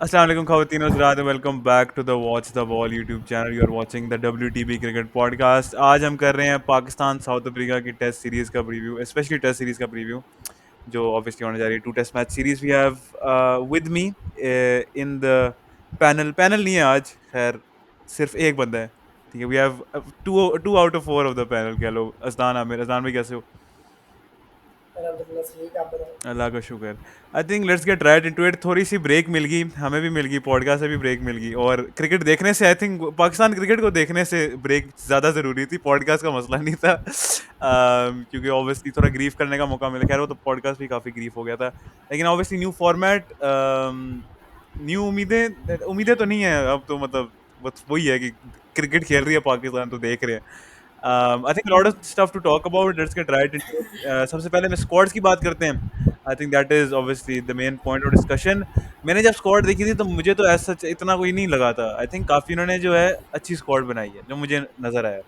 Assalamu alaikum khawateen और हज़रात, welcome back to the Watch the Ball YouTube channel. You are watching the WTB cricket podcast. आज हम कर रहे हैं पाकिस्तान साउथ अफ्रीका की टेस्ट सीरीज़ का प्रीव्यू, स्पेशली टेस्ट सीरीज़ का प्रीव्यू जो ऑब्वियसली होने जा रही है। 2 test match series we have with me in the panel नहीं है आज, खैर सिर्फ एक बंदा है, ठीक है। We have two out of 4 of the panel कह लो। अजदान आमिर, अजदान भाई कैसे हो? अल्हम्दुलिल्लाह सही है, आप बताओ। अल्लाह का शुक्र। I think let's get right into it. थोड़ी सी ब्रेक मिल गई, हमें भी मिल गई, पॉडकास्ट से भी ब्रेक मिल गई, और क्रिकेट देखने से आई थिंक पाकिस्तान क्रिकेट को देखने से ब्रेक ज़्यादा ज़रूरी थी, पॉडकास्ट का मसला नहीं था। क्योंकि ऑब्वियसली थोड़ा ग्रीफ करने का मौका मिला, खैर वो तो पॉडकास्ट भी काफ़ी ग्रीफ हो गया था। लेकिन ऑब्वियसली न्यू फॉर्मेट, न्यू उम्मीदें उम्मीदें तो नहीं है अब तो, मतलब बस वही है कि क्रिकेट खेल रही है पाकिस्तान, तो देख रहे हैं। I think lot of stuff to talk about, let's get right into it. सबसे पहले मैं स्क्वाड्स की बात करते हैं। I think that is obviously the main point of discussion. मैंने जब स्क्वाड देखी थी तो मुझे तो ऐसा इतना कोई नहीं लगा था। आई थिंक काफी उन्होंने जो है अच्छी स्क्वाड बनाई है, जो मुझे नजर आया।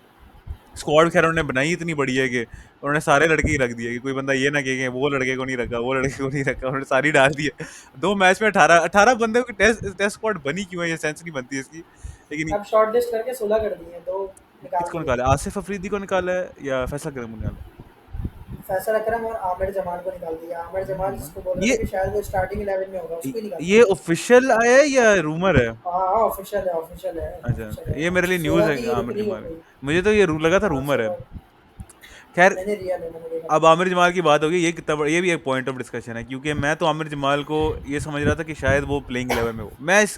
स्क्वाड खैर उन्होंने बनाई इतनी बढ़िया है कि उन्होंने सारे लड़के ही रख दिए, कि कोई बंदा ये ना कहे कि वो लड़के को नहीं रखा, वो लड़के को नहीं रखा, उन्होंने सारी डाल दी है। 2 मैच में 18 बंदे की टेस्ट स्क्वाड बनी क्यों है, ये सेंस नहीं बनती इसकी। लेकिन अब शॉर्ट लिस्ट करके 16 कर दिए हैं, दो निकाल किसको दिए। निकाला? आसिफ अफरीदी को निकाला है या फैसला करम को निकाला फैसल अकरम और आमिर जमाल को निकाल दिया। आमिर जमाल है? जिसको बोल रहे ये थे कि शायद वो स्टार्टिंग 11 में होगा, उसको ही निकाल ये दिया। ऑफिशियल आया है या रूमर है? हाँ हाँ, ऑफिशियल है, ऑफिशियल है, अच्छा ऑफिशियल अच्छा, है। ये मेरे लिए न्यूज़ 16 है की आमिर रुकनी हो जमाल की। गई। मुझे तो ये लगा था हाँ रूमर है। 16। खैर, मैंने रियल है, मैंने देखा अब था। आमिर जमाल की बात होगी, ये कितना ये भी एक पॉइंट ऑफ डिस्कशन है, क्योंकि मैं तो आमिर जमाल को ये समझ रहा था कि शायद वो प्लेइंग 11 में हो।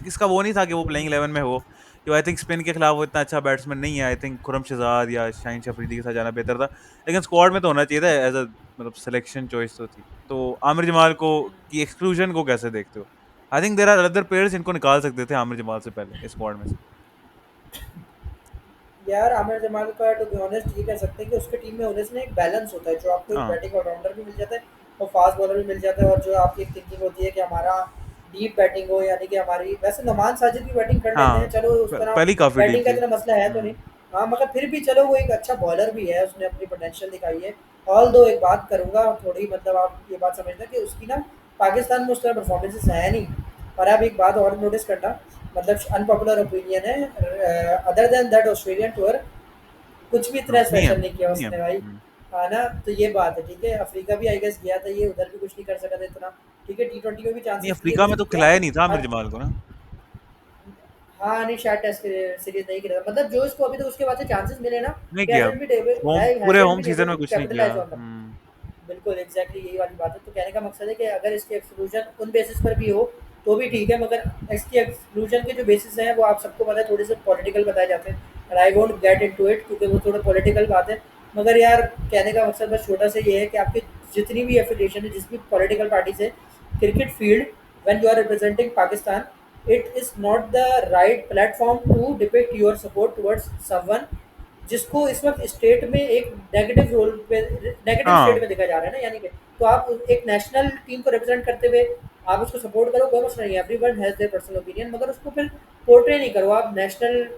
इसका वो नहीं था कि वो प्लेइंग 11 में हो, कि आई थिंक स्पिन के खिलाफ वो इतना अच्छा बैट्समैन नहीं है। आई थिंक खुरम शहजाद या शाहीन अफरीदी के साथ जाना बेहतर था, लेकिन स्क्वाड में तो होना चाहिए था एज अ, मतलब सिलेक्शन चॉइस तो थी। तो आमिर जमाल को की एक्सक्लूजन को कैसे देखते हो? I think there are other players इनको निकाल सकते थे आमिर जमाल से पहले इस स्क्वाड में से। यार आमिर जमाल का टू बी ऑनेस्ट ये कह सकते हैं कि उसके टीम में होने से ना एक बैलेंस होता है, जो आपको एक हाँ बैटिंग ऑलराउंडर भी मिल जाता है और फास्ट बॉलर भी मिल जाता है, और जो आपकी एक थिंकिंग होती है कि हमारा डीप बैटिंग हो, यानी कि हमारी वैसे नमान साजिद भी बैटिंग कर लेते हैं, हाँ, चलो उस तरह पहली काफी डीप बैटिंग का थी। इतना मसला है तो नहीं। हाँ मगर फिर भी चलो वो एक अच्छा बॉलर भी है, उसने अपनी पोटेंशियल दिखाई है। ऑल दो एक बात करूंगा थोड़ी, मतलब आप ये बात समझना कि उसकी ना पाकिस्तान में उस तरह परफॉर्मेंसेस है नहीं। और आप एक बात और नोटिस करना, मतलब अनपॉपुलर ओपिनियन है, other than that Australian tour कुछ भी हाँ, इतना नहीं है, स्पेशल नहीं किया नहीं है। उसने भाई। हाँ ना, तो ये बात है, ठीक है। अफ्रीका भी आई गेस गया था, ये उधर भी कुछ नहीं कर सका था इतना। ठीक है, T20 में भी नहीं, चांसेस लिए अफ्रीका में लेकिन तो क्या। खिलाया नहीं था आमिर अब जमाल को ना। हाँ नहीं, शायद टेस्ट सीरीज नहीं खेला था। मतलब जो इसको अभी तो उसके बाद से चांसेस मिले ना, नहीं he किया, hasn't been able होम पूरे hasn't home been season able में to कुछ नहीं किया। capitalize on them। बिल्कुल एग्जैक्टली यही वाली बात है। तो कहने का मकसद है कि अगर इसके एक्सक्लूजन उन बेसिस पर भी हो तो भी ठीक है, मगर इसकी एक्सक्लूजन के जो बेसिस हैं वो आप सबको पता है, थोड़े से पॉलिटिकल बताए जाते हैं, और I won't get into it क्योंकि वो थोड़ा पॉलिटिकल बात है। मगर यार कहने का मकसद बस छोटा सा ये है कि आपकी जितनी भी एफिलिएशन है, जिस भी पॉलिटिकल पार्टी से cricket field, when you are representing Pakistan, it is not the right platform to depict your support towards someone जिसको इस वक्त स्टेट में एक नेगेटिव रोल पे, नेगेटिव स्टेट हाँ में देखा जा रहा है ना, यानी कि तो आप एक नेशनल टीम को रिप्रेजेंट करते हुए आप उसको सपोर्ट करो, कोई मसला नहीं है, everyone has their personal opinion, मगर उसको फिर पोर्ट्रे नहीं करो आप नेशनल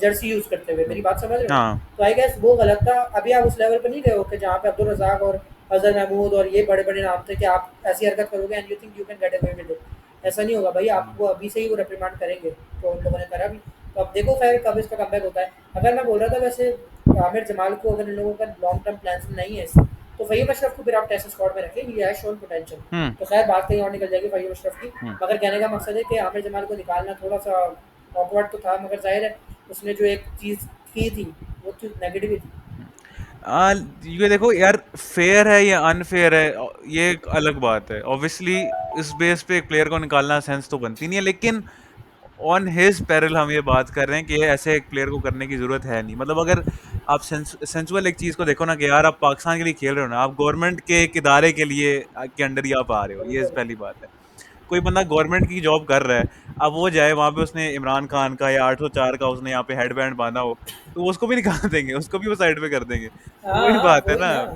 जर्सी यूज करते हुए। मेरी बात समझ रहे हो ना? हाँ। तो आई गेस वो गलत था। अभी आप उस लेवल पर नहीं गए हो कि जहाँ पे अब्दुल रजाक और अजहर महमूद और ये बड़े बड़े नाम थे कि आप ऐसी हरकत करोगे and you think you can get away with it. ऐसा नहीं होगा भाई, आपको अभी से ही वो रिप्रीमांड करेंगे, तो उन लोगों ने करा भी। तो अब देखो खैर कब इसका कमबैक होता है। अगर मैं बोल रहा था वैसे आमिर जमाल को अगर इन लोगों का लॉन्ग टर्म प्लान नहीं है इससे, तो फ़हीम अशरफ को फिर आप टेस्ट स्क्वाड में रखें, ही हैज शोन पोटेंशियल। हम्म तो खैर बात कहीं और निकल जाएगी फ़हीम अशरफ की। हम्म। मगर कहने का मकसद है कि आमिर जमाल को निकालना थोड़ा सा ऑकवर्ड तो था, मगर जाहिर है उसने जो एक चीज़ की थी वो चीज़ नेगेटिव ही थी। आ, ये देखो यार, फेयर है या अनफेयर है, ये एक अलग बात है। ऑब्वियसली इस बेस पे एक प्लेयर को निकालना सेंस तो बनती नहीं है, लेकिन ऑन हिज पेरिल हम ये बात कर रहे हैं कि ऐसे एक प्लेयर को करने की जरूरत है नहीं। मतलब अगर आप सेंसुअल एक चीज को देखो ना, कि यार आप पाकिस्तान के लिए खेल रहे हो ना, आप गवर्नमेंट के एक इदारे के लिए के अंडर ही आप आ रहे हो, ये बिल्कुल। पहली बात है। कोई बंदा गवर्नमेंट की जॉब कर रहा है, अब वो जाए वहां पे, उसने इमरान खान का या 804 का उसने यहाँ पे हेड बैंड बांधा हो, तो उसको भी निकाल देंगे, उसको भी वो साइड पे कर देंगे। तो हाँ वही हाँ बात है वही ना। ना,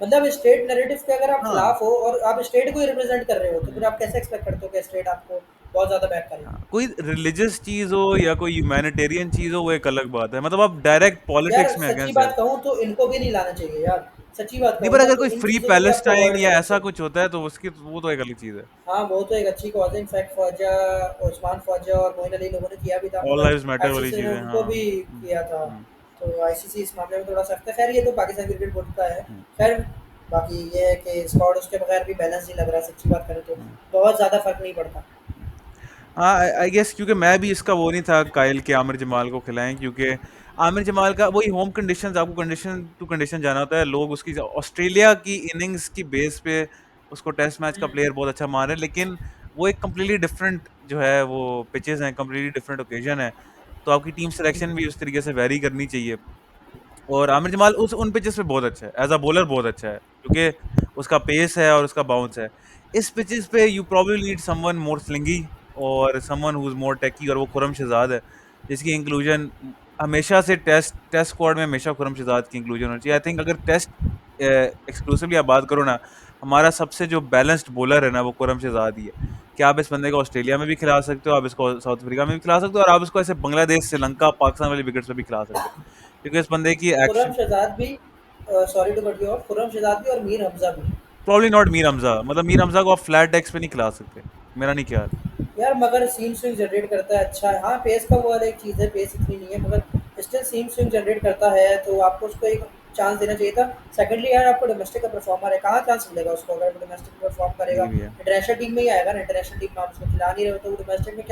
मतलब स्टेट नैरेटिव के अगर आप हाँ खिलाफ हो और आप स्टेट को ही रिप्रेजेंट कर रहे हो, तो फिर हम्म, आप कैसे एक्सपेक्ट करते हो कि स्टेट आपको बहुत ज़्यादा बैक करे। हाँ, कोई रिलीजियस चीज हो या कोई ह्यूमैनिटेरियन चीज हो, वो एक अलग बात है। मतलब आप डायरेक्ट यार पॉलिटिक्स में सच्ची अगेंस्ट है। बात कहूँ तो इनको भी नहीं लाना चाहिए यार। सच्ची बात नहीं, कहूँ पर ना अगर तो कोई इन फ्री चीज़ों को भी आपको पैलेस्टाइन अवॉइड या करना ऐसा चाहिए। कुछ होता है तो उसकी वो तो एक अलग चीज़ है। हाँ, वो तो एक अच्छी कॉज़ है, इनफैक्ट ख्वाजा उस्मान ख्वाजा और मोइन अली लोगों ने किया भी था, ऑल मगर लाइव्स मैटर वाली आईसीसी ने चीज़ें, उनको हाँ। भी किया था। हुँ, तो आईसीसी इस मामले में थोड़ा सख्त है। ख़ैर ये तो पाकिस्तान क्रिकेट बोर्ड का है। हुँ, ख़ैर बाकी ये है कि स्क्वाड उसके बगैर भी बैलेंस नहीं लग रहा है, सच्ची बात करें तो। हुँ। बहुत ज़्यादा फ़र्क नहीं पड़ता। हाँ, आई गेस क्योंकि मैं भी इसका वो नहीं था काइल के आमिर जमाल को खिलाएं, क्योंकि आमिर जमाल का वही होम कंडीशंस, आपको कंडीशन टू कंडीशन जाना होता है। लोग उसकी ऑस्ट्रेलिया की इनिंग्स की बेस पे उसको टेस्ट मैच का हुँ, प्लेयर बहुत अच्छा मान रहे हैं, लेकिन वो एक कम्प्लीटली डिफरेंट जो है वो पिचेस हैं, कम्प्लीटली डिफरेंट ओकेजन है, तो आपकी टीम हुँ, सिलेक्शन भी उस तरीके से वेरी करनी चाहिए। और आमिर जमाल उस उन पिचेस पे बहुत अच्छा है, एज अ बॉलर बहुत अच्छा है, क्योंकि उसका पेस है और उसका बाउंस है। इस पिचेस पे यू प्रोबब्ली नीड समवन मोर स्लिंगी और समवन हु इज मोर टेकी, और वो खुरम शहजाद है, जिसकी इंक्लूजन हमेशा से टेस्ट स्क्वाड में हमेशा खुरम शहजाद की इंक्लूजन होनी चाहिए। आई थिंक अगर टेस्ट एक्सक्लूसिवली आप बात करो ना, हमारा सबसे जो बैलेंस्ड बॉलर है ना वो खुरम शहजाद ही है। कि आप इस बंदे को ऑस्ट्रेलिया में भी खिला सकते हो, आप इसको साउथ अफ्रीका में भी खिला सकते हो, और आप इसको ऐसे बांग्लादेश, श्रीलंका, पाकिस्तान वाली विकेट्स पे भी खिला सकते हो, क्योंकि इस बंदे की खुर्रम एक्शन। शहजाद भी sorry to cut you off, Khurram Shahzad भी और मीर हमज़ा भी। प्रॉब्ली नॉट मीर हमजा, मतलब मीर हमजा को आप फ्लैट डेक्स पे नहीं खिला सकते, मेरा नहीं ख्याल। यार मगर सीम स्विंग जनरेट करता है अच्छा है। हाँ, पेस का वो वाला एक चीज़ है, पेस इतनी नहीं है मगर स्टिल सीम स्विंग जनरेट करता है, तो आपको उसको एक चांस देना चाहिए था। सेकंडली यार आपको डोमेस्टिक का परफॉर्मर है, कहाँ चांस मिलेगा उसको अगर वो डोमेस्टिक में परफॉर्म करेगा? ये भी है। इंटरनेशनल टीम में ही आएगा ना, इंटरनेशनल टीम में आप उसको खिला नहीं रहे हो तो वो डोमेस्टिक में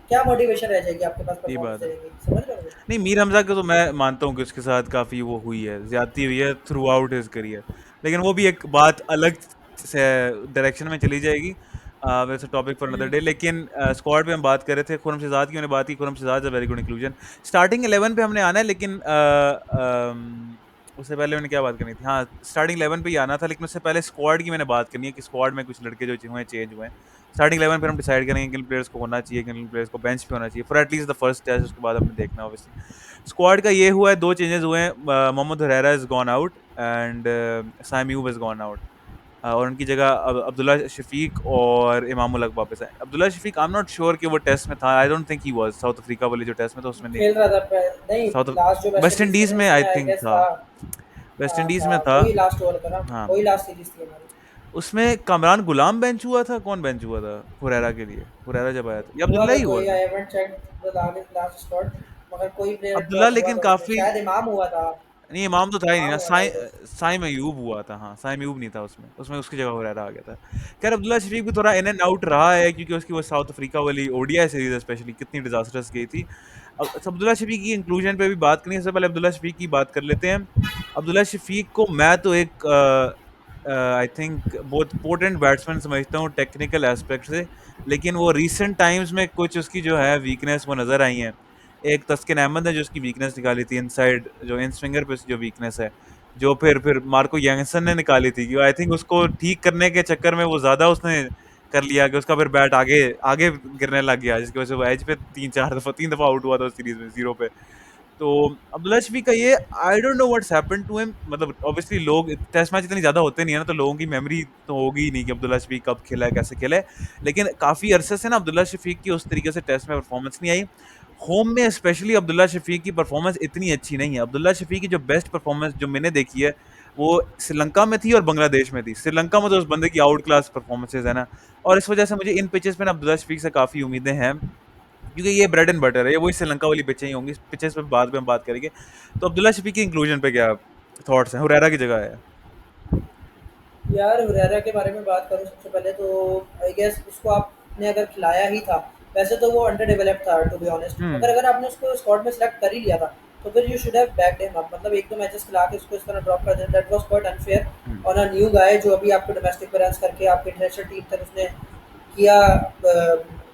क्या मोटिवेशन रह जाएगी आपके पास सही परफॉर्मेंस बात है। देने की? समझ रहे हो मुझे? नहीं, मीर हमजा को तो मैं मानता हूँ कि उसके साथ काफ़ी वो हुई है, ज़्यादती हुई है थ्रू आउट हिज़ करियर। लेकिन वो भी एक बात अलग से डायरेक्शन में चली जाएगी। वैसे topic for another hmm, day, लेकिन स्क्वाड पे हम बात कर रहे थे, खुरम शहजाद की हमने बात की, Khurram Shahzad is a very good inclusion. Starting 11 पे हमने आना है, लेकिन उससे पहले मैंने क्या बात करनी थी? हाँ, स्टार्टिंग 11 पे ही आना था, लेकिन उससे पहले स्क्वाड की मैंने बात करनी है कि स्क्वाड में कुछ लड़के जो हुए हैं, चेंज हुए हैं। स्टार्टिंग 11 पे हम डिसाइड करेंगे किन प्लेयर्स को होना चाहिए, किन प्लेयर्स को बेंच पे होना चाहिए for at least the first test, उसके बाद हमने देखना है ऑब्वियसली। स्क्वाड का ये हुआ है, 2 चेंजेस हुए हैं। Mohammad Huraira is gone out and Saim Ayub is gone out. और उनकी जगह अब्दुल्ला शफीक और इमामुल हक वापस आए। Abdullah Shafique I am not sure कि वो टेस्ट में था, I don't think he was, South Africa वाले जो टेस्ट में था उसमें नहीं खेल था। रहा था नहीं, साउथ लास्ट जो वेस्ट वेस्ट इंडीज़ थे इंडीज़ ना में इसमें आई आई थिंक गेस था। था। वेस्ट हाँ, इंडीज़ था, में था। वही लास्ट ओवर था ना, हाँ। वही लास्ट सीरीज़ थी हमारी। उसमें कमरान गुलाम बेंच हुआ था, कौन बेंच हुआ था हुरैरा के लिए? हुरैरा जब आया था या हुआ अब्दुल्ला था ही हुआ कोई, था? I haven't checked the last squad, मगर कोई प्लेयर अब्दुल्ला ड्रॉप हुआ लेकिन था उसमें, काफ़ी, शायद इमाम हुआ था। नहीं, इमाम तो था ही नहीं इमाम ना। हुआ था आई गेस। साइम अयूब हुआ था, हाँ, साइम अयूब नहीं था उसमें, उसमें उसकी जगह हुरैरा आ गया था। खैर अब्दुल्ला शफीक भी थोड़ा इन एंड आउट रहा है, क्योंकि उसकी वो साउथ अफ्रीका वाली ओडीआई सीरीज स्पेशली कितनी डिजास्टर्स गई थी। अब अब्दुल्ला शफीक की इंक्लूजन पे भी बात करनी है, सबसे पहले अब्दुल्ला शफीक की बात कर लेते हैं। अब्दुल्ला शफीक को मैं तो एक आई थिंक बहुत पोटेंट बैट्समैन समझता हूँ टेक्निकल एस्पेक्ट से, लेकिन वो रीसेंट टाइम्स में कुछ उसकी जो है वीकनेस वो नजर आई है। एक तस्किन अहमद ने जो उसकी वीकनेस निकाली थी इनसाइड, जो इन स्विंगर पे जो वीकनेस है, जो फिर मार्को यंगसन ने निकाली थी, कि आई थिंक उसको ठीक करने के चक्कर में वो ज्यादा उसने कर लिया कि उसका फिर बैट आगे आगे गिरने लग गया, जिसकी वजह से वो एज पे 3 दफा आउट हुआ था उस सीरीज में 0 पे। तो अब्दुल्ला शफीक का ये, I don't know what's happened to him, मतलब ऑब्वियसली लोग टेस्ट मैच इतनी ज्यादा होते नहीं है ना, तो लोगों की मेमोरी तो होगी ही नहीं कि अब्दुल्ला शफीक कब खेला है, कैसे खेला है। लेकिन काफी अरसे से ना अब्दुल्ला शफीक की उस तरीके से टेस्ट में परफॉर्मेंस नहीं आई। होम में स्पेशली अब्दुल्ला शफीक की परफॉर्मेंस इतनी अच्छी नहीं है। अब्दुल्ला शफीक की जो बेस्ट परफॉर्मेंस जो मैंने देखी है वो श्रीलंका में थी और बांग्लादेश में थी। श्रीलंका में तो उस बंदे की आउट क्लास परफॉर्मेंसेज है ना, और इस वजह से मुझे इन पिचेस पे ना अब्दुल्ला शफीक से काफी उम्मीदें हैं, क्योंकि ये ब्रेड एंड बटर है, ये वही श्रीलंका वाली पिचें ही होंगी। इस पिचेस पे बाद में हम बात करेंगे। तो अब्दुल्ला शफीक की इंक्लूजन पे क्या थॉट्स हैं? हुरैरा की जगह है। यार हुरैरा के बारे में बात करूँ सबसे पहले तो आई गेस उसको आपने अगर खिलाया ही था, वैसे तो वो अंडर डेवलप्ड था टू बी ऑनेस्ट, हम्म। मगर अगर आपने उसको स्क्वाड में सेलेक्ट कर ही लिया था तो फिर you should have backed him up. मतलब एक दो मैचेस खिला के उसको इस तरह ड्रॉप कर देना, that was quite unfair hmm. On a new guy जो अभी आपको डोमेस्टिक पे रन्स करके आपकी इंटरनेशनल टीम तक उसने किया,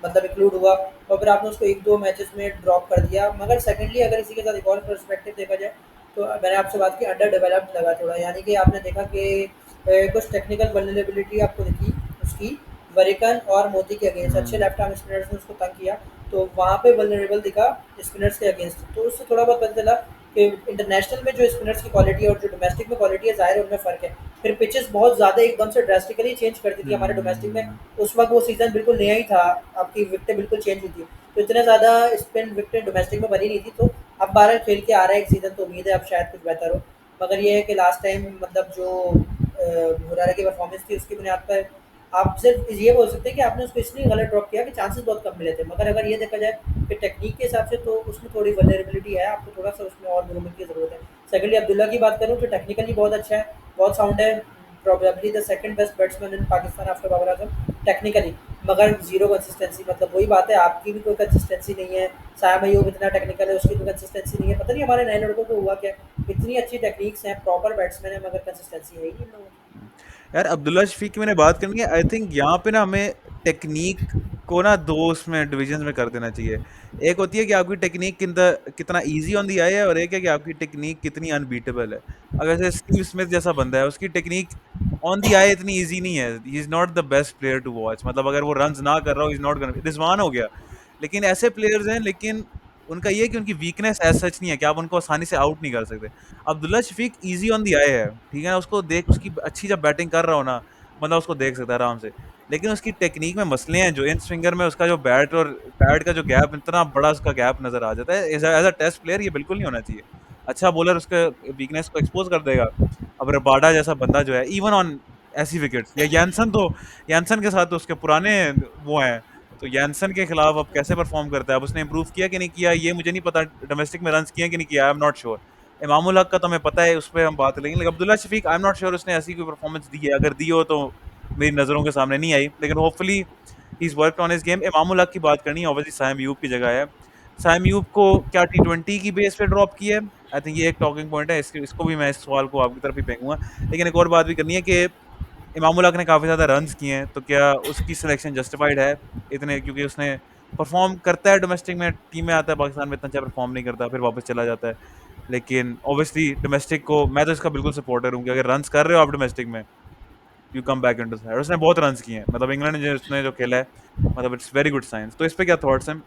मतलब इंक्लूड हुआ, और फिर आपने उसको एक दो मैचेस में ड्रॉप कर दिया। मगर सेकेंडली अगर इसी के साथ एक और पर्सपेक्टिव देखा जाए तो मैंने आपसे बात की अंडर डेवलप्ड लगा थोड़ा, यानी कि आपने देखा कि कुछ टेक्निकल वल्नरेबिलिटी आपको दिखी उसकी वरिकन और मोदी के अगेंस्ट, अच्छे हम्म। लेफ्ट आर्म स्पिनर्स ने उसको तंग किया, तो वहाँ पे वल्नरेबल दिखा स्पिनर्स के अगेंस्ट। तो उससे थोड़ा बहुत पता चला कि इंटरनेशनल में जो स्पिनर्स की क्वालिटी है और जो डोमेस्टिक में क्वालिटी है, ज़ाहिर है उनमें फ़र्क है। फिर पिचेस बहुत ज़्यादा एकदम से ड्रास्टिकली चेंज कर दी थी हमारे डोमेस्टिक में। हम्म। उस वक्त वो सीज़न बिल्कुल नया ही था, आपकी विकटें बिल्कुल चेंज हुई थी, तो इतने ज़्यादा स्पिन विकटें डोमेस्टिक में बनी नहीं थी। तो अब 12 खेल के आ रहा है एक सीज़न, तो उम्मीद है अब शायद कुछ बेहतर हो। मगर ये है कि लास्ट टाइम मतलब जो हुरारा की परफॉर्मेंस थी उसकी बुनियाद पर आप सिर्फ ये बोल सकते हैं कि आपने उसको इसलिए गलत ड्रॉप किया कि चांसेस बहुत कम मिले थे। मगर अगर ये देखा जाए कि टेक्निक के हिसाब से तो उसमें थोड़ी वल्नरेबिलिटी है, आपको थोड़ा सा उसमें और ग्रूमिंग की ज़रूरत है। सेकंडली अब्दुल्ला की बात करूँ तो टेक्निकली बहुत अच्छा है, बहुत साउंड है, probably the second best batsman in Pakistan after Babar Azam technically. मगर ज़ीरो कंसिस्टेंसी, मतलब वही बात है, आपकी भी कोई कंसिस्टेंसी नहीं है। सायम अयूब इतना टेक्निकल है, उसकी कोई कंसिस्टेंसी नहीं है। पता नहीं हमारे नए लड़कों को हुआ क्या, इतनी अच्छी टेक्निक्स हैं, प्रॉपर बैट्समैन है, मगर कंसिस्टेंसी है ही नहीं इन लोगों की। यार अब्दुल्ला शफीक की मैंने बात करनी है, आई थिंक यहाँ पे ना हमें टेक्निक को ना दो उसमें डिविजन में कर देना चाहिए। एक होती है कि आपकी टेक्निक कितना इजी ऑन दी आई है, और एक है कि आपकी टेक्निक कितनी अनबीटेबल है। अगर जैसे स्टीव स्मिथ जैसा बंदा है, उसकी टेक्निक ऑन दी आई इतनी इजी नहीं है, he is not the best player to watch. मतलब अगर वो रन्स ना कर रहा हो, इज नॉट गोना, रिजवान हो गया, लेकिन ऐसे प्लेयर्स हैं, लेकिन उनका ये है कि उनकी वीकनेस एज सच नहीं है कि आप उनको आसानी से आउट नहीं कर सकते। Abdullah Shafique easy on the eye है, ठीक है ना, उसको देख, उसकी अच्छी जब बैटिंग कर रहा हो ना, बंदा उसको देख सकता है आराम से। लेकिन उसकी टेक्निक में मसले हैं, जो इन स्विंगर में उसका जो बैट और पैड का जो गैप, इतना बड़ा उसका गैप नजर आ जाता है। एज अ टेस्ट प्लेयर ये बिल्कुल नहीं होना चाहिए। अच्छा बॉलर उसके वीकनेस को एक्सपोज कर देगा। अब रबाडा जैसा बंदा जो है, इवन ऑन ऐसी विकेट्स, या यानसन, तो यानसन के साथ तो उसके पुराने वो हैं, तो यानसन के खिलाफ अब कैसे परफॉर्म करता है, अब उसने इंप्रूव किया कि नहीं किया ये मुझे नहीं पता, डोमेस्टिक में रन किए कि नहीं किया, आई am not sure. Imamul Haq का तो हमें पता है, उस पर हम बात करेंगे, लेकिन Abdullah Shafique I am not sure उसने ऐसी कोई परफॉर्मेंस दी है, अगर दी हो तो मेरी नज़रों के सामने नहीं आई, लेकिन hopefully he is worked on his game. Imam-ul Haq की बात करनी है, ऑब्वियसली साइम यूब की जगह है। साइम यूब को क्या टी20 की बेस पे ड्रॉप किया है, आई थिंक ये एक टॉकिंग पॉइंट है, इसको भी मैं इस सवाल को आपकी तरफ ही फेंकूंगा। लेकिन एक और बात भी करनी है कि इमामुल हक ने काफ़ी ज़्यादा रन्स किए हैं, तो क्या उसकी सिलेक्शन जस्टिफाइड है इतने, क्योंकि उसने परफॉर्म करता है डोमेस्टिक में, टीम में आता है पाकिस्तान में, इतना अच्छा परफॉर्म नहीं करता, फिर वापस चला जाता है। लेकिन ऑब्वियसली डोमेस्टिक को मैं तो इसका बिल्कुल सपोर्टर हूँ कि अगर रन्स कर रहे हो आप डोमेस्टिक में, you come back into side. उसने बहुत रन्स किए हैं, मतलब इंग्लैंड ने उसने जो खेला है, मतलब इट्स वेरी गुड साइंस। तो इस पे क्या थॉट्स हैं?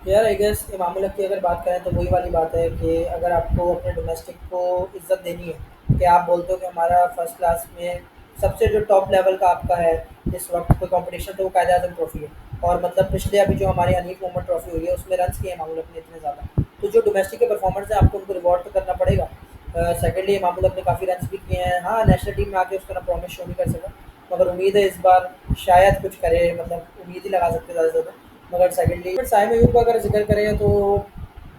यार आई गेस इमामुल हक की अगर बात करें तो वही वाली बात है कि अगर आपको अपने डोमेस्टिक को इज्जत देनी है, कि आप बोलते हो कि हमारा फर्स्ट क्लास में सबसे जो टॉप लेवल का आपका है इस वक्त कोई कंपटीशन, तो वो कायद आजम ट्रॉफी है। और मतलब पिछले अभी जो हमारी हनीफ मोहम्मद ट्रॉफी हुई है उसमें रन किए इमामुल हक ने इतने ज़्यादा, तो जो डोमेस्टिक के परफॉर्मर्स है आपको उनको रिवॉर्ड तो करना पड़ेगा। सेकेंडली इमामुल हक ने काफ़ी रन भी किए हैं, हाँ नेशनल टीम में आके उसका ना प्रॉमिस शो नहीं कर सका, मगर उम्मीद है इस बार शायद कुछ करे, मतलब उम्मीद ही लगा सकते ज़्यादा से ज़्यादा। मगर सेकेंडली बट साइम अयूब का अगर जिक्र करें तो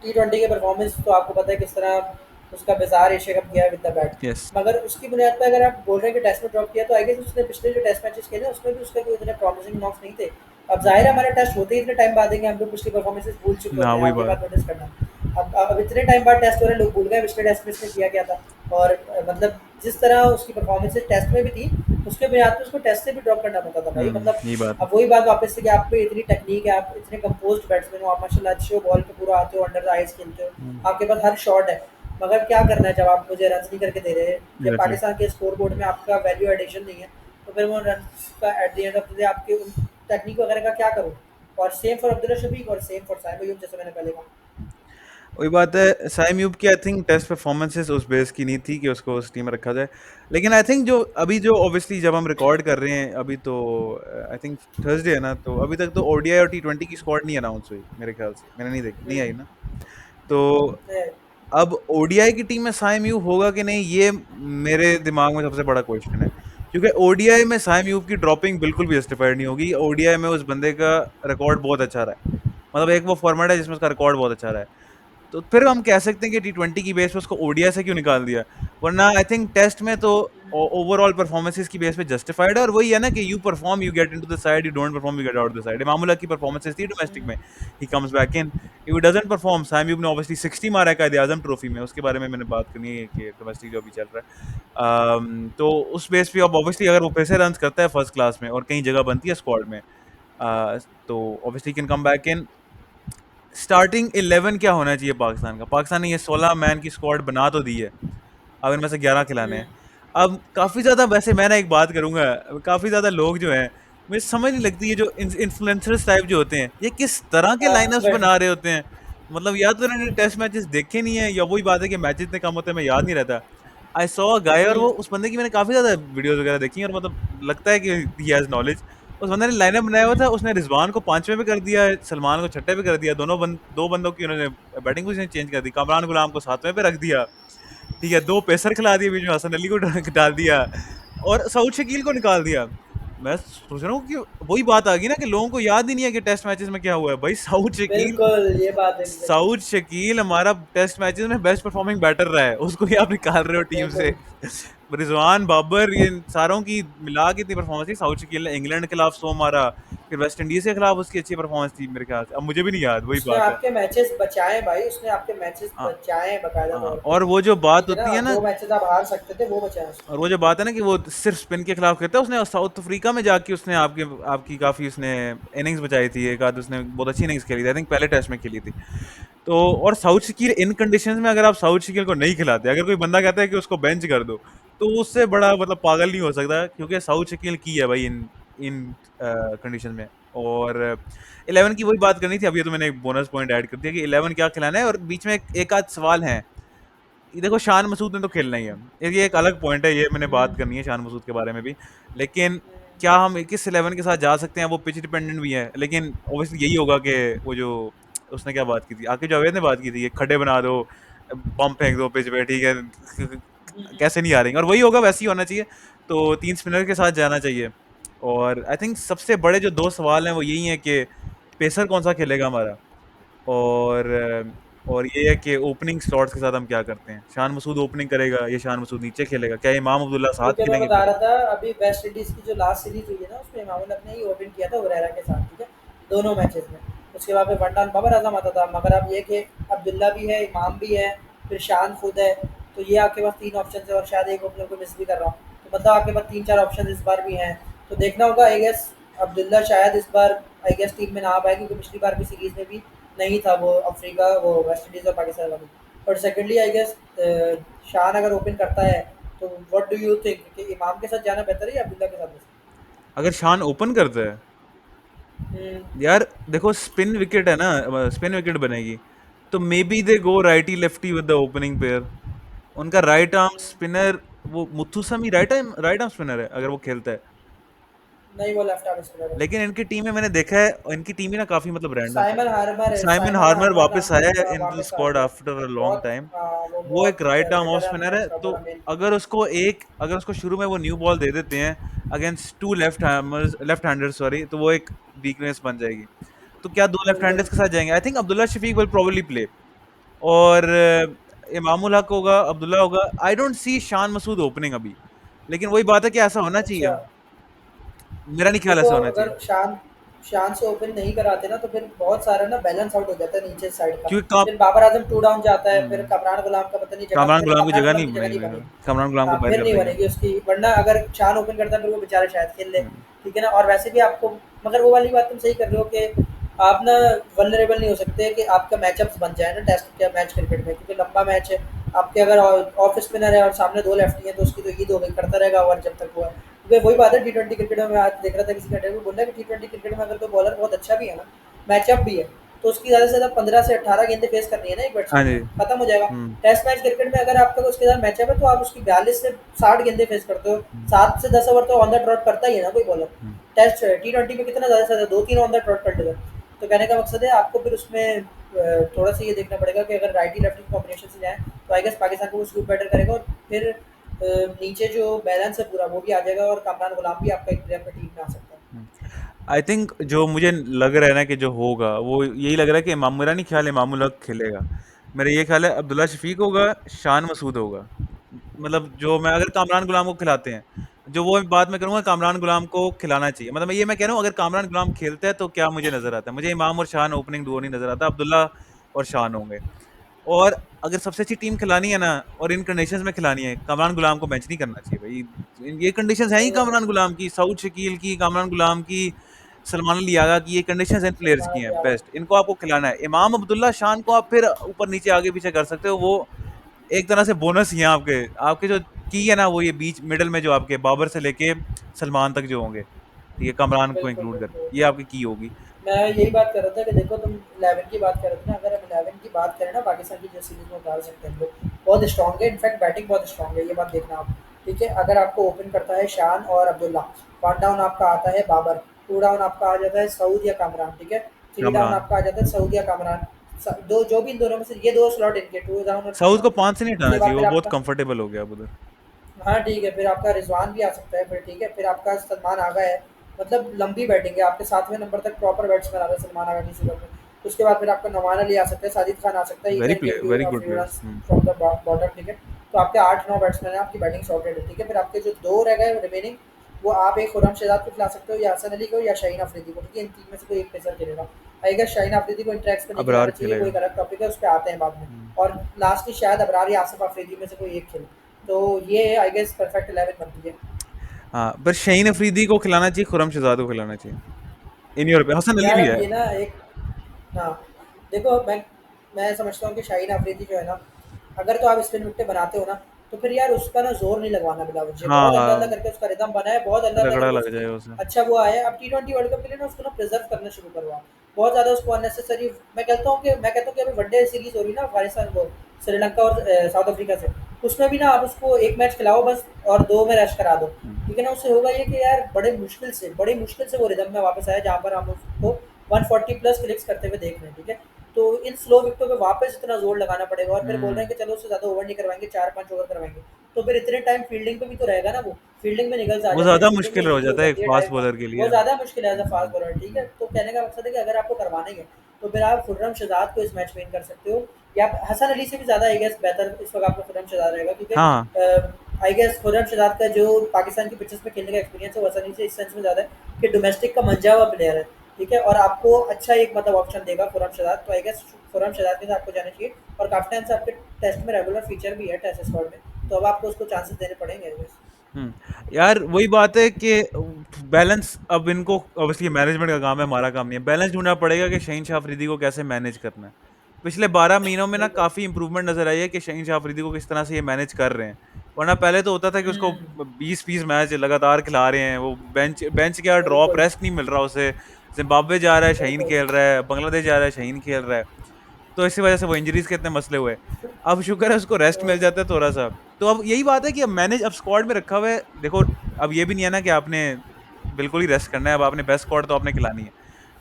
टी20 के परफॉर्मेंस तो आपको पता है किस तरह उसका बेजार एशिया कप गया है विद द बैट। यस। मगर उसकी बुनियाद पर अगर आप बोल रहे हैं कि टेस्ट में ड्रॉप किया, तो आई गेस उसने पिछले जो टेस्ट मैचेस खेले उसमें भी उसके कोई इतने प्रॉमिसिंग नॉक्स नहीं थे। अब जाहिर है हमारे टेस्ट होते ही इतने टाइम बाद, हम लोग पिछली परफॉर्मेंसेस भूल चुके हाँ होते हैं, वही आपके बात। बात नोटिस करना। अब इतने टाइम बाद टेस्ट हो रहे हैं, लोग भूल गए पिछले टेस्ट में इसने किया क्या था। और मतलब जिस तरह उसकी परफॉर्मेंसेज टेस्ट में भी थी, उसके बुनियाद पर उसको टेस्ट से भी ड्रॉप करना पड़ता था भाई। मतलब यही बात है। अब वही बात वापस से कि आप पे इतनी टेक्निक है, आप इतने कंपोज्ड बैट्समैन हो, आप माशाल्लाह अच्छे हो, बॉल पे पूरा आते हो, अंडर द आइज खेलते हो, हम्म, आपके पास हर शॉट है। मगर क्या करना है जब आप मुझे रन नहीं करके दे रहे हैं, जब एग्जैक्टली। पाकिस्तान के स्कोर बोर्ड में आपका वैल्यू एडिशन नहीं है, तो फिर वो रन का eight the end of the day आपके उन टेक्निक वगैरह का क्या करूँ। और सेम फॉर अब्दुल्ला शफीक और सेम फॉर साइम अयूब, जैसे मैंने पहले कहा। वही बात है, साइम यूब की आई थिंक टेस्ट परफॉर्मेंसेस उस बेस की नहीं थी कि उसको उस टीम में रखा जाए। लेकिन आई थिंक जो अभी जो ऑब्वियसली जब हम रिकॉर्ड कर रहे हैं अभी, तो आई थिंक थर्सडे है ना, तो अभी तक तो ओडीआई और टी20 की स्क्वाड नहीं अनाउंस हुई मेरे ख्याल से, मैंने नहीं देखी, नहीं आई ना। तो नहीं, अब ओडीआई की टीम में साइम यूब होगा कि नहीं, ये मेरे दिमाग में सबसे बड़ा क्वेश्चन है, क्योंकि ओडीआई में साइम यूब की ड्रॉपिंग बिल्कुल भी जस्टिफाइड नहीं होगी। ओडीआई में उस बंदे का रिकॉर्ड बहुत अच्छा रहा है, मतलब एक वो फॉर्मेट है जिसमें उसका रिकॉर्ड बहुत अच्छा रहा है। तो फिर हम कह सकते हैं कि टी20 की बेस पे उसको ओडीआई से क्यों निकाल दिया, वरना आई थिंक टेस्ट में तो ओवरऑल परफॉर्मेंसेस की बेस पे जस्टिफाइड है। और वही है ना कि you perform you get into the side, you don't perform you get out the side. मामूला की परफॉर्मेंसेस थी डोमेस्टिक में, he comes back in. If it doesn't perform, Saim Ayub ने ऑब्वियसली 60 मारा है कायदे आजम ट्रॉफी में, उसके बारे में मैंने बात करनी है कि डोमेस्टिक जो अभी चल रहा है। तो उस बेस पे अब ऑब्वियसली अगर वो फिर से रन करता है फर्स्ट क्लास में और कहीं जगह बनती है स्क्वाड में, तो obviously can come back in. Starting 11 क्या होना चाहिए पाकिस्तान का? पाकिस्तान ने ये 16 मैन की स्क्वाड बना तो दी है, अब इनमें से 11 खिलाने हैं। अब काफ़ी ज़्यादा, वैसे मैं ना एक बात करूँगा, काफ़ी ज़्यादा लोग जो हैं, मुझे समझ नहीं लगती, ये जो इन्फ्लुएंसर्स टाइप जो होते हैं, ये किस तरह के लाइनअप्स वही बना रहे होते हैं। मतलब या तो इन्होंने टेस्ट मैचेस देखे नहीं है, या वही बात है कि मैचेस इतने कम होते हैं, मैं याद नहीं रहता। आई सॉ अ गाय, और वो उस बंदे की मैंने काफ़ी ज़्यादा वीडियोस वगैरह देखी हैं, और मतलब लगता है कि ही हैज़ नॉलेज। उस बंदे ने लाइनअप बनाया हुआ था, उसने रिजवान को 5वें पे कर दिया, सलमान को 6ठे पे कर दिया, दो बंदों की उन्होंने बैटिंग पोजीशन चेंज कर दी, कामरान गुलाम को 7वें पे रख दिया, ठीक है, 2 पेसर खिला दिए बीच में, हसन अली को डाल दिया और सऊद शकील को निकाल दिया। मैं सोच रहा हूँ कि वही बात आ गई ना कि लोगों को याद ही नहीं है कि टेस्ट मैचेस में क्या हुआ है। भाई बिल्कुल, ये बात एग्ज़ैक्टली। सऊद शकील हमारा टेस्ट मैचेस में बेस्ट परफॉर्मिंग बैटर रहा है, उसको ही आप निकाल रहे हो टीम से। बिल्कुल। रिजवान, बाबर, ये सारों की मिला के इतनी परफॉर्मेंस थी। सऊद शकील ने इंग्लैंड के खिलाफ 100 मारा, फिर वेस्ट इंडीज के खिलाफ उसकी अच्छी परफॉर्मेंस थी मेरे ख्याल से, अब मुझे भी नहीं याद, वही उसने बात है। आपके मैचेस बचाए भाई, उसने आपके मैचेस हाँ, बचाए बाकायदा हाँ, तौर पे। और वो जो बात ठीक है होती ना? है ना, 2 मैचेस आप हार सकते थे, वो बचाए उसने। और वो जो बात है ना कि वो सिर्फ स्पिन के खिलाफ खेलता है, उसने साउथ अफ्रीका में जाके उसने आपके आपकी काफी उसने इनिंग्स बचाई थी, एक आध उसने बहुत अच्छी इनिंग्स खेली थी, आई थिंक पहले टेस्ट में खेली थी। तो और साउथ शकील इन कंडीशंस में अगर आप साउथ शकील को नहीं खिलाते, अगर कोई बंदा कहता है कि उसको बेंच कर दो, तो उससे बड़ा मतलब पागल नहीं हो सकता, क्योंकि साउथ शकील की है भाई इन इन कंडीशन में। और 11 की वही बात करनी थी, अभी तो मैंने एक बोनस पॉइंट ऐड कर दिया कि 11 क्या खिलाना है, और बीच में एक आध सवाल है। ये देखो, शान मसूद ने तो खेलना ही है, ये एक अलग पॉइंट है, ये मैंने हुँ, बात करनी है शान मसूद के बारे में भी। लेकिन क्या हम किस 11 के साथ जा सकते हैं, वो पिच डिपेंडेंट भी है, लेकिन ऑब्वियसली यही होगा कि वो जो उसने क्या बात की थी, आके जावेद ने बात की थी, ये खड्डे बना दो, बम फेंक दो पिच पे, ठीक है, हुँ, कैसे नहीं हारेंगे, और वही होगा, वैसे ही होना चाहिए। तो 3 स्पिनर के साथ जाना चाहिए। और आई थिंक सबसे बड़े जो 2 सवाल हैं वो यही हैं कि पेसर कौन-सा खेलेगा हमारा, और और ये है कि ओपनिंग स्लॉट्स के साथ हम क्या करते हैं? शान मसूद ओपनिंग करेगा या शान मसूद नीचे खेलेगा? क्या इमाम अब्दुल्ला साथ क्योंकि मैं खेलेंगे बता फिर? रहा था अभी वेस्ट इंडीज़ की जो लास्ट सीरीज़ हुई है ना, उसमें इमामुल हक ने ही ओपन किया था हुरैरा के साथ, ठीक है? दोनों मैचेस में। उसके बाद में वन डाउन बाबर आज़म आता था, मगर अब ये कि अब्दुल्ला भी है, इमाम भी है, फिर शान खुद है, तो ये आपके पास 3 ऑप्शंस है और शायद एक ओपनर को मिस भी कर रहा हूँ। तो मतलब आपके पास 3-4 ऑप्शन इस बार भी हैं। तो देखना होगा, आई गेस अब्दुल्ला शायद इस बार आई गेस टीम में ना आ पाए, क्योंकि पिछली बार की सीरीज़ में भी नहीं था वो अफ्रीका, वो वेस्ट इंडीज़ और पाकिस्तान वाली। और सेकंडली आई गेस शान अगर ओपन करता है, तो व्हाट डू यू थिंक कि इमाम के साथ जाना बेहतर है या अब्दुल्ला के साथ में अगर शान ओपन करता है, से? यार देखो स्पिन विकेट है ना, स्पिन विकेट बनेगी, तो may be they go righty lefty with the opening pair. उनका राइट आर्म स्पिनर वो मुथुसमी राइट आर्म स्पिनर है अगर वो खेलता है। नहीं, वो लेफ्ट आर्म स्पिनर है। लेकिन इनकी टीम में मैंने देखा है, इनकी टीम ही ना काफी मतलब रैंडम है। साइमन हार्मर है, साइमन साइमन हार्मर हार्मर वापस नाम का आया एक है इन द वापस आ स्क्वाड गया। आफ्टर अ लॉन्ग बहुत टाइम। वो वो एक बहुत right arm of veteran spinner है है, उसका तो पूरा मेन। अगर उसको शुरू में वो न्यू बॉल दे देते हैं against two left handers sorry, तो वो एक वीकनेस बन जाएगी। तो क्या दो लेफ्ट बिल्कुल। हैंडर्स के साथ जाएंगे? I think Abdullah Shafique will probably play, और इमामुल हक होगा, अब्दुल्ला होगा। I don't see Shan Masood opening अभी, लेकिन वही बात है कि ऐसा होना अच्छा, चाहिए। मेरा नहीं ख्याल देखो ऐसा होना चाहिए, अगर शान शान से ओपन नहीं कराते ना, तो फिर बहुत सारा ना बैलेंस आउट हो जाता है नीचे साइड का। क्योंकि काम फिर बाबर आजम टू डाउन जाता है, फिर हम्म, कमरान गुलाम का पता नहीं जगह, कामरान फिर गुलाम की कमरान जगह गुलाम नहीं की जगह नहीं बनेगी, बनेगी। कामरान गुलाम को हाँ, बाहर फिर कर नहीं देंगे। बनेगी उसकी, वरना अगर शान ओपन करता है फिर वो बेचारा शायद खेल ले। हम्म, ठीक है ना? और वैसे भी आपको, मगर वो वाली बात तुम सही कर रहे हो कि आप ना वल्नरेबल नहीं हो सकते कि आपका मैचअप्स बन जाए ना टेस्ट के मैच क्रिकेट में, क्योंकि लंबा मैच है। आपके अगर ऑफ स्पिनर है और सामने 2 लेफ्टी हैं, तो उसकी तो ईद हो गई, करता रहेगा ओवर जब तक वो है। क्योंकि वही बात है टी20 क्रिकेट में, मैं आज देख रहा था किसी का इंटरव्यू, बोल रहा है कि टी20 क्रिकेट में अगर कोई बॉलर बहुत अच्छा भी है ना, मैचअप भी है, तो उसकी ज़्यादा से ज़्यादा 15 से 18 गेंदें फेस करनी है ना एक हाँ बैट्समैन जी। ने, खत्म हो जाएगा। हम्म, टेस्ट मैच क्रिकेट में अगर आपका उसके साथ मैचअप है, तो आप उसकी 42 से 60 गेंदें फेस करते हो। हम्म, 7 से 10 ओवर तो ऑन द ट्रॉट करता ही है ना कोई बॉलर। हम्म। टेस्ट टी20 में कितना ज़्यादा से ज़्यादा 2-3 ऑन द ट्रॉट कर लेगा। तो कहने का मकसद है आपको फिर उसमें थोड़ा सा ये देखना पड़ेगा कि अगर राइटी लेफ्टी कॉम्बिनेशन से जाए, तो आई गेस पाकिस्तान को वो सूट बेटर करेगा, और फिर नीचे जो बैलेंस है पूरा वो भी आ जाएगा, और कामरान गुलाम भी आपका एक प्लेयर पे टीम में आ सकता है। आई थिंक जो मुझे लग रहा है ना कि जो होगा वो यही लग रहा है कि मेरा नहीं ख्याल है इमामुल हक खेलेगा। मेरा ये ख्याल है अब्दुल्ला शफीक होगा, शान मसूद होगा। मतलब जो मैं अगर कामरान गुलाम को खिलाते हैं, जो वो बात मैं करूंगा, कामरान गुलाम को खिलाना चाहिए। मतलब मैं कह रहा हूँ, अगर कामरान गुलाम खेलता है तो क्या मुझे नजर आता है, मुझे इमाम और शान ओपनिंग डुओ नहीं नजर आता, अब्दुल्ला और शान होंगे। और अगर सबसे अच्छी टीम खिलानी है ना, और इन कंडीशंस में खिलानी है, कामरान गुलाम को बेंच नहीं करना चाहिए भाई। ये कंडीशंस हैं ही नहीं, कामरान गुलाम की, सऊद शकील की, कामरान गुलाम की, सलमान अली यागा की, ये कंडीशंस इन प्लेयर्स सलमान की हैं अली यादव। बेस्ट, इनको आपको खिलाना है। इमाम अब्दुल्ला शान को आप फिर ऊपर नीचे आगे पीछे कर सकते हो, वो एक तरह से बोनस ही है आपके आपके जो की है ना, वो ये बीच मिडल में जो आपके बाबर से लेके सलमान तक जो होंगे, ठीक है, कमरान को बिल्कुल, इंक्लूड करके, बिल्कुल। ये आपकी की होगी। मैं यही बात कर रहा था कि देखो, तुम 11 की बात कर रहे थे ना, अगर हम 11 की बात करें ना, पाकिस्तान की जो सीरीज में उतार सकते हैं हम लोग, बहुत स्ट्रॉन्ग है, इनफैक्ट बैटिंग बहुत स्ट्रॉन्ग है, ये बात देखना आप। ठीक है, अगर आपको ओपन करता है शान और अब्दुल्ला, वन डाउन आपका आता है बाबर, टू डाउन आपका आ जाता है सऊद या कामरान, ठीक है। Three down Kamran. आपका आ जाता है सऊद या कामरान। दो जो भी इन दोनों में से ये दो स्लॉट इनके, टू डाउन और थ्री साउथ डाउन। को 5 से नहीं उसके हटाना चाहिए, बाद वो फिर बहुत आपका, कंफर्टेबल हो गया अब उधर। हाँ ठीक है, फिर आपका रिजवान भी आ सकता है फिर, ठीक है। फिर आपका सलमान आगा है, मतलब लंबी बैटिंग है आपके 7वें नंबर तक, प्रॉपर बैट्समैन आ रहा है सलमान आगा की सूरत में। उसके बाद फिर आपका नवान अली आ सकता है, साजिद खान आ सकता है, he very can play give you very good few players. Runs from the bottom, ठीक है। तो आपके 8-9 बैट्समैन हैं, आपकी बैटिंग सॉर्टेड है, ठीक है। फिर आपके जो 2 रह गए रिमेनिंग, वो आप एक खुर्रम शहजाद को खिला सकते हो, या हसन अली को, या शाहीन अफरीदी को, ठीक है। इन तीन में से कोई एक पेसर खेलेगा। आई गेस शाहीन अफरीदी को इंटरेक्ट पे नहीं अबरार खिलाना चाहिए, वो खेलेगा। एक अलग टॉपिक है, उस पे आते हैं बाद में। हम्म। और लास्टली शायद अबरार या आसिफ अफरीदी में से कोई एक खेले। तो ये आई गेस परफेक्ट 11 बनती है। हाँ, पर शाहीन अफरीदी को खिलाना चाहिए, खुर्रम शहजाद को खिलाना चाहिए। इन योर पे हसन अली यार भी अब है। ये ना एक, हाँ, देखो मैं समझता हूँ कि शाहीन अफरीदी जो है ना, अगर तो आप स्पिन विकेटें बनाते हो ना, तो फिर यार उसका ना जोर नहीं लगवाना बिलावल जी, बहुत अल्लाह अल्लाह हाँ, करके उसका रिदम बना है, बहुत अल्लाह अल्लाह रगड़ा करके लग उसकी जाए उसे। अच्छा वो आया है। अब T20 वर्ल्ड कप के लिए ना उसको ना प्रिजर्व करना शुरू करवा, बहुत ज़्यादा उसको अननेसेसरी। मैं कहता हूँ कि अभी वनडे सीरीज हो रही है ना अफगानिस्तान को, श्रीलंका और साउथ अफ्रीका से, उसमें भी ना आप उसको एक मैच खिलाओ बस, और 2 में रेस्ट करा दो, हम्म। ठीक है ना। उससे होगा ये कि यार बड़े मुश्किल से वो रिदम में वापस आया, जहाँ पर हम उसको 140 प्लस क्लिक्स करते हुए देख रहे हैं, ठीक है। तो इन स्लो विकेटों पे वापस इतना जोर लगाना पड़ेगा, और फिर बोल रहे हम्म। हैं कि चलो उससे ज़्यादा ओवर नहीं करवाएंगे, 4-5 ओवर करवाएंगे। तो फिर इतने टाइम फील्डिंग पे भी तो रहेगा ना, वो फील्डिंग में निगल्स आ वो जाते हैं, ज्यादा फील्डिंग में मुश्किल हो वीक हो जाता है एक जाती है फास्ट ढाई बॉलर के लिए। वो ज़्यादा मुश्किल है एज अ फास्ट बॉलर, ठीक है। हम्म। तो कहने का मकसद है कि अगर आपको करवाना ही है, तो फिर आप खुर्रम शहजाद को इस मैच में इन कर सकते हो, या हसन अली से भी ज़्यादा आई गेस बेहतर इस वक्त आपको खुर्रम शहजाद रहेगा, हाँ। क्योंकि आई गेस खुर्रम शहजाद का जो पाकिस्तान की पिचेस में खेलने का एक्सपीरियंस है, वो हसन अली से इस सेंस में ज़्यादा है कि डोमेस्टिक का मंजा हुआ प्लेयर है, ठीक है। और आपको अच्छा एक मतलब ऑप्शन देगा खुर्रम शहजाद, तो आई गेस खुर्रम शहजाद के साथ आपको जाना चाहिए। और काफ़ी टाइम से आपके टेस्ट में रेगुलर फीचर भी है टेस्ट स्क्वाड में, तो अब आपको उसको चांसेस देने पड़ेंगे आई गेस। हम्म। यार वही बात है कि बैलेंस, अब इनको ऑब्वियसली मैनेजमेंट का काम है, हमारा काम नहीं है। बैलेंस ढूंढना पड़ेगा कि शहीन शाह अफरीदी को कैसे मैनेज करना है। पिछले 12 महीनों में ना बिल्कुल। काफी इंप्रूवमेंट नजर आई है कि शहीन शाह अफरीदी को किस तरह से ये मैनेज कर रहे हैं। वरना पहले तो होता था कि उसको हुँ, 20-20 मैच लगातार खिला रहे हैं, वो बेंच बेंच क्या ड्रॉप बिल्कुल, रेस्ट नहीं मिल रहा उसे। जिम्बाब्वे जा रहा है शहीन बिल्कुल। खेल रहा है, बांग्लादेश जा रहा है शहीन खेल रहा है। तो इसी वजह से वो इंजरीज के इतने मसले हुए। अब शुक्र है उसको रेस्ट और मिल जाता है थोड़ा सा। तो अब यही बात है कि अब मैनेज, अब स्क्वाड में रखा हुआ है देखो। अब ये भी नहीं है ना कि आपने बिल्कुल ही रेस्ट करना है, अब आपने बेस्ट स्क्वाड तो आपने खिलानी है।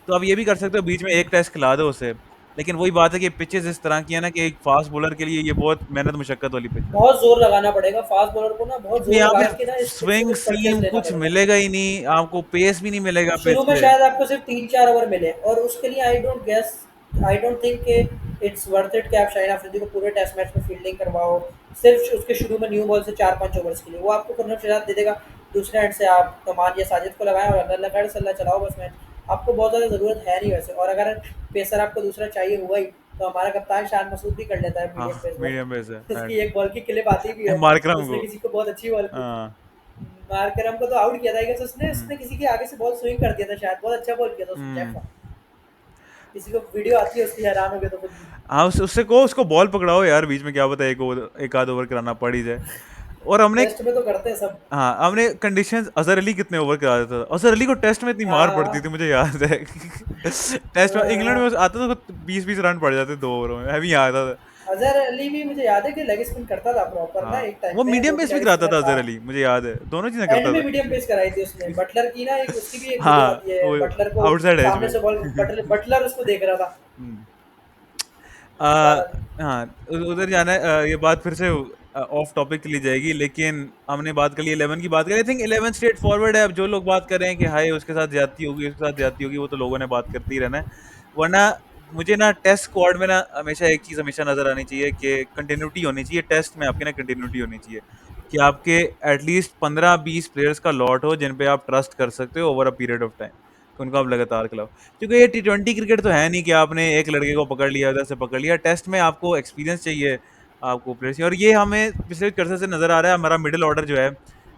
तो अब ये भी कर सकते हो बीच में एक टेस्ट खिला दो उसे। लेकिन वही बात है कि पिचेस इस तरह की है ना कि एक फास्ट बॉलर के लिए ये बहुत मेहनत मुशक्कत वाली पिच है। बहुत ज़ोर लगाना पड़ेगा फास्ट बॉलर को ना, बहुत क्योंकि ज़ोर यहाँ लगा पे के ना इस पिच से स्विंग कुछ परचेज़ सीम लेना कुछ पड़ेगा। मिलेगा ही नहीं आपको, पेस भी नहीं मिलेगा पिच शुरू में पे। शायद आपको सिर्फ 3-4 ओवर मिले, और उसके लिए आई डोंट थिंक कि इट्स वर्थ इट कि आप शाहिन अफरीदी को पूरे टेस्ट मैच में फील्डिंग करवाओ, सिर्फ उसके शुरू में न्यू बॉल से 4-5 ओवर्स के लिए। वो आपको खुर्रम शहजाद दे देगा, दूसरे एंड से आप कमान या साजिद को लगाएं और अल्लाह खैर सल्ला चलाओ बस मैच। आपको बहुत ज़्यादा ज़रूरत है नहीं वैसे, और अगर पेसर आपको दूसरा चाहिए हुआ ही, तो हमारा कप्तान शान मसूद भी कर लेता है हाँ, medium pace medium pace ball. है। उसकी एक बॉल की क्लिप आती भी है, मार्करम उसने को। किसी को बहुत अच्छी बॉल की, हाँ। मार्करम को तो आउट किया था, I guess उसने हम्म। उसने किसी के आगे से बॉल स्विंग कर दिया था शायद, बहुत अच्छा बॉल किया था उसने हम्म। जैफा। किसी को वीडियो आती है उसकी, हैरान हो गए तो खुद भी। हाँ, उससे को उसको बॉल पकड़ाओ यार बीच में, क्या पता एक आध ओवर कराना पड़ ही जाए। और हमने, टेस्ट में तो करते हैं सब। हाँ हमने कंडीशंस, अजहर अली कितने ओवर करा देता था, अजहर अली को टेस्ट में इतनी मार पड़ती थी हाँ, मुझे याद है। टेस्ट में इंग्लैंड में आता था तो 20-20 रन पड़ जाते 2 ओवरों में, मैं भी यहाँ आता था। अजहर अली भी मुझे याद है कि लेग स्पिन करता था प्रॉपर ना, हाँ, एक टाइम वो पे मीडियम वो भी पेस भी लेग कराता स्पिनर था था। अजहर अली, मुझे याद है दोनों चीजें एंड करता में था। मीडियम पेस कराई थी उसने, बटलर की ना एक उसकी भी एक वीडियो हाँ, आती है, वो बटलर को आउटसाइड एज सामने में। से बॉल, बटलर उसको देख रहा था। हम्म। मजा आ आ, रहा था। हाँ, उधर जाना है। ये बात फिर से ऑफ टॉपिक चली जाएगी, लेकिन हमने बात कर ली 11 की बात करी। आई थिंक 11 स्ट्रेट फॉरवर्ड है। अब जो लोग बात कर रहे हैं कि हाय उसके साथ ज्यादती होगी, उसके साथ ज्यादती होगी, वो तो लोगों ने बात करते ही रहना है। वरना मुझे ना टेस्ट स्क्वाड में ना हमेशा एक चीज हमेशा नजर आनी चाहिए कि कंटिन्यूटी होनी चाहिए। टेस्ट में आपके ना कंटिन्यूटी होनी चाहिए कि आपके एटलीस्ट 15-20 प्लेयर्स का लॉट हो जिन पे आप ट्रस्ट कर सकते हो over a period of time, कि उनको आप लगातार खिलाओ। क्योंकि ये T20 क्रिकेट तो है नहीं कि आपने एक लड़के को पकड़ लिया उधर से पकड़ लिया। टेस्ट में आपको एक्सपीरियंस चाहिए, आपको प्लेयर चाहिए। और ये हमें पिछले कर्से से नजर आ रहा है। हमारा मिडिल ऑर्डर जो है,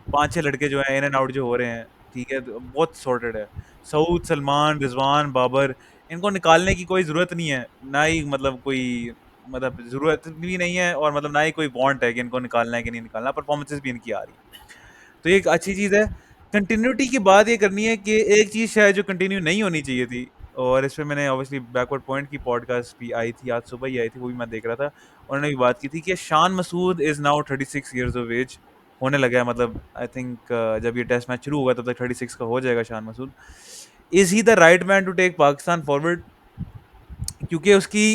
5-6 लड़के जो हैं इन एंड आउट जो हो रहे हैं, ठीक है, तो बहुत सॉर्टेड है। सऊद, सलमान, रिजवान, बाबर, इनको निकालने की कोई जरूरत नहीं है, ना ही मतलब कोई, मतलब जरूरत भी नहीं है, और मतलब ना ही कोई वांट है कि इनको निकालना है कि नहीं निकालना। परफॉर्मेंसेस भी इनकी आ रही है, तो ये एक अच्छी चीज है। कंटिन्यूटी की बात ये करनी है कि एक चीज शायद जो कंटिन्यू नहीं होनी चाहिए थी, और इस पे मैंने ऑब्वियसली बैकवर्ड पॉइंट की पॉडकास्ट भी आई थी, आज सुबह ही आई थी, वो भी मैं देख रहा था। उन्होंने भी बात की थी कि Shan Masood is now 36 years of age होने लगा है। मतलब आई थिंक जब ये टेस्ट मैच शुरू होगा तब तक 36 का हो जाएगा Shan Masood. Is he the right man to take Pakistan forward? क्योंकि उसकी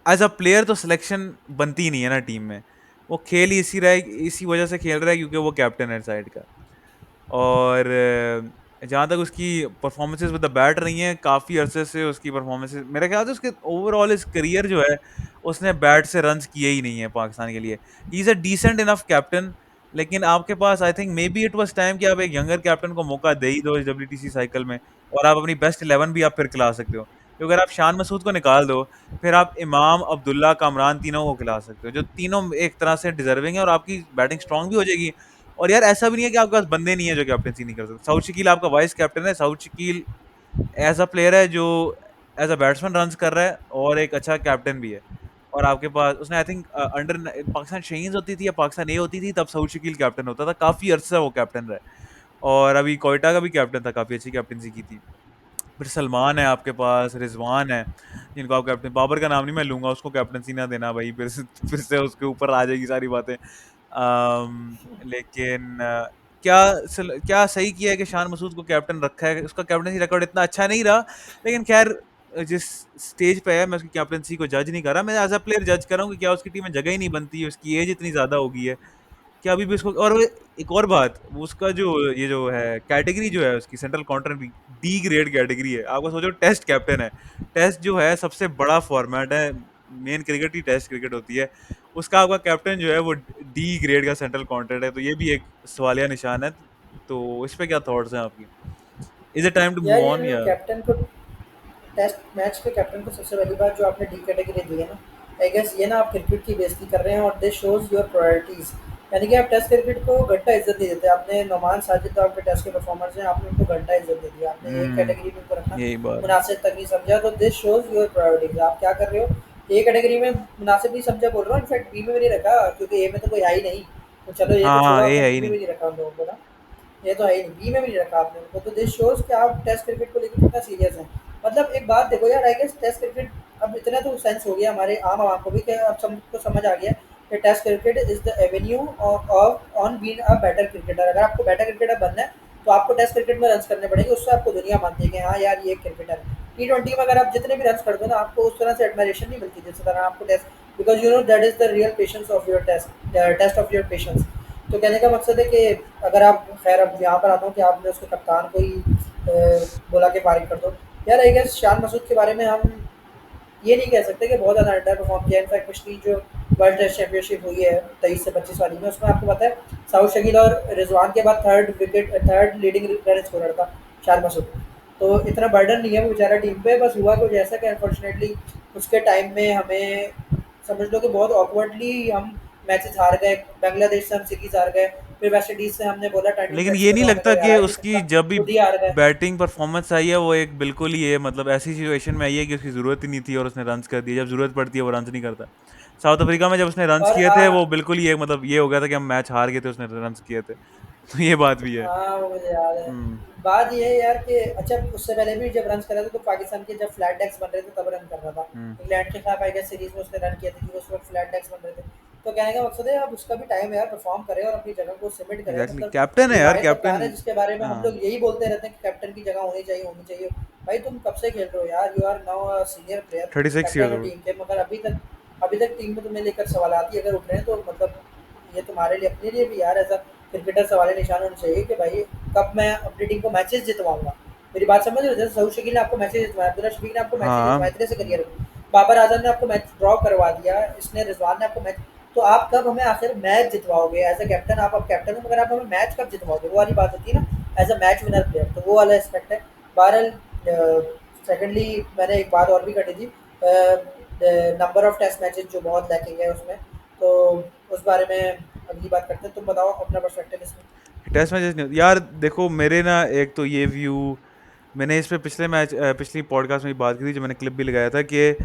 एज अ प्लेयर तो सिलेक्शन बनती ही नहीं है ना टीम में। वो खेल ही इसी वजह से खेल रहा है क्योंकि वो कैप्टन है साइड का। और जहाँ तक उसकी परफॉर्मेंसेज विद द बैट रही हैं, काफ़ी अरसे से उसकी परफॉर्मेंसेज मेरे ख्याल से उसके ओवरऑल इस करियर जो है उसने बैट से रन्स किए ही नहीं है पाकिस्तान के लिए। He is a decent enough captain, लेकिन आपके पास I think maybe it was time कि आप एक यंगर कैप्टन को मौका दे ही दो इस डब्ल्यूटीसी साइकिल में, और आप अपनी बेस्ट 11 भी आप फिर खिला सकते हो। क्योंकि अगर आप शान मसूद को निकाल दो, फिर आप इमाम, अब्दुल्ला, कामरान तीनों को खिला सकते हो, जो तीनों एक तरह से डिजर्विंग है, और आपकी बैटिंग स्ट्रांग भी हो जाएगी। और यार ऐसा भी नहीं है कि आपके पास बंदे नहीं है जो कैप्टनसी नहीं कर सकते। साउथ शकील आपका वाइस कैप्टन है। साउथ शकील ऐसा प्लेयर है जो एज अ बैट्समैन रन कर रहा है और एक अच्छा कैप्टन भी है। और आपके पास उसने आई थिंक अंडर पाकिस्तान शेन्स होती थी या पाकिस्तान ए होती थी, तब साउथ शकील कैप्टन होता था, काफी अरसा वो कैप्टन रहा है। और अभी कोयटा का भी कैप्टन था, काफी अच्छी कैप्टनसी की थी। फिर सलमान है आपके पास, रिजवान है, जिनको आप कैप्टन, बाबर का नाम नहीं मैं लूंगा, उसको कैप्टनसी ना देना भाई, फिर से उसके ऊपर आ जाएगी सारी बातें। लेकिन क्या सही किया है कि शान मसूद को कैप्टन रखा है। उसका कैप्टनसी रिकॉर्ड इतना अच्छा नहीं रहा, लेकिन खैर जिस स्टेज पे है मैं उसकी कैप्टनसी को जज नहीं कर रहा, मैं एज अ प्लेयर जज कर रहा हूँ कि क्या उसकी टीम में जगह ही नहीं बनती है, उसकी एज इतनी ज्यादा हो गई है कि अभी भी उसको। और एक और बात, वो उसका जो ये जो है कैटेगरी जो है उसकी सेंट्रल काउंटर की डी ग्रेड कैटेगरी है। आपको सोचो टेस्ट कैप्टन है, टेस्ट जो है सबसे बड़ा फॉर्मेट है, मेन क्रिकेट ही टेस्ट क्रिकेट होती है, उसका आपका कैप्टन जो है वो डी ग्रेड का सेंट्रल काउंटर है, तो ये भी एक सवालिया निशान है। तो इस पे क्या थॉट्स हैं आपकी? इज इट टाइम टू यार मूव ये ऑन जो या? कैप्टन को टेस्ट मैच पे कैप्टन को सबसे पहली बात जो आपने डी कैटेगरी दी है ना, आई गेस ये ना आप क्रिकेट की बेइज्जती कर रहे हैं और दिस शोज योर प्रायोरिटीज। यानी कि आप टेस्ट क्रिकेट को घंटा इज्जत नहीं देते। आपने नोमान साजिद तो आपके टेस्ट के परफॉर्मर्स हैं, आपने उनको घंटा इज्जत दे दिया, आपने एक कैटेगरी में उनको रखना यही बात है। मुनासिब तक नहीं समझा। तो दिस शोज योर प्रायोरिटीज। आप क्या कर रहे हो, ए कैटेगरी में मुनासिब नहीं समझा बोल रहा हूँ, इनफैक्ट बी में भी नहीं रखा क्योंकि ए में तो कोई है ही नहीं। तो चलो ये तो छोड़ो, हाँ, ये आपने है बी ही में नहीं। भी नहीं रखा उन लोगों को ना, ये तो है ही नहीं, बी में भी नहीं रखा आपने उनको। तो दिस शोज़ कि आप टेस्ट क्रिकेट को लेकर कितना सीरियस हैं। मतलब एक बात देखो यार, आई गेस टेस्ट क्रिकेट अब इतना तो सेंस हो गया हमारे आम आवाम को भी कि अब सबको समझ आ गया कि test cricket is the avenue of on being a better cricketer. अगर आपको बेटर क्रिकेटर बनना है तो आपको टेस्ट क्रिकेट में रन्स करने पड़ेंगे, उससे आपको दुनिया मानती है कि हाँ यार ये क्रिकेटर है। टी20 में अगर आप जितने भी रन्स कर दो ना, आपको उस तरह से एडमायरेशन नहीं मिलती जिस तरह आपको test, because you know that is the real patience of your test, test of your patience. तो कहने का मकसद है कि अगर आप खैर अब यहाँ पर आता हूँ कि आपने उसके कप्तान को ही बोला कि फारिग कर दो। यार आई गेस शान मसूद के बारे में हम ये नहीं कह सकते कि बहुत ज़्यादा अंडर परफॉर्म किया। इनफैक्ट पिछली जो वर्ल्ड टेस्ट चैंपियनशिप हुई है 23 से 25 वाली में, उसमें आपको पता है साउथ शकील और रिजवान के बाद थर्ड लीडिंग रन स्कोरर था शान मसूद। तो इतना बर्डन नहीं है वो बेचारा टीम पे। बस हुआ कुछ ऐसा कि अनफॉर्चुनेटली उसके टाइम में हमें समझ लो कि बहुत ऑकवर्डली हम मैचेस हार गए। बांग्लादेश से हम सीरीज हार गए, फिर वेस्ट इंडीज से हमने बोला लेकिन 20 ये में नहीं तो हमें लगता कोई कि हरा ही नहीं उसकी सकता, जब भी खुद ही हार गए। बैटिंग परफॉर्मेंस आई है वो एक बिल्कुल ही है, मतलब ऐसी सिचुएशन में आई है कि उसकी जरूरत ही नहीं थी और उसने रन्स कर दिए। जब जरूरत पड़ती है वो रन्स नहीं करता। साउथ अफ्रीका में जब उसने रन्स और किए थे वो बिल्कुल ही एक मतलब ये हो गया था कि हम मैच हार गए थे, उसने रन्स किए थे। तो ये बात भी है। हाँ, वो मुझे याद है। हम्म। बात ये है यार कि अच्छा उससे पहले भी जब रन कर रहा था तो पाकिस्तान के जब फ्लैट डेक्स बन रहे थे तब रन कर रहा था। हम्म। इंग्लैंड के खिलाफ आई गेस सीरीज में उसने रन किए थे क्योंकि उस वक्त फ्लैट डेक्स बन रहे थे। तो कहने का मकसद है अब उसका भी टाइम है यार, परफॉर्म करे और अपनी जगह को सिमेंट करे। एग्जैक्टली, मतलब कैप्टन है ये यार, वाहिद कैप्टन। कप्तान है जिसके बारे में हम हाँ। लोग यही बोलते रहते हैं कि कैप्टन की जगह होनी चाहिए, होनी चाहिए। भाई तुम कब से खेल रहे हो यार, you are now a senior player, 36 years captain हो ओल्ड। टीम के, मगर अभी तक टीम में तुम्हें लेकर सवालात ही अगर उठ रहे हैं तो मतलब ये तुम्हारे लिए अपने लिए भी यार ऐसा क्रिकेटर सवाल निशान होना चाहिए कि भाई कब मैं अपनी टीम को मैचेस जितवाऊंगा। मेरी बात समझ रहे हो? जैसे सऊद शकील ने आपको मैचेस जितवाया, अब्दुल्ला शफीक ने आपको मैचेस हाँ। जितवाए, इतने से करियर में बाबर आजम ने आपको मैच ड्रॉ करवा दिया, इसने रिजवान ने आपको मैच। तो आप कब हमें आखिर मैच जितवाओगे एज अ कैप्टन? आप अब कैप्टन हो मगर आप हमें मैच कब जितवाओगे, वो वाली बात होती है ना, as a match winner player. तो वो वाला एस्पेक्ट है। बहरहाल सेकेंडली मैंने एक बात और भी कटी थी, नंबर ऑफ टेस्ट मैचेस जो बहुत लैकिंग है उसमें। तो उस बारे में अगली बात करते हैं। तुम बताओ अपना पर्सपेक्टिव इसमें। टेस्ट मैचेस नहीं यार, देखो मेरे ना एक तो ये व्यू, मैंने इस पे पिछली पॉडकास्ट में भी बात की थी, जो मैंने क्लिप भी लगाया था कि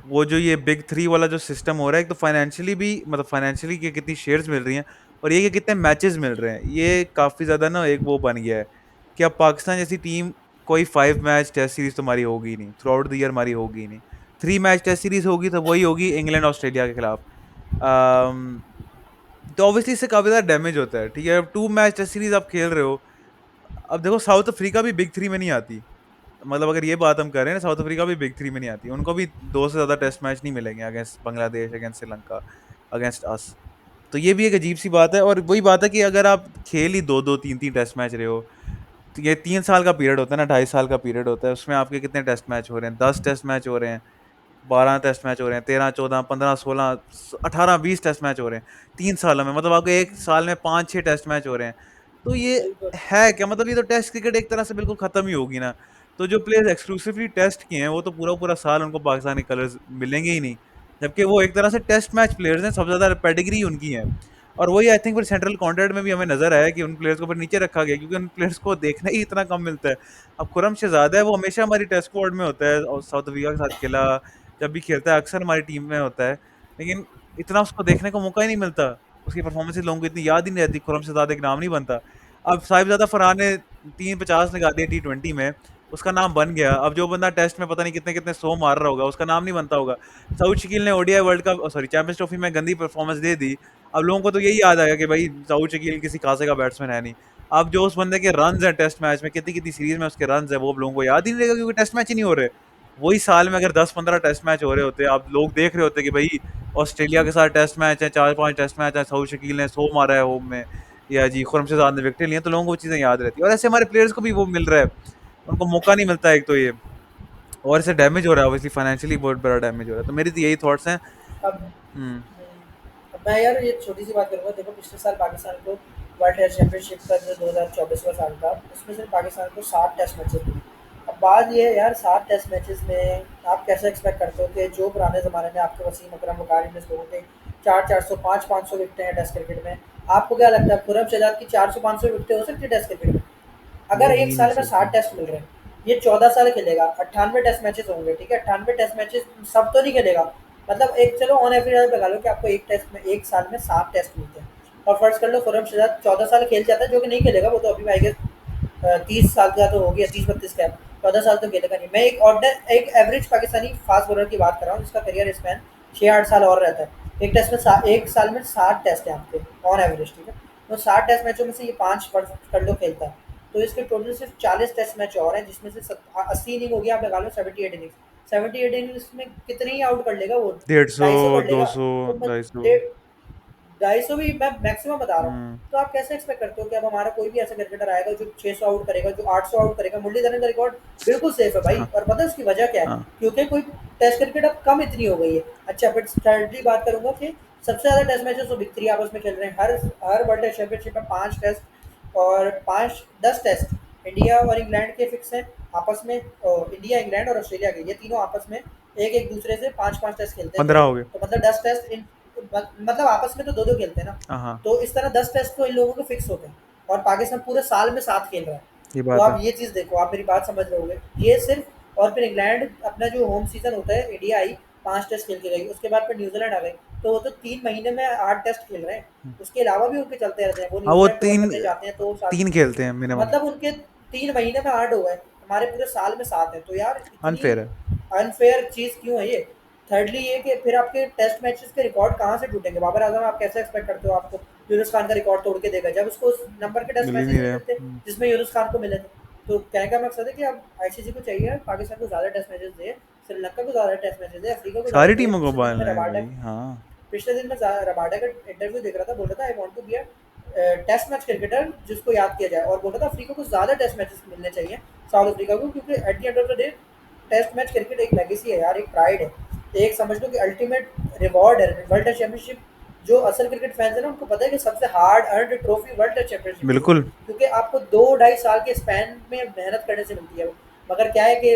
वो जो ये बिग थ्री वाला जो सिस्टम हो रहा है, एक तो फाइनेंशियली भी, मतलब फाइनेंशियली कि कितनी शेयर्स मिल रही हैं, और ये कि कितने मैचेस मिल रहे हैं, ये काफ़ी ज़्यादा ना एक वो बन गया है कि अब पाकिस्तान जैसी टीम, कोई 5 मैच टेस्ट सीरीज तो हमारी होगी ही नहीं, थ्रू आउट द ईयर हमारी होगी ही नहीं। 3 मैच टेस्ट सीरीज होगी तो वही होगी इंग्लैंड ऑस्ट्रेलिया के खिलाफ। तो ऑब्वियसली इससे काफ़ी ज़्यादा डैमेज होता है। ठीक है, अब 2 मैच टेस्ट सीरीज आप खेल रहे हो। अब देखो साउथ अफ्रीका भी बिग थ्री में नहीं आती, मतलब अगर ये बात हम कर रहे हैं, साउथ अफ्रीका भी बिग थ्री में नहीं आती, उनको भी दो से ज्यादा टेस्ट मैच नहीं मिलेंगे against Bangladesh, against Sri Lanka, against us. तो ये भी एक अजीब सी बात है। और वही बात है कि अगर आप खेल ही दो दो तीन तीन टेस्ट मैच रहे हो, तो ये 3 साल का पीरियड होता है ना, 2.5 साल का पीरियड होता है, उसमें आपके कितने टेस्ट मैच हो रहे हैं? 10 टेस्ट मैच हो रहे हैं, 12 टेस्ट मैच हो रहे हैं, 13, 14, 15, 16, 18, 20 टेस्ट मैच हो रहे हैं 3 सालों में। मतलब आपके एक साल में 5-6 टेस्ट मैच हो रहे हैं। तो ये बिल्कुल। है क्या? मतलब ये तो टेस्ट क्रिकेट एक तरह से बिल्कुल खत्म ही होगी ना। तो जो प्लेयर्स एक्सक्लूसिवली टेस्ट किए हैं, वो तो पूरा पूरा साल उनको पाकिस्तानी कलर्स मिलेंगे ही नहीं, जबकि वो एक तरह से टेस्ट मैच प्लेयर्स हैं, सबसे ज्यादा पेडिग्री उनकी है। और वही आई थिंक फिर सेंट्रल कॉन्ट्रैक्ट में भी हमें नजर आया कि उन प्लेयर्स को फिर नीचे रखा गया, क्योंकि उन प्लेयर्स को देखना ही इतना कम मिलता है। अब खुरम शहजादा है, वो हमेशा हमारी टेस्ट स्क्वाड में होता है और साउथ अफ्रीका के साथ खेला, जब भी खेलता है अक्सर हमारी टीम में होता है, लेकिन इतना उसको देखने को मौका ही नहीं मिलता। उसकी परफॉर्मेंस लोगों को इतनी याद ही नहीं रहती, खुरम शहजाद एक नाम नहीं बनता। अब साहिबजादा फरहान ने 350 लगा दिए T20 में, उसका नाम बन गया। अब जो बंदा टेस्ट में पता नहीं कितने कितने 100 मार रहा होगा, उसका नाम नहीं बनता होगा। सऊद शकील ने ODI world cup, sorry, champions trophy में गंदी परफॉर्मेंस दे दी। अब लोगों को तो यही याद आएगा कि भाई सऊद शकील किसी खासे का बैट्समैन है नहीं। अब जो उस बंदे के रन है टेस्ट मैच में, कितनी कितनी सीरीज में उसके रन है, वो अब लोगों को याद ही नहीं रहेगा, क्योंकि टेस्ट मैच ही नहीं हो रहे। वही साल में अगर 10-15 टेस्ट मैच हो रहे होते, आप लोग देख रहे होते कि भाई ऑस्ट्रेलिया के साथ टेस्ट मैच है, 4-5 टेस्ट मैच है, सऊद शकील ने 100 मारा है होम में, या जी खुरमशद ने विकेट लिए, तो लोगों को वो चीजें याद रहती है। और ऐसे हमारे प्लेयर्स को भी वो मिल रहा है, उनको मौका नहीं मिलता एक तो ये, और इससे डैमेज हो रहा है, ऑब्वियसली फाइनेंशियली बहुत बड़ा डैमेज हो रहा है। तो मेरी तो यही थॉट्स हैं। अब हम्म। अब मैं यार ये छोटी सी बात करूँगा। देखो पिछले साल पाकिस्तान को वर्ल्ड टेस्ट चैंपियनशिप का जो 2024 का साल था, उसमें से पाकिस्तान को 7 टेस्ट मैचेस मिले। अब बात ये है यार, 7 टेस्ट मैचेस में आप कैसे एक्सपेक्ट करते हो कि जो पुराने ज़माने में आपके वसीम अकरम वकारिम जैसे लोगों के 400-400 500-500 विकेटें हैं टेस्ट क्रिकेट में, आपको क्या लगता है खुरम शहजाद की 400-500 विकेटें हो सकती है टेस्ट क्रिकेट में? हो अगर एक ही नहीं साल में सकती। 60 टेस्ट मिल रहे हैं, ये 14 साल खेलेगा, 98 टेस्ट मैचेस होंगे, ठीक है? 98 टेस्ट मैचेस सब तो नहीं खेलेगा। मतलब एक चलो ऑन एवरेज लगा लो कि आपको एक टेस्ट में एक साल में 7 टेस्ट मिलते हैं, और फर्ज कर लो खुरम शहजाद 14 साल खेल जाता है, जो कि नहीं खेलेगा, वो तो अभी आई गेस 30 साल का तो हो गया, 30-32 का। 14 साल तो खेलेगा नहीं। मैं एक एवरेज पाकिस्तानी फास्ट बॉलर की बात कर रहा हूँ, जिसका करियर स्पैन 6-8 साल और रहता है। एक टेस्ट में एक साल में 60 टेस्ट हैं आपके ऑन एवरेज, ठीक है? तो 60 टेस्ट मैचों में से ये 5 कर लो खेलता है, तो इसके टोटल सिर्फ 40 टेस्ट मैच और हैं, जिसमें से 80 इनिंग हो गया, आप लगा लो 78 इनिंग्स। 78 इनिंग्स में कितने ही आउट कर लेगा वो? 150, 250 कर लेगा। 200, तो 250। 250 भी मैं मैक्सिमम बता रहा हूँ। हम्म। तो आप कैसे एक्सपेक्ट करते हो कि अब हमारा कोई भी ऐसा क्रिकेटर आएगा जो 600 आउट करेगा, जो 800 आउट करेगा? मुरलीधरन का रिकॉर्ड बिल्कुल सेफ है भाई, हाँ। और पता है उसकी वजह क्या है? हाँ। क्योंकि कोई टेस्ट क्रिकेट अब कम इतनी हो गई है। अच्छा, फिर थर्डली बात करूंगा कि सबसे ज्यादा टेस्ट मैचेस तो बिग थ्री आपस में खेल रहे हैं। हर हर वर्ल्ड टेस्ट चैंपियनशिप में 5 टेस्ट और 5-10 टेस्ट इंडिया और इंग्लैंड के फिक्स हैं आपस में। इंडिया, इंग्लैंड और ऑस्ट्रेलिया के, ये तीनों आपस में एक एक दूसरे से 5-5 टेस्ट खेलते हैं। 15 हो गए। तो मतलब 10 टेस्ट इन, मतलब आपस में तो 2-2 खेलते हैं ना। हाँ हाँ, तो इस तरह 10 टेस्ट तो इन लोगों के फिक्स होते हैं, और पाकिस्तान पूरे साल में 7 खेल रहा है। ये तो बात है। आप ये चीज़ देखो, आप मेरी बात समझ रहे होगे ये सिर्फ। और फिर इंग्लैंड अपना जो होम सीजन होता है, इंडिया आई 5 टेस्ट खेल के गई, उसके बाद फिर न्यूजीलैंड आ गई, तो वो तो 3 महीने में 8 टेस्ट खेल रहे हैं। उसके अलावा भी उनके चलते रहते हैं, वो हाँ, वो न्यूजीलैंड टूर तीन करने जाते हैं तो साथ। तीन खेलते हैं मिनिमम। मतलब उनके 3 महीने में 8 हो गए, हमारे पूरे साल में 7 है। तो यार इतनी अनफेयर है। अनफेयर चीज़ क्यों है ये? थर्डली ये कि फिर आपके टेस्ट मैचेस के रिकॉर्ड कहाँ से टूटेंगे? बाबर आजम आप कैसे एक्सपेक्ट करते हो आपको यूनुस खान का रिकॉर्ड तोड़ के देगा, जब उसको उस नंबर के टेस्ट मिल ही मैचेस नहीं नहीं रहे। मिलते जिसमें यूनुस खान को मिले थे? तो कहने का मकसद है कि अब आईसीसी को चाहिए पाकिस्तान को ज़्यादा टेस्ट मैचेस दे, श्रीलंका को ज़्यादा टेस्ट मैचेस दे, अफ्रीका को ज़्यादा सारी दे। टीमों को पिछले दिन में बांधना है रबाडा भाई, हाँ। पिछले दिन में रबाडा का इंटरव्यू देख रहा था, बोल रहा था I want to be a test match cricketer जिसको याद किया जाए, और बोल रहा था अफ्रीका को ज़्यादा टेस्ट मैचेस मिलने चाहिए साउथ अफ्रीका को, क्योंकि at the end of the day test match cricket एक लेगेसी है यार, एक प्राइड है, एक समझ लो कि अल्टीमेट रिवॉर्ड है वर्ल्ड टेस्ट चैंपियनशिप। जो असल क्रिकेट फैंस है ना, उनको पता है कि सबसे hard earned trophy world test championship ही है, बिल्कुल। क्योंकि आपको 2-2.5 साल के स्पैन में मेहनत करने से मिलती है वो। मगर क्या है कि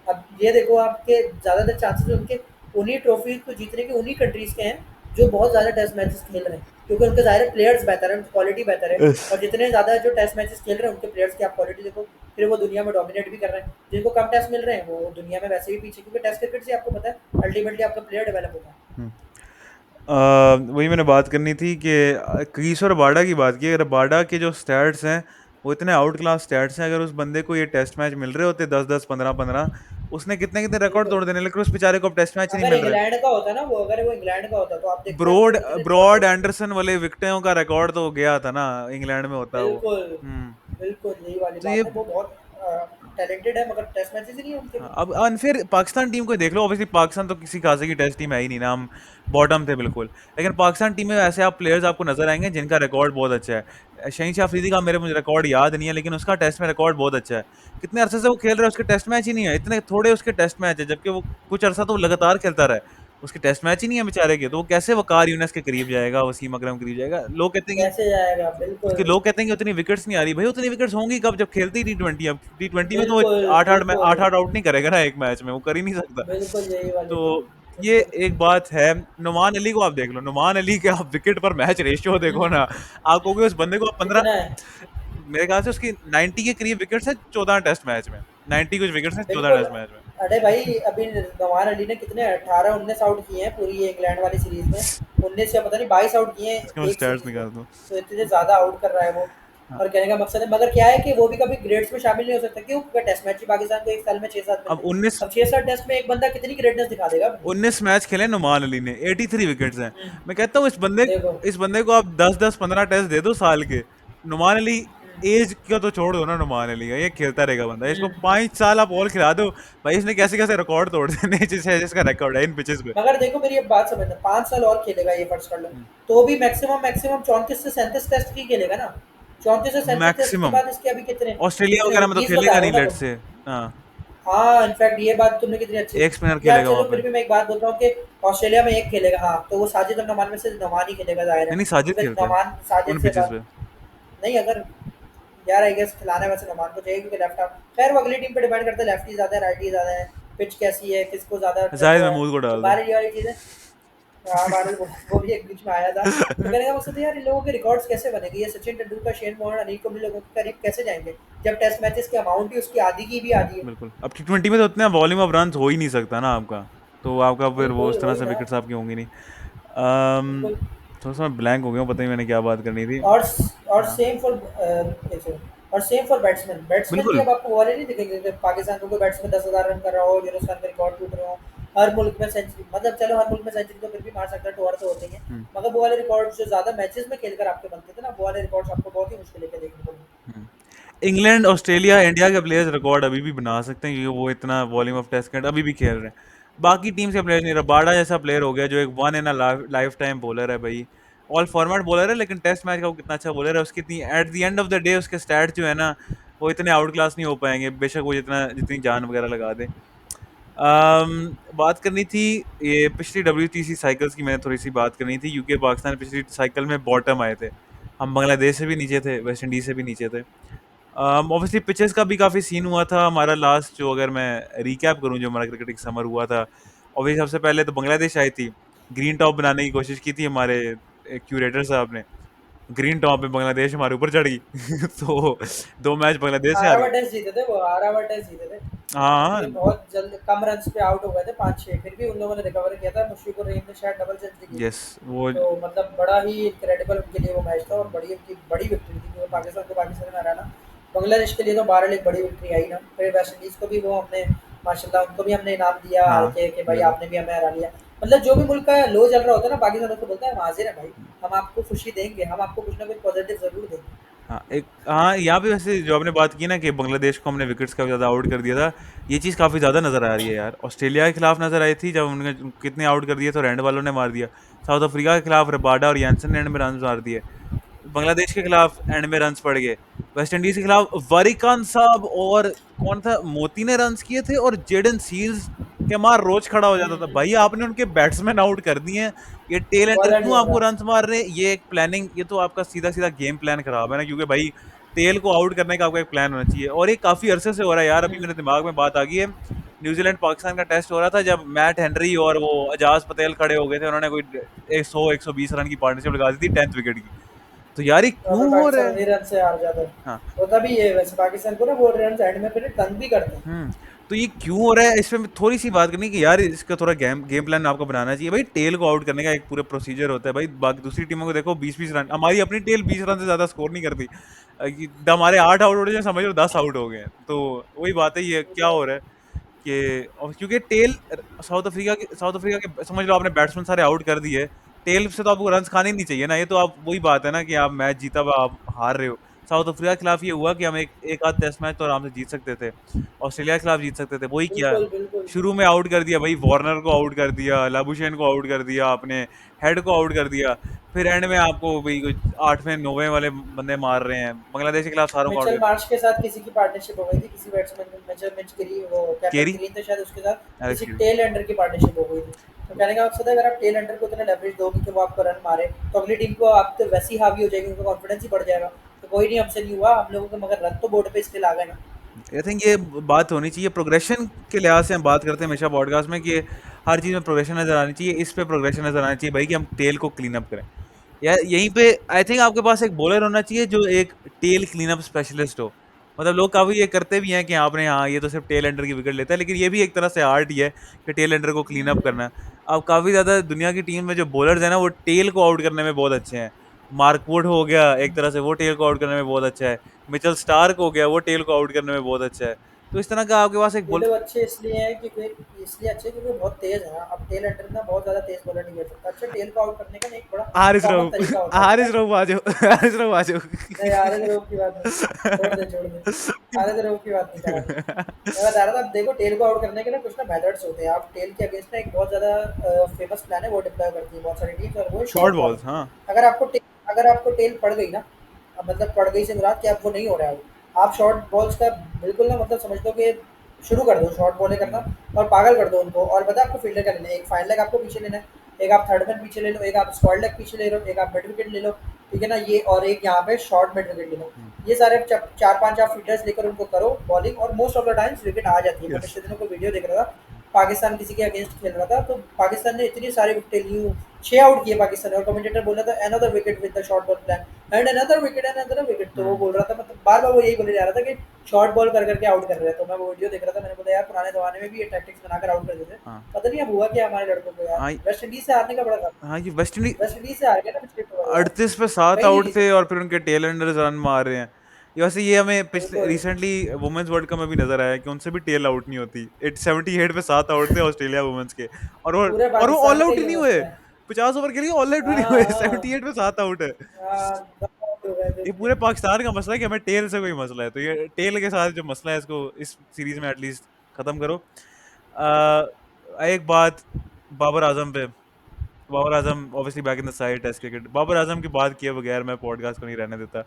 अब ये देखो, आपके ज़्यादातर चांसेस उनके उन्हीं ट्रॉफी को जीतने के उन्हीं कंट्रीज़ के हैं जो बहुत ज़्यादा टेस्ट मैचेस खेल रहे हैं, क्योंकि उनके ज़ाहिर प्लेयर्स बेहतर हैं, उनकी क्वालिटी बेहतर है। यस। और जितने ज़्यादा जो टेस्ट मैचेस खेल रहे हैं उनके प्लेयर्स की आप क्वालिटी देखो, फिर वो दुनिया में डोमिनेट भी कर रहे हैं। जिनको कम टेस्ट मिल रहे हैं वो दुनिया में वैसे भी पीछे, क्योंकि टेस्ट क्रिकेट से आपको पता है अल्टीमेटली आपका प्लेयर डेवलप होता है। वही मैंने बात करनी थी कि क्रीस और रबाडा की बात की। रबाडा के जो स्टैट्स हैं, वो इतने आउट क्लास स्टैट्स हैं। अगर उस बंदे को ये टेस्ट मैच मिल रहे होते 10-10, 15-15, उसने कितने कितने रिकॉर्ड बिल्कुल। तोड़ देने, लेकिन उस बेचारे को अब टेस्ट मैच ही नहीं अगर मिल रहा है। इंग्लैंड का होता ना वो, अगर वो इंग्लैंड का होता तो आप देखते ब्रॉड वो कितने रिकॉर्ड ब्रॉड तोड़। एंडरसन वाले विकेटों का रिकॉर्ड तो गया था ना, इंग्लैंड में होता है वो। बिल्कुल, हम्म। बिल्कुल यही वाली तो ये बात है, वो बहुत टैलेंटेड है मगर टेस्ट मैचेस ही नहीं है उनके हाँ, भी। अब फिर पाकिस्तान टीम को देख लो, ऑब्वियसली पाकिस्तान तो किसी खासे की टेस्ट टीम है ही नहीं ना, हम बॉटम थे बिल्कुल। लेकिन पाकिस्तान टीम में ऐसे आप प्लेयर्स आपको नजर आएंगे जिनका रिकॉर्ड बहुत अच्छा है। शहीन अफरीदी का मुझे रिकॉर्ड याद नहीं है, लेकिन उसका टेस्ट में रिकॉर्ड बहुत अच्छा है। कितने अरसे से वो खेल रहा है, उसके टेस्ट मैच ही नहीं है, इतने थोड़े उसके टेस्ट मैच है, जबकि वो कुछ अरसा तो लगातार खेलता रहा है। उसके टेस्ट मैच ही नहीं है बेचारे के, तो वो कैसे वकार यूनिस के करीब जाएगा, वसीम अकरम के करीब जाएगा? लोग कहते हैं कि कैसे जाएगा, बिल्कुल उसके लोग कहते हैं कि उतनी विकेट्स नहीं आ रही। भाई उतनी विकेट्स होंगी कब, जब खेलती ही T20। अब T20 में तो वो बिल्कुल बिल्कुल आठ आठ आउट नहीं करेगा ना एक मैच में, वो कर ही नहीं सकता। बिल्कुल यही वाली तो बात, ये बिल्कुल। एक बात है। नुमान अली को आप देख लो, नुमान अली के आप विकेट पर मैच रेशियो देखो ना, आप कहोगे उस बंदे को आप 15, कितना है, मेरे ख्याल से उसकी 90 के करीब विकेट्स है 14 टेस्ट मैच में। 90 कुछ विकेट्स है 14 बिल्कुल। टेस्ट मैच में। अरे भाई अभी नवान अली ने कितने 18-19 आउट किए हैं पूरी ये इंग्लैंड वाली सीरीज में, 19 या पता नहीं 22 आउट किए इसके हैं मैं एक स्टैट्स सीरीज में। निकाल दूं। तो इतने ज़्यादा आउट कर रहा है वो। हाँ, और कहने का मकसद है, मगर क्या है कि वो भी कभी ग्रेड्स में शामिल नहीं हो सकता, क्यों? क्योंकि टेस्ट मैच ही पाकिस्तान को एक साल में 6-7 अब मिलते हैं। 19 अब 6-7 टेस्ट में एक बंदा कितनी ग्रेटनेस दिखा देगा अपनी। 19 मैच खेले नुमान अली ने, 83 विकेट्स हैं। हम्म, मैं कहता हूँ देखो। इस बंदे को आप 10-10 15 टेस्ट दे दो साल के। नुमान अली हम्म, एज का तो छोड़ दो ना, नुमान अली का ये खेलता रहेगा बंदा। इसको हम्म। 5 साल आप और खिला दो, भाई इसने कैसे कैसे रिकॉर्ड तोड़ देने जिसका रिकॉर्ड है इन पिचेस पे। मगर देखो मेरी एक बात समझना, 5 साल और खेलेगा ये, फर्स्ट कर लो। तो भी मैक्सिमम मैक्सिमम 34 से 37 टेस्ट ही खेलेगा ना। 34 से 37 टेस्ट के मैक्सिमम बाद इसके अभी कितने, ऑस्ट्रेलिया कितने वगैरह में तो 20 बता खेलेगा रहे नहीं, हो ना लेट तुम। से। हाँ, हाँ इनफैक्ट ये बात तुमने कितनी अच्छी। एक स्पिनर यार खेलेगा वहां चलो पे। फिर भी मैं एक बात बोलता हूँ कि ऑस्ट्रेलिया में एक खेलेगा, हाँ तो वो साजिद और नमान में से नमान ही खेलेगा, जाहिर है, नहीं नहीं, साजिद क्योंकि खेलता है नमान साजिद उन से पिचेस बात पे। नहीं। अगर यार आई गेस खिलाना वैसे नमान को चाहिए, क्योंकि लेफ्ट आर्म, खैर वो अगली टीम पे डिपेंड करता है, लेफ्टी ज्यादा है राइटी ज्यादा है, पिच कैसी है, किसको ज्यादा जाहिद वो है, महमूद को तो डाल दो। बाहर ये वाली चीजें। हाँ भारत वो भी एक बीच में आया था। तो कहने का मकसद है यार, इन लोगों के रिकॉर्ड्स कैसे बनेंगे, ये सचिन तेंदुलकर, शेन वॉर्न, अनिल कुंबले लोगों के करीब कैसे जाएंगे, जब टेस्ट मैचेस की अमाउंट ही उसकी आधी की भी आधी है। बिल्कुल, अब T20 में तो उतना वॉल्यूम ऑफ रन हो ही नहीं सकता ना आपका, तो आपका फिर वो बिल्कुल उस तरह वही से ना, विकेट्स आपकी होंगी नहीं। अम, बिल्कुल। थोड़ा सा मैं ब्लैंक हो गया हूँ, पता नहीं मैंने क्या बात करनी थी। और हाँ, सेम फॉर और सेम फॉर बैट्समैन, बैट्समैन भी बिल्कुल। अब आपको वो वाले नहीं दिखेंगे कि पाकिस्तान को कोई बैट्समैन 10,000 रन कर रहा हो, यूनुस खान का रिकॉर्ड टूट रहा हो। हर मुल्क में सेंचुरी, मतलब चलो हर मुल्क में सेंचुरी तो फिर भी मार सकता है, टोर तो होते ही हैं। हम्म, मगर वो वाले रिकॉर्ड जो ज्यादा मैचेस में खेलकर आपके बनते थे ना, वो वाले रिकॉर्ड्स आपको बहुत ही मुश्किल है देखने को मिलेंगे। हम्म। इंग्लैंड, ऑस्ट्रेलिया, इंडिया के प्लेयर्स रिकॉर्ड अभी भी बना सकते हैं, क्योंकि वो इतना वॉल्यूम ऑफ टेस्ट क्रिकेट अभी भी खेल रहे हैं। बाकी टीम के प्लेयर नहीं, रबाडा जैसा प्लेयर हो गया जो एक one in life time bowler है भाई। ऑल फॉर्मेट बॉलर है, लेकिन टेस्ट मैच का वो कितना अच्छा बॉलर है, उसकी इतनी eight the end of the day उसके स्टैट जो है ना, वो इतने आउट क्लास नहीं हो पाएंगे, बेशक वो जितनी जान वगैरह लगा दे। बात करनी थी ये पिछली WTC साइकिल्स की, मैंने थोड़ी सी बात करनी थी। यूके पाकिस्तान पिछली साइकिल में बॉटम आए थे। हम बांग्लादेश से भी नीचे थे, वेस्ट इंडीज से भी नीचे थे। ऑब्वियसली पिचेस का भी काफ़ी सीन हुआ था हमारा लास्ट, जो अगर मैं रिकैप करूं जो हमारा क्रिकेटिंग समर हुआ था। ऑब्वियसली सबसे पहले तो बांग्लादेश आई थी, ग्रीन टॉप बनाने की कोशिश की थी हमारे क्यूरेटर साहब ने। ग्रीन टॉप में बांग्लादेश हमारे ऊपर चढ़ गई तो 2 मैच बांग्लादेश से हार हारावा गई। टेस्ट जीते थे, वो हारावा टेस्ट जीते थे, हाँ, क्योंकि बहुत जल्द कम रन पे आउट हो गए थे 5-6, फिर भी उन लोगों ने रिकवर किया था, मुशफिकुर रहीम ने शायद डबल सेंचुरी की थी। यस वो तो मतलब बड़ा ही इनक्रेडिबल उनके लिए वो मैच था, और बड़ी उनकी बड़ी विक्ट्री थी, क्योंकि पाकिस्तान को पाकिस्तान में हराना बांग्लादेश के लिए तो बहरहाल एक बड़ी विक्ट्री आई ना। फिर वेस्ट इंडीज़ को भी वो हमने माशाल्लाह, उनको भी हमने इनाम दिया हार हाँ, के कि भाई बिल्कुल। आपने भी हमें हरा लिया। मतलब जो भी मुल्क का लो चल रहा होता है ना, पाकिस्तान उसको बोलता है हम हाजिर हैं भाई, हम आपको खुशी देंगे, हम आपको कुछ ना कुछ पॉजिटिव ज़रूर देंगे। हाँ, एक हाँ, यहाँ पे वैसे जो आपने बात की ना कि बांग्लादेश को हमने विकेट्स काफ़ी ज़्यादा आउट कर दिया था, ये चीज़ काफ़ी ज़्यादा नज़र आ रही है यार। ऑस्ट्रेलिया के खिलाफ नज़र आई थी, जब उन्होंने कितने आउट कर दिए तो रैंड वालों ने मार दिया। साउथ अफ्रीका के खिलाफ रबाडा और यानसन ने एंड में रन मार दिए। बांग्लादेश के खिलाफ एंड में रन्स पड़ गए। वेस्ट इंडीज के खिलाफ वारिकान साहब और कौन था, मोती ने रन्स किए थे, और जेडन सील्स के मार रोज खड़ा हो जाता था। भाई आपने उनके बैट्समैन आउट कर दिए हैं, ये टेल एंडर बॉलर नहीं क्यों हो आपको रहा। रन्स मार रहे हैं? ये एक प्लानिंग, ये तो आपका सीधा सीधा गेम प्लान खराब है ना, क्योंकि भाई टेल को आउट करने का आपका एक प्लान होना चाहिए। और ये काफी अरसे से हो रहा है यार, अभी मेरे दिमाग में बात आ गई है। न्यूजीलैंड पाकिस्तान का टेस्ट हो रहा था, जब मैट हेनरी और वो अजाज पटेल खड़े हो गए थे, उन्होंने कोई 100-120 रन की पार्टनरशिप लगा दी थी 10th विकेट की। तो यार ये और क्यों फिर हो रहा पाकिस्तान है? उन्हीं रन से हार जाता है। हाँ। होता भी ये वैसे पाकिस्तान को ना, वो रन एंड में फिर तंग भी करते हैं। हम्म। तो ये क्यों हो रहा है, इस पे थोड़ी सी बात करनी कि यार इसका थोड़ा गेम गेम प्लान आपको बनाना चाहिए भाई। टेल को आउट करने का एक पूरा प्रोसीजर होता है भाई। बाकी दूसरी टीमों को देखो, 20-20 रन, हमारी अपनी टेल 20 रन से ज्यादा स्कोर नहीं करती। हमारे 8 आउट हो रहे हैं, समझ लो 10 आउट हो गए हैं। तो वही बात है, ये क्या हो रहा है कि और क्योंकि टेल साउथ अफ्रीका के समझ लो आपने बैट्समैन सारे आउट कर दिए, टेल से तो आपको रन खाने ही नहीं चाहिए ना। ये तो आप वही बात है ना कि आप मैच जीता हुआ आप हार रहे हो, साउथ अफ्रीका के खिलाफ ये हुआ कि हम एक आध टेस्ट मैच तो आराम से जीत सकते थे, ऑस्ट्रेलिया के खिलाफ जीत सकते थे, वही किया। बिल्कुल, बिल्कुल। शुरू में आउट कर दिया भाई, वार्नर को आउट कर दिया, लाबुशेन को आउट कर दिया आपने, हेड को आउट कर दिया, फिर एंड में आपको भाई कुछ 8वें 9वें वाले बंदे मार रहे हैं, बांग्लादेश के खिलाफ सारों को आउट मिचेल कर। मार्श के साथ किसी की पार्टनरशिप हो गई थी, किसी बैट्समैन को, मिचेल मिच गिरी, वो कैप्टन केरी, ग्रीन थे शायद, उसके साथ एलेक्स किसी केरी। टेल एंडर की पार्टनरशिप हो गई थी। तो कहने का मकसद है अगर आप टेल एंडर को इतना लेवरेज दोगे कि वो आपको रन मारे, तो अगली टीम को आप तो वैसी हावी हो जाएगी, उनका कॉन्फिडेंस ही बढ़ जाएगा। तो कोई नहीं, हमसे नहीं हुआ हम लोगों को, मगर रन तो बोर्ड पे स्टिल आ गए ना। आई थिंक ये बात होनी चाहिए प्रोग्रेशन के लिहाज से, हम बात करते हैं हमेशा पॉडकास्ट में कि हर चीज़ में प्रोग्रेशन नजर आनी चाहिए, इस पे प्रोग्रेशन नजर आनी चाहिए भाई कि हम टेल को क्लीन अप करें। या यहीं पे आई थिंक आपके पास एक बॉलर होना चाहिए जो एक टेल क्लीन अप स्पेशलिस्ट हो। मतलब लोग काफी ये करते भी हैं कि आपने हाँ ये तो सिर्फ टेल एंडर की विकेट लेता है, लेकिन ये भी एक तरह से आर्ट ही है कि टेल एंडर को क्लीन अप करना है। अब काफी ज्यादा दुनिया की टीम में जो बॉलर्स है ना वो टेल को आउट करने में बहुत अच्छे हैं। मार्क वुड हो गया एक तरह से, वो टेल को आउट करने में बहुत अच्छा है। मिचेल स्टार्क हो गया, वो टेल को आउट करने में बहुत अच्छा है। तो इस तरह का आपके पास एक ये बॉल। लोग अच्छे इसलिए हैं क्योंकि इसलिए अच्छे क्योंकि बहुत तेज है। अब टेल एंडर ना बहुत ज्यादा तेज बॉलर नहीं कर सकता। अच्छा, टेल को आउट करने का ना एक बड़ा हारिस कॉमन राव, तरीका होता है, पता हारिस है? राव आ जाओ, हारिस राव आ जाओ। नहीं, आरएस रऊफ की बात नहीं, छोड़ दे छोड़ दे। आरएस रऊफ की बात नहीं कर रहा मैं बता रहा था। अब देखो, टेल को आउट करने के ना कुछ ना मेथड्स होते हैं। आप टेल के अगेंस्ट ना एक बहुत ज्यादा फेमस प्लान है, वो डिप्लॉय करती है बहुत सारी टीम्स, और वो है शॉर्ट शॉर्ट बॉल्स, बॉलिंग। हाँ। अगर आपको टेल पड़ गई ना, अब मतलब पड़ गई से मुराद कि अब वो नहीं हो रहा है आउट, आप शॉर्ट बॉल्स का बिल्कुल ना मतलब समझ लो कि शुरू कर दो शॉर्ट बॉलिंग करना, और पागल कर दो उनको। और पता है आपको फील्डर का लेना है, एक फाइन लेग आपको पीछे लेना है, एक आप थर्ड मैन पीछे ले लो, एक आप स्क्वाड लेग पीछे ले लो, एक आप मिड विकेट ले लो, ठीक है ना ये, और एक यहाँ पे शॉर्ट मिड विकेट ले लो। ये सारे चार पांच आप फील्डर्स लेकर उनको करो बॉलिंग, और most of the times wicket आ जाती है। मैं यस। पिछले दिनों को वीडियो देख रहा था, पाकिस्तान किसी के अगेंस्ट खेल रहा था, तो पाकिस्तान ने इतनी सारी विकेट ली, 6 आउट किए पाकिस्तान ने, और कमेंटेटर बोल रहा था another wicket with the short ball plan, and another wicket. तो वो बोल रहा था, मतलब बार बार वो यही बोले जा रहा था कि शॉर्ट बॉल कर करके आउट कर रहे हैं। तो मैं वो वीडियो देख रहा था, मैंने बोला यार पुराने जमाने में भी ये टैक्टिक्स बनाकर आउट करते थे। हाँ पता नहीं अब हुआ क्या हमारे लड़कों को यार, हाँ वेस्ट इंडीज से हारने का बड़ा था। हाँ, ये वेस्ट इंडीज वेस्ट इंडीज से हार गया ना पिछले ओवर यार, 38 पे 7 वही आउट रीजन। थे और फिर उनके टेल एंडर्स रन मार रहे हैं। ये वैसे ये हमें पिछले बिल्कुल। रिसेंटली वुमेन्स वर्ल्ड कप में भी नजर आया कि उनसे भी टेल आउट नहीं होती। 78 पे 7 आउट थे ऑस्ट्रेलिया वुमेन्स के, पूरे और वो ऑल पाकिस्तान का आउट ही ये नहीं हुए। मसला है। 50 ओवर के लिए ऑल आउट भी नहीं हुए। हाँ, हाँ, 78 पे 7 आउट है। हाँ, नॉक आउट हो गए थे ये उसमें। पूरे पाकिस्तान का मसला है कि हमें टेल से कोई मसला है, तो ये टेल के साथ जो मसला है इसको इस सीरीज में एटलीस्ट खत्म करो। एक बात बाबर आजम पे। Babar Azam obviously back in the side test cricket. Babar Azam की बात किए बगैर मैं पॉडकास्ट को नहीं रहने देता।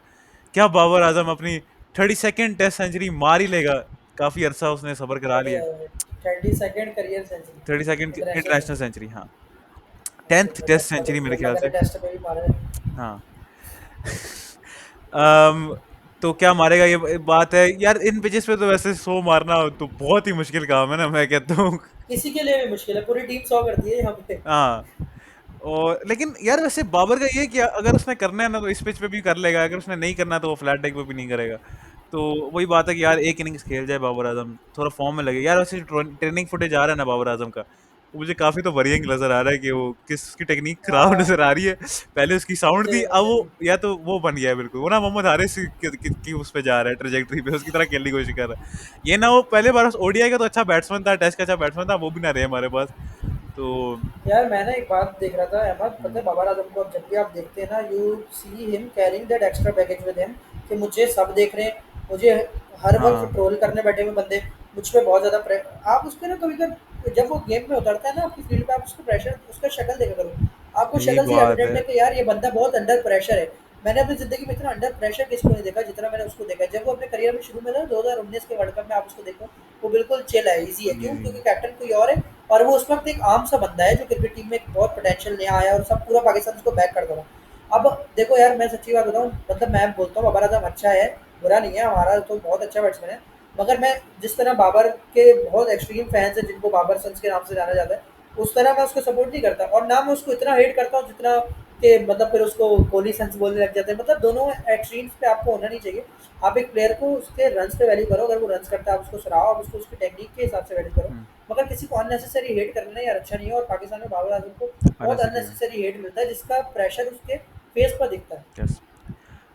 क्या बाबर आजम अपनी 32nd टेस्ट सेंचुरी मार ही लेगा? काफी अरसा उसने सबर करा लिया। 22nd career century, 32nd international international century. Century, हाँ। हाँ, 10th बिल्कुल टेस्ट लगता तो सेंचुरी मेरे बिल्कुल ख्याल लगा था से। टेस्ट पे भी मारे। हाँ। तो क्या मारेगा ये बात है यार, इन पिचेस पे तो वैसे 100 मारना तो बहुत ही मुश्किल काम है ना, मैं कहता हूँ। किसी के लिए भी मुश्किल है, पूरी टीम 100 करती है यहाँ पे। हाँ। और लेकिन यार वैसे बाबर का ये कि अगर उसने करना है ना तो इस पिच पे भी कर लेगा, अगर उसने नहीं करना तो वो फ्लैट डेक पे भी नहीं करेगा। तो वही बात है कि यार एक इनिंग्स खेल जाए बाबर आजम, थोड़ा फॉर्म में लगे यार। वैसे ट्रेनिंग फुटेज आ रहा है ना बाबर आजम का, वो मुझे काफी तो वरीइंग नजर आ रहा है कि वो किस उसकी टेक्निक खराब हाँ, नजर आ रही है। पहले उसकी साउंड थी, अब मुझे वो भी। या तो वो बन गया है बिल्कुल, वो ना मोहम्मद हारिस की उस पे जा रहा है, ट्रेजेक्टरी पे उसकी तरह खेलने की कोशिश कर रहा है। ये ना वो पहले बार ओडीआई का तो अच्छा बैट्समैन था, टेस्ट का अच्छा बैट्समैन था, वो भी ना रहे हमारे पास। तो यार मैं ना एक बात देख रहा था अहमद, पता है हम्म, बाबर आजम को अब जब भी आप देखते हैं ना, you see him carrying that extra baggage with him, कि मुझे सब देख रहे हैं, मुझे हर वक्त हाँ ट्रोल करने बैठे हुए बंदे, मुझ पे बहुत ज़्यादा आप उसके ना कभी कभी जब वो गेम में उतरता है ना आपकी फील्ड पे, आप उसको प्रेशर, उसका शक्ल देखा करो, आपको यही शक्ल से बात एविडेंट है। है कि यार ये बंदा बहुत अंडर प्रेशर है। मैंने अपनी ज़िंदगी में इतना अंडर प्रेशर किसी को नहीं देखा जितना मैंने उसको देखा। जब वो अपने करियर में शुरू में था 2019 के वर्ल्ड कप में, आप उसको देखो, वो बिल्कुल चिल है, ईज़ी है। क्यों? इजी। क्योंकि कैप्टन कोई और है, और वो उस वक़्त एक आम सा बंदा है जो क्रिकेट टीम में एक बहुत पोटेंशियल नया आया, और सब पूरा पाकिस्तान उसको बैक करता था। अब देखो यार, मैं सच्ची बात बताऊँ, मतलब मैं बोलता हूँ बाबर आज़म अच्छा है, बुरा नहीं है, हमारा तो बहुत अच्छा बैट्समैन है। मगर मैं जिस तरह बाबर के बहुत एक्सट्रीम फैन्स हैं जिनको बाबर सन्स के नाम से जाना जाता है, उस तरह मैं उसको सपोर्ट नहीं करता, और ना मैं उसको इतना हेट करता हूँ जितना कि मतलब फिर उसको कोहली सन्स बोलने लग जाते हैं। मतलब दोनों एक्सट्रीम्स पे आपको होना नहीं चाहिए। आप एक प्लेयर को उसके रन्स पे वैल्यू करो, अगर वो रन्स करता है आप उसको सराहो, आप उसको उसकी टेक्निक के हिसाब से वैल्यू करो। हम्म। मगर किसी को अननेसेसरी हेट करना यार अच्छा नहीं है, और पाकिस्तान में बाबर आजम को बहुत अननेसेसरी है। अननेसेसरी हेट मिलता है जिसका प्रेशर उसके फेस पर दिखता है। यस।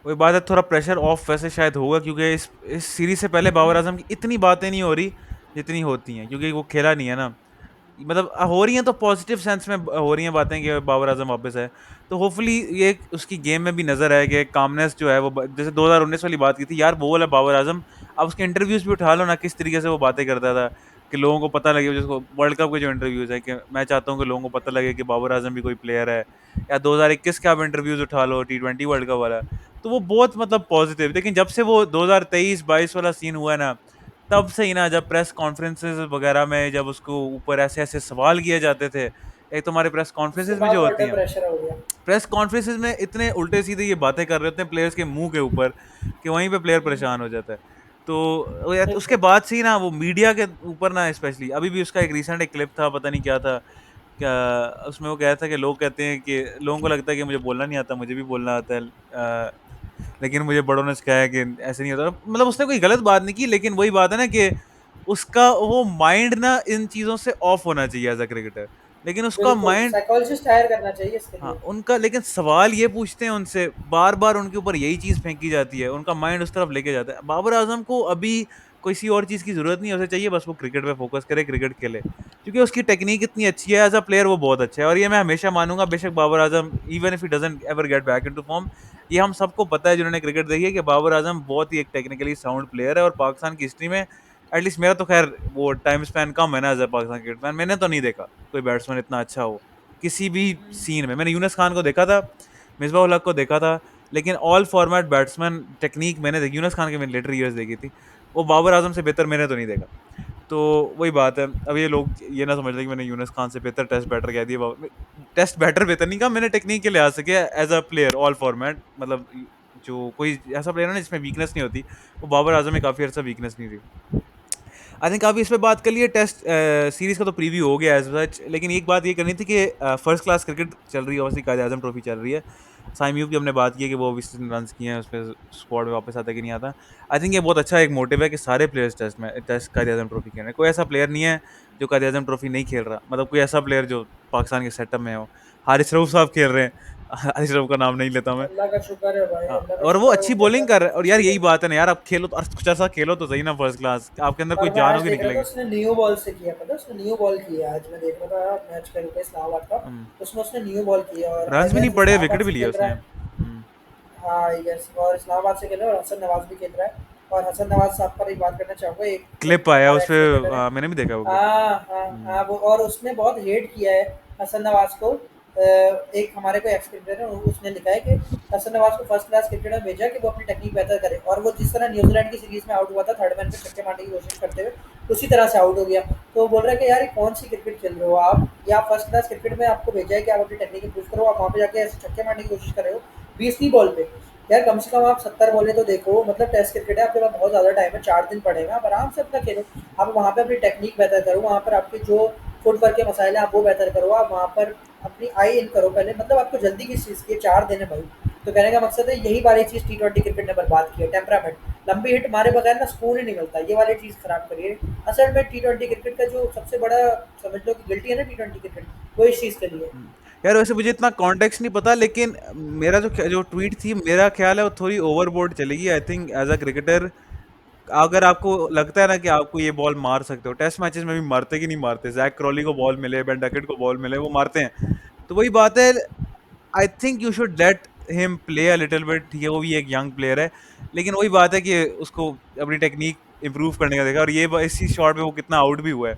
वही बात है, थोड़ा प्रेशर ऑफ वैसे शायद होगा क्योंकि इस सीरीज से पहले बाबर आजम की इतनी बातें नहीं हो रही जितनी होती हैं, क्योंकि वो खेला नहीं है ना। मतलब हो रही हैं तो पॉजिटिव सेंस में हो रही हैं बातें कि बाबर आजम वापस है, तो होपफुली ये उसकी गेम में भी नजर आए कि कामनेस जो है वो जैसे 2019 वाली बात की थी यार, वो वाला बाबर आजम। अब उसके इंटरव्यूज भी उठा लो ना, किस तरीके से वो बातें करता था कि लोगों को पता लगे, जिसको वर्ल्ड कप के जो इंटरव्यूज है कि मैं चाहता हूँ कि लोगों को पता लगे कि बाबर आजम भी कोई प्लेयर है, या 2021 के आप इंटरव्यूज उठा लो T20 वर्ल्ड कप वाला, तो वो बहुत मतलब पॉजिटिव। लेकिन जब से वो 2023-22 वाला सीन हुआ है ना, तब से ही ना, जब प्रेस कॉन्फ्रेंसेस वगैरह में जब उसको ऊपर ऐसे ऐसे सवाल किए जाते थे, एक तो हमारे प्रेस उसके कॉन्फ्रेंसेस में बाद जो होती अंडर हैं, प्रेशर हो गया। प्रेस कॉन्फ्रेंसेस में इतने उल्टे सीधे ये बातें कर रहे होते हैं प्लेयर्स के मुंह के ऊपर कि वहीं पे प्लेयर परेशान हो जाता है। तो उसके बिल्कुल। बाद से ही ना वो मीडिया के ऊपर ना, स्पेशली अभी भी उसका एक रिसेंट एक क्लिप था, पता नहीं क्या था, क्या उसमें वो कह रहा था कि लोग कहते हैं कि लोगों को लगता है कि मुझे बोलना नहीं आता, मुझे भी बोलना आता है, लेकिन मुझे बड़ों ने सिखाया कि ऐसे नहीं होता। मतलब उसने कोई गलत बात नहीं की, लेकिन वही बात है ना कि उसका वो माइंड ना इन चीजों से ऑफ होना चाहिए एज अ क्रिकेटर, लेकिन उसका बिल्कुल माइंड। साइकोलॉजिस्ट हायर करना चाहिए इसके हाँ, लिए। उनका लेकिन सवाल ये पूछते हैं उनसे, बार-बार उनके ऊपर यही चीज़ फेंकी जाती है, उनका माइंड उस तरफ लेके जाता है। बाबर आज़म को अभी किसी और चीज़ की ज़रूरत नहीं है, उसे चाहिए बस वो क्रिकेट पे फ़ोकस करे, क्रिकेट खेले। क्योंकि उसकी टेक्नीक इतनी अच्छी है, एज़ अ प्लेयर वो बहुत अच्छा है, और ये मैं हमेशा मानूँगा, बेशक Babar Azam even if he doesn't ever get back into form, ये हम सबको पता है जिन्होंने क्रिकेट देखी है कि बाबर आज़म बहुत ही एक टेक्निकली साउंड प्लेयर है, और पाकिस्तान की हिस्ट्री में एटलीस्ट, मेरा तो ख़ैर वो टाइम स्पैन कम है ना as a Pakistan cricket fan, मैंने तो नहीं देखा कोई बैट्समैन इतना अच्छा हो। किसी भी सीन में मैंने यूनुस खान को देखा था, मिसबाह उल हक को देखा था, लेकिन ऑल फॉर्मेट बैट्समैन टेक्नीक मैंने देखी, यूनुस खान की मैंने लेटर ईयर्स देखी थी, वो बाबर आजम से बेहतर मैंने तो नहीं देखा। तो वही बात है, अब ये लोग ये ना समझ लें कि मैंने यूनुस खान से बेहतर टेस्ट बैटर कह दिया, टेस्ट बैटर बेहतर नहीं कहा मैंने, टेक्निक के लिहाज से किया as a player all format, मतलब जो कोई ऐसा प्लेयर है ना जिसमें वीकनेस नहीं होती, वो बाबर आजम में काफी अर्सा वीकनेस नहीं थी। आई थिंक अभी इस पे बात कर लिए, टेस्ट सीरीज का तो प्रीव्यू हो गया एज सच, लेकिन एक बात ये करनी थी कि फर्स्ट क्लास क्रिकेट चल रही है, ऑब्वियसली कायद आजम ट्रॉफी चल रही है। साइम यूब की हमने बात की है कि वो 20 रन किए हैं, उस पर स्क्वाड में वापस आता है कि नहीं आता। आई थिंक ये बहुत अच्छा एक मोटिव है कि सारे प्लेयर्स टेस्ट में टेस्ट कायद आजम ट्रॉफी खेल रहे हैं, कोई ऐसा प्लेयर नहीं है जो कायद आजम ट्रॉफी नहीं खेल रहा, मतलब कोई ऐसा प्लेयर जो पाकिस्तान के सेटअप में हो। हारिस रऊफ साहब खेल रहे हैं, हारिस रऊफ का नाम नहीं लेता मैं। अल्लाह का शुक्र है भाई, हाँ, अल्लाह का और वो शुक्र है वो अच्छी खेल रहा बॉलिंग है कर तो रहा है, और यार अच्छी यही गेम। बात है ना यार, अब खेलो तो कुछ ऐसा खेलो तो सही ना फर्स्ट क्लास, आपके अंदर कोई और मैं आज जानोगे देख रहा था निकलेंगे। उसने न्यू बॉल से किया, पता है उसने न्यू बॉल किया, आज मैं देख रहा था मैच कर रहा इस्लामाबाद का, हम्म, उसमें उसने न्यू बॉल किया और रन्स आई भी नहीं गेस पड़े, इस्लामाबाद विकेट भी से लिया खेल रहा उसने। है। हाँ आई गेस, और इस्लामाबाद से खेल रहा है और हसन नवाज भी खेल रहा है। और हसन नवाज साहब पर एक बात करना चाहूँगा, एक क्लिप आया हमारे उस पे, एक्स क्रिकेटर है। मैंने भी देखा वो क्लिप। हाँ हाँ हाँ, वो और उसने बहुत हेट किया है हसन नवाज को। एक हमारे को एक्स क्रिकेटर है, उसने लिखा है कि हसन नवाज को फर्स्ट क्लास क्रिकेट में भेजा कि वो अपनी टेक्निक बेहतर करे, और वो जिस तरह न्यूजीलैंड की सीरीज में आउट हुआ था थर्ड मैन पे छक्के मारने की कोशिश करते हुए, उसी तरह से आउट हो गया। तो वो बोल रहा है कि यार ये कौन सी क्रिकेट खेल रहे हो आप, या फर्स्ट क्लास क्रिकेट में आपको भेजा है कि आप अपनी टेक्निक इंप्रूव करो, आप वहाँ पे जाके ऐसे छक्के मारने की कोशिश कर रहे हो 20वीं बॉल पे। यार कम से कम आप 70 बॉलें तो देखो, मतलब टेस्ट क्रिकेट है, आपके पास बहुत ज़्यादा टाइम है, 4 दिन पड़े हैं, आप आराम से अपना खेलो। आप वहाँ पे अपनी टेक्निक बेहतर करो, वहाँ पर आपके जो फुटवर्क के मसाइल हैं आप वो बेहतर करो, आप वहाँ पर अपनी आई इन करो पहले, मतलब आपको जल्दी किस चीज़ की है, 4 दिन है भाई। तो कहने का मकसद है यही वाली चीज़ T20 क्रिकेट ने बर्बाद की है, टेम्परामेंट। लंबी हिट मारे बगैर ना सुकून ही नहीं मिलता, ये वाली चीज़ खराब करी है। असल में T20 क्रिकेट का जो सबसे बड़ा समझ लो कि गिल्टी है ना T20 क्रिकेट, वो इस चीज़ के लिए। यार वैसे मुझे इतना कॉन्टेक्स्ट नहीं पता, लेकिन मेरा जो जो ट्वीट थी, मेरा ख्याल है वो थोड़ी ओवरबोर्ड चलेगी। I think as a cricketer, अगर आपको लगता है ना कि आपको ये बॉल मार सकते हो, टेस्ट मैचेस में भी मारते कि नहीं मारते, जैक क्रॉली को बॉल मिले, बेन डकेट को बॉल मिले, वो मारते हैं। तो वही बात है, I think you should let him play a little bit, ठीक है वो भी एक यंग प्लेयर है, लेकिन वही बात है कि उसको अपनी टेक्निक इंप्रूव करने का देखा, और ये इसी शॉट पे वो कितना आउट भी हुआ है,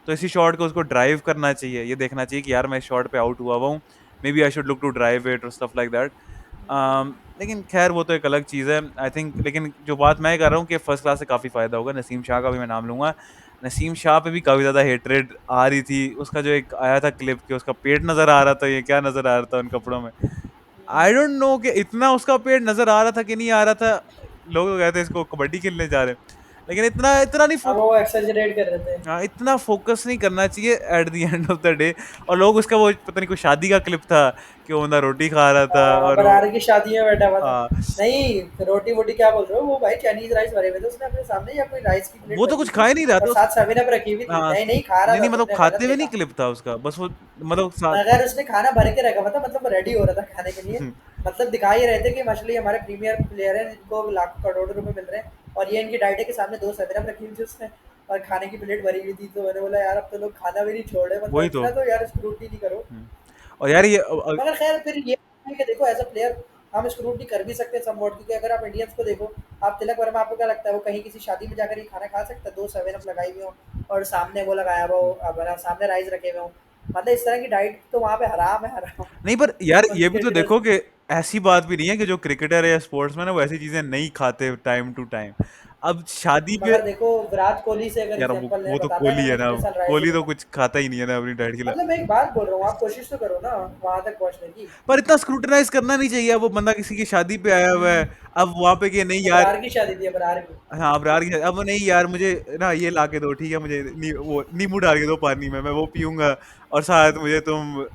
तो इसी शॉट को उसको ड्राइव करना चाहिए, ये देखना चाहिए कि यार मैं इस शॉट पे आउट हुआ हुआ हूँ, maybe I should look to drive it और स्टफ लाइक दैट। लेकिन खैर वो तो एक अलग चीज़ है आई थिंक, लेकिन जो बात मैं कर रहा हूँ कि फर्स्ट क्लास से काफ़ी फ़ायदा होगा। नसीम शाह का भी मैं नाम लूंगा, नसीम शाह पे भी काफ़ी ज़्यादा हेटरेड आ रही थी, उसका जो एक आया था क्लिप कि उसका पेट नज़र आ रहा था, ये क्या नज़र आ रहा था उन कपड़ों में, आई डोंट नो कि इतना उसका पेट नज़र आ रहा था कि नहीं आ रहा था। लोग तो कहते हैं इसको कबड्डी खेलने जा रहे हैं, लेकिन इतना इतना नहीं, अब वो एक्सैजरेट कर रहे थे। हाँ, इतना फोकस नहीं करना चाहिए eight the end of the day. और लोग उसका वो पता नहीं कोई शादी का क्लिप था कि वो बंदा रोटी खा रहा था और वो, बरार की शादी में बैठा हुआ था। हाँ, नहीं, रोटी वोटी क्या बोल रहे हो, वो भाई चाइनीज राइस भरे हुए थे उसने अपने सामने, या कोई राइस की प्लेट वो तो रखी कुछ थी खा ही नहीं रहा और था साथ सेवन अप रखी हुई थी, हाँ, नहीं नहीं खा रहा नहीं था, नहीं, मतलब तुमने खाते गलत हुए नहीं देखा। क्लिप था उसका, बस वो मतलब साथ। मगर उसने खाना भर के रखा हुआ था, मतलब रेडी हो रहा था खाने के लिए। मतलब दिखा ही रहे थे कि मछली हमारे प्रीमियर प्लेयर हैं जिनको लाखों करोड़ों रुपए मिल रहे हैं, और ये इनकी डाइट के सामने 2 सेवन अप रखी हुई थी उसने। और खाने की प्लेट भरी हुई थी, तो मैंने बोला यार अब तो लोग खाना भी नहीं छोड़ रहे, मतलब वही तो। इतना तो यार स्क्रूटनी नहीं करो। और यार ये मगर खैर फिर ये है कि देखो एज अ प्लेयर हम स्क्रूटनी कर भी सकते हैं समवॉट, क्योंकि अगर आप इंडियंस को देखो, आप तिलक वर्मा, आपको क्या लगता है वो कहीं किसी शादी में जाकर ही खाना खा सकता है? 2 7 अप लगाई हुई हो और सामने वो लगाया हुआ हो, सामने राइस रखे हुए हो, मतलब इस तरह की डाइट तो वहाँ पे हराम है, हराम। नहीं, पर यार और ये भी तो क्रिकेटर्स देखो कि ऐसी बात भी नहीं है कि जो क्रिकेटर है या स्पोर्ट्समैन है वो ऐसी चीजें नहीं खाते टाइम टू टाइम। अब शादी पे, मगर देखो विराट कोहली से अगर यार एग्जांपल है, वो तो बताता है ना कोहली है मैंने ना, कितने साल राइस ही कोहली तो नहीं खाया। कुछ खाता ही नहीं है ना अपनी डाइट के लिए। मतलब मैं एक बात बोल रहा हूँ, आप कोशिश तो करो ना वहां तक पहुंचने की। पर इतना स्क्रूटनाइज करना नहीं चाहिए। अब वो बंदा किसी की शादी पे आया हुआ है, अब वहां पे कि नहीं यार, अबरार की शादी थी, अबरार की। हाँ अब यार, अब नहीं यार मुझे ना ये ला के दो, ठीक है, मुझे वो नींबू डाल के दो पानी में, मैं वो पीऊंगा, और साथ मुझे तुम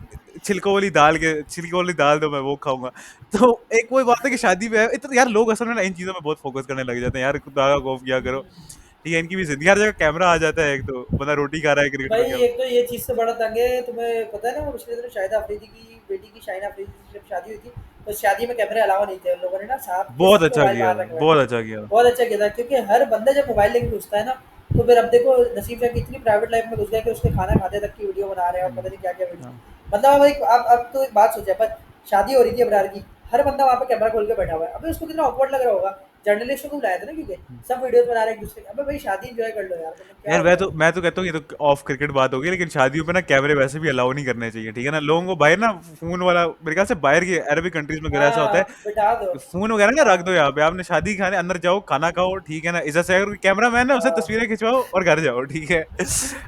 छिलकों वाली दाल दो, मैं वो खाऊंगा। तो एक वही बात है कि शादी में है इतना, यार लोग असल में ना इन चीजों में बहुत फोकस करने लग जाते हैं यार, दागा गौफ किया करो, ठीक है, इनकी भी जिंदगी, हर जगह कैमरा आ जाता है, एक तो बंदा रोटी खा रहा है क्रिकेट भाई में क्या। एक तो ये चीज़ से बड़ा तंग है, तुम्हें पता है ना वो पिछले दिनों शाहिद अफरीदी की बेटी की, शाहिन अफरीदी की जब शादी हुई थी, तो शादी में कैमरे अलावा नहीं थे, उन लोगों ने ना साथ के बहुत सब अच्छा मोबाइल किया बाहर था, रखवाए बहुत थे। अच्छा किया था। बहुत अच्छा किया था, क्योंकि हर बंदा जब मोबाइल लेके घुसता है ना, तो फिर अब देखो नसीब शाह की इतनी प्राइवेट लाइफ में घुस गया कि उसके खाना खाते तक की वीडियो बना रहे हैं और पता नहीं क्या क्या वीडियो। हाँ। मतलब अब तो एक बात सोचा, पर शादी हो रही थी अबरार की, हर बंदा वहाँ पे कैमरा खोल के बैठा हुआ है, अबे उसको कितना ऑकवर्ड लग रहा होगा। जर्नलिस्टों को बुलाया था ना, क्योंकि सब वीडियोस बना रहे हैं एक दूसरे के, अबे भाई शादी एंजॉय कर लो यार, मतलब क्या यार होता है। मैं तो कहता हूँ ये तो ऑफ क्रिकेट बात होगी, लेकिन शादियों पे ना कैमरे वैसे भी अलाउ नहीं करने चाहिए, ठीक है ना, लोगों को बाहर ना फोन वाला, मेरे ख्याल से बाहर के अरबिक कंट्रीज में अगर ऐसा होता हाँ, है बिठा दो। कि फोन वगैरह ना रख हाँ, दो यहाँ पे, आपने शादी खाने अंदर जाओ, खाना खाओ, ठीक है ना, इज्जत से, अगर कैमरा मैन है उसे हाँ। तस्वीरें खिंचवाओ और घर जाओ, ठीक है।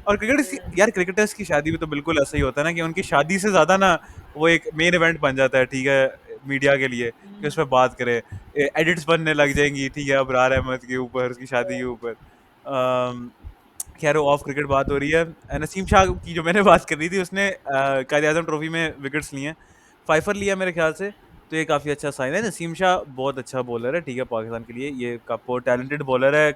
और हुँ, यार क्रिकेटर्स की शादी में तो बिल्कुल ऐसा ही होता है ना कि उनकी शादी से ज्यादा ना वो एक मेन इवेंट बन जाता है, ठीक है, मीडिया के लिए, कि हुँ, उस पर बात करे, एडिट्स बनने लग जाएंगी, ठीक है, अबरार अहमद के ऊपर, उसकी शादी के ऊपर। खैर वो ऑफ क्रिकेट बात हो रही है। नसीम शाह की जो मैंने बात करी थी, उसने कायद आजम ट्रॉफी में विकेट्स लिए हैं, फाइफर लिया मेरे ख्याल से, तो ये काफ़ी अच्छा साइन है। नसीम शाह बहुत अच्छा बॉलर है, ठीक है, पाकिस्तान के लिए ये बहुत टैलेंटेड बॉलर है।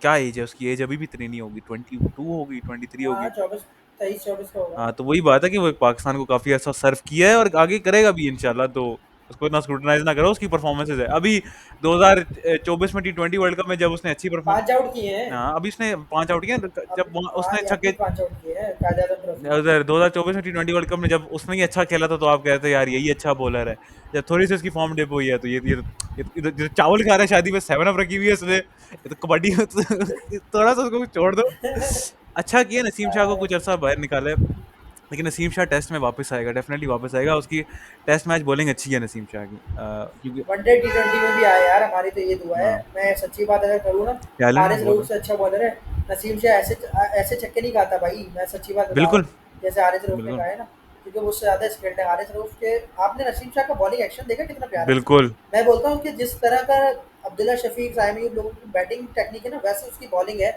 क्या एज है उसकी? एज अभी भी इतनी नहीं होगी, 22 होगी, 23 होगी। हाँ, 24 23-24 का होगा। हाँ, तो वही बात है कि वो पाकिस्तान को काफ़ी अच्छा सर्व किया है और आगे करेगा भी इंशाल्लाह, तो उसको इतना स्क्रूटनाइज़ ना करो, उसकी परफॉर्मेंसेज़ है। अभी 2024 में टी20 वर्ल्ड कप में जब उसने अच्छी परफॉर्म 5 आउट किए हैं। हाँ, अभी उसने 5 आउट किए, जब अभी हाँ, उसने ये छक्के, अभी 5 आउट किए हैं कायद-ए-आज़म ट्रॉफी में। उधर 2024 में टी20 वर्ल्ड कप में जब उसने ही अच्छा खेला था, तो आप कहते यार यही अच्छा बॉलर है। जब थोड़ी सी उसकी फॉर्म डिप हुई है, तो ये चावल खा रहा है शादी में, 7 अप रखी हुई है इसने, ये तो कबड्डी थोड़ा सा उसको छोड़ दो। अच्छा किया नसीम शाह को कुछ अरसा बाहर निकाला है, लेकिन नसीम शाह टेस्ट में वापस आएगा, डेफिनेटली वापस आएगा, उसकी टेस्ट मैच बॉलिंग अच्छी है नसीम शाह की, क्योंकि वनडे टी20 में भी आया यार, हमारी तो ये दुआ है। हाँ, मैं सच्ची बात अगर करूँ ना, टैलेंट हारिस बहुत रऊफ है। से अच्छा बॉलर है। नसीम शाह ऐसे ऐसे छक्के नहीं खाता भाई, मैं सच्ची बात बता रहा बिल्कुल, हूँ, जैसे हारिस रऊफ ने बिल्कुल, कहा है ना, क्योंकि वो उससे ज़्यादा स्किल्ड है हारिस रऊफ के। आपने नसीम शाह का बॉलिंग एक्शन देखा कितना प्यारा है? बिल्कुल, मैं बोलता हूँ कि जिस तरह का अब्दुल्ला शफीक, साइम लोगों की बैटिंग टेक्निक है ना, वैसे उसकी बॉलिंग है।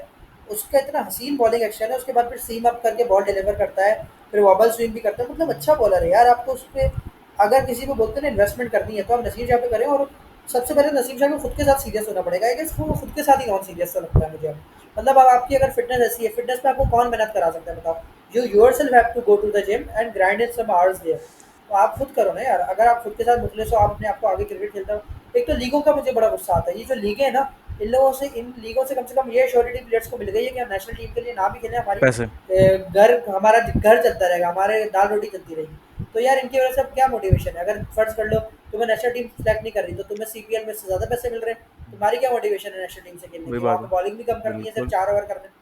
उसका इतना हसीन बॉलिंग एक्शन है, उसके बाद फिर सीम अप करके बॉल डिलीवर करता है, फिर वॉबल स्विंग भी करता है, मतलब अच्छा बॉलर है यार। आपको उस पे अगर किसी को बोलते हैं ना इन्वेस्टमेंट करनी है, तो आप नसीम शाह पे करें। और सबसे पहले नसीम शाह को खुद के साथ सीरियस होना पड़ेगा, आई गेस वो खुद के साथ ही नॉन सीरियस सा लगता है मुझे अब। मतलब अब आपकी अगर फिटनेस ऐसी है, फिटनेस पे आपको कौन मेहनत करा सकता है बताओ? You yourself have to go to the gym and grind in some hours there. तो आप खुद करो ना यार, अगर आप खुद के साथ मुखलिस हो, आप अपने आप को आगे क्रिकेट खेलते हो। एक तो लीगों का मुझे बड़ा गुस्सा आता है, ये जो लीगें हैं ना, इन लीगों से कम एश्योरिटी प्लेयर्स को मिल गई है कि हम नेशनल टीम के लिए ना भी खेलें, हमारी पैसे, हमारा घर चलता रहेगा, हमारे दाल रोटी चलती रहेगी। तो यार इनकी वजह से अब क्या मोटिवेशन है? अगर फर्ज कर लो तुम्हें नेशनल टीम सेलेक्ट नहीं कर रही, तो तुम्हें सीपीएल में से ज़्यादा पैसे मिल रहे हैं, तुम्हारी क्या मोटिवेशन है नेशनल टीम से खेलने वही की? वहाँ बात पे है, बॉलिंग भी कम करनी है, सिर्फ बिल्कुल। 4 ओवर करने।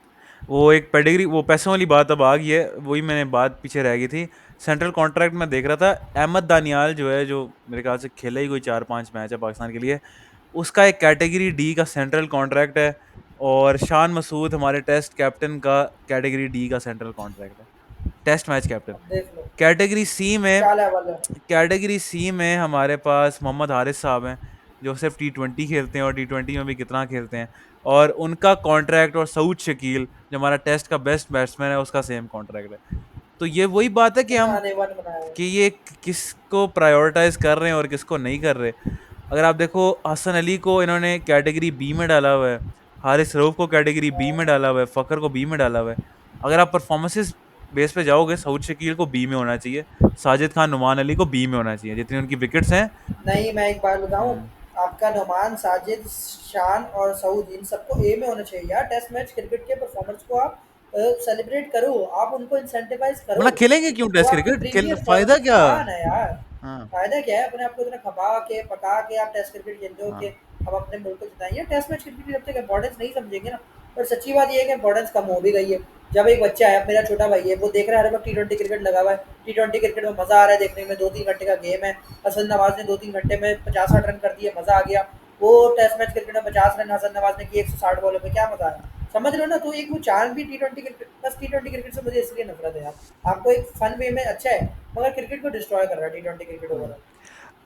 वो एक पेडिग्री, वो पैसों वाली बात अब आ गई है, वही मैंने बात पीछे रह गई थी। सेंट्रल कॉन्ट्रैक्ट में देख रहा था, अहमद दानियाल जो है, जो मेरे ख्याल से खेला ही कोई 4-5 मैच है पाकिस्तान के लिए, उसका एक कैटेगरी डी का सेंट्रल कॉन्ट्रैक्ट है, और शान मसूद हमारे टेस्ट कैप्टन का कैटेगरी डी का सेंट्रल कॉन्ट्रैक्ट है, टेस्ट मैच कैप्टन। अब देख लो कैटेगरी सी में, क्या लेवल है। कैटेगरी सी में हमारे पास मोहम्मद हारिस साहब हैं, जो सिर्फ टी20 खेलते हैं, और टी20 में भी कितना खेलते हैं, और उनका कॉन्ट्रैक्ट, और सऊद शकील जो हमारा टेस्ट का बेस्ट बैट्समैन है, उसका सेम कॉन्ट्रैक्ट है। तो ये वही बात है कि हम, ने वन बनाया है। कि ये किसको प्रायोरिटाइज कर रहे हैं और किसको नहीं कर रहे। अगर आप देखो, हसन अली को इन्होंने कैटेगरी बी में डाला हुआ है, हारिस रऊफ को कैटेगरी बी में डाला हुआ है, फ़खर को बी में डाला हुआ है। अगर आप परफॉर्मेंसेस बेस पे जाओगे, सऊद शकील को बी में होना चाहिए, साजिद खान, नुमान अली को बी में होना चाहिए, जितनी उनकी विकेट्स हैं। नहीं, मैं एक बार बताऊँ, हम्म, आपका नोमान, साजिद, शान और सऊद इन सबको ए में होना चाहिए यार। टेस्ट मैच क्रिकेट के परफॉर्मेंस को आप सेलिब्रेट करो, आप उनको इंसेंटिवाइज करो। वरना खेलेंगे क्यों वो टेस्ट आपकी क्रिकेट, खेल प्रीमियर फायदा क्या? फन है यार। हाँ फायदा क्या है? अपने आप को इतना खपा के पका के आप टेस्ट क्रिकेट खेलते हो कि हाँ हम अपने मुल्क को जिताएंगे। टेस्ट मैच क्रिकेट की जब तक इंपॉर्टेंस नहीं समझेंगे ना, और सच्ची बात ये है कि इंपॉर्टेंस कम हो भी गई है। जब एक बच्चा है, मेरा छोटा भाई है, वो देख रहा है हर वक्त टी क्रिकेट लगा हुआ है। टी क्रिकेट में मजा आ रहा है देखने में, 2-3 घंटे का गेम है। हसन नवाज ने 2-3 घंटे में 50-60 रन कर दिए, मजा आ गया। वो टेस्ट मैच क्रिकेट में 50 रन हसन नवाज ने किए 160 बॉलों में, क्या मजा आया? समझ रहे हो ना? तो एक वो चांद भी टी क्रिकेट, बस टी क्रिकेट से मुझे इसलिए नफरत है यार। आपको एक फन वे में अच्छा है, मगर क्रिकेट को डिस्ट्रॉय कर रहा है टी क्रिकेट हम्म। ओवरऑल।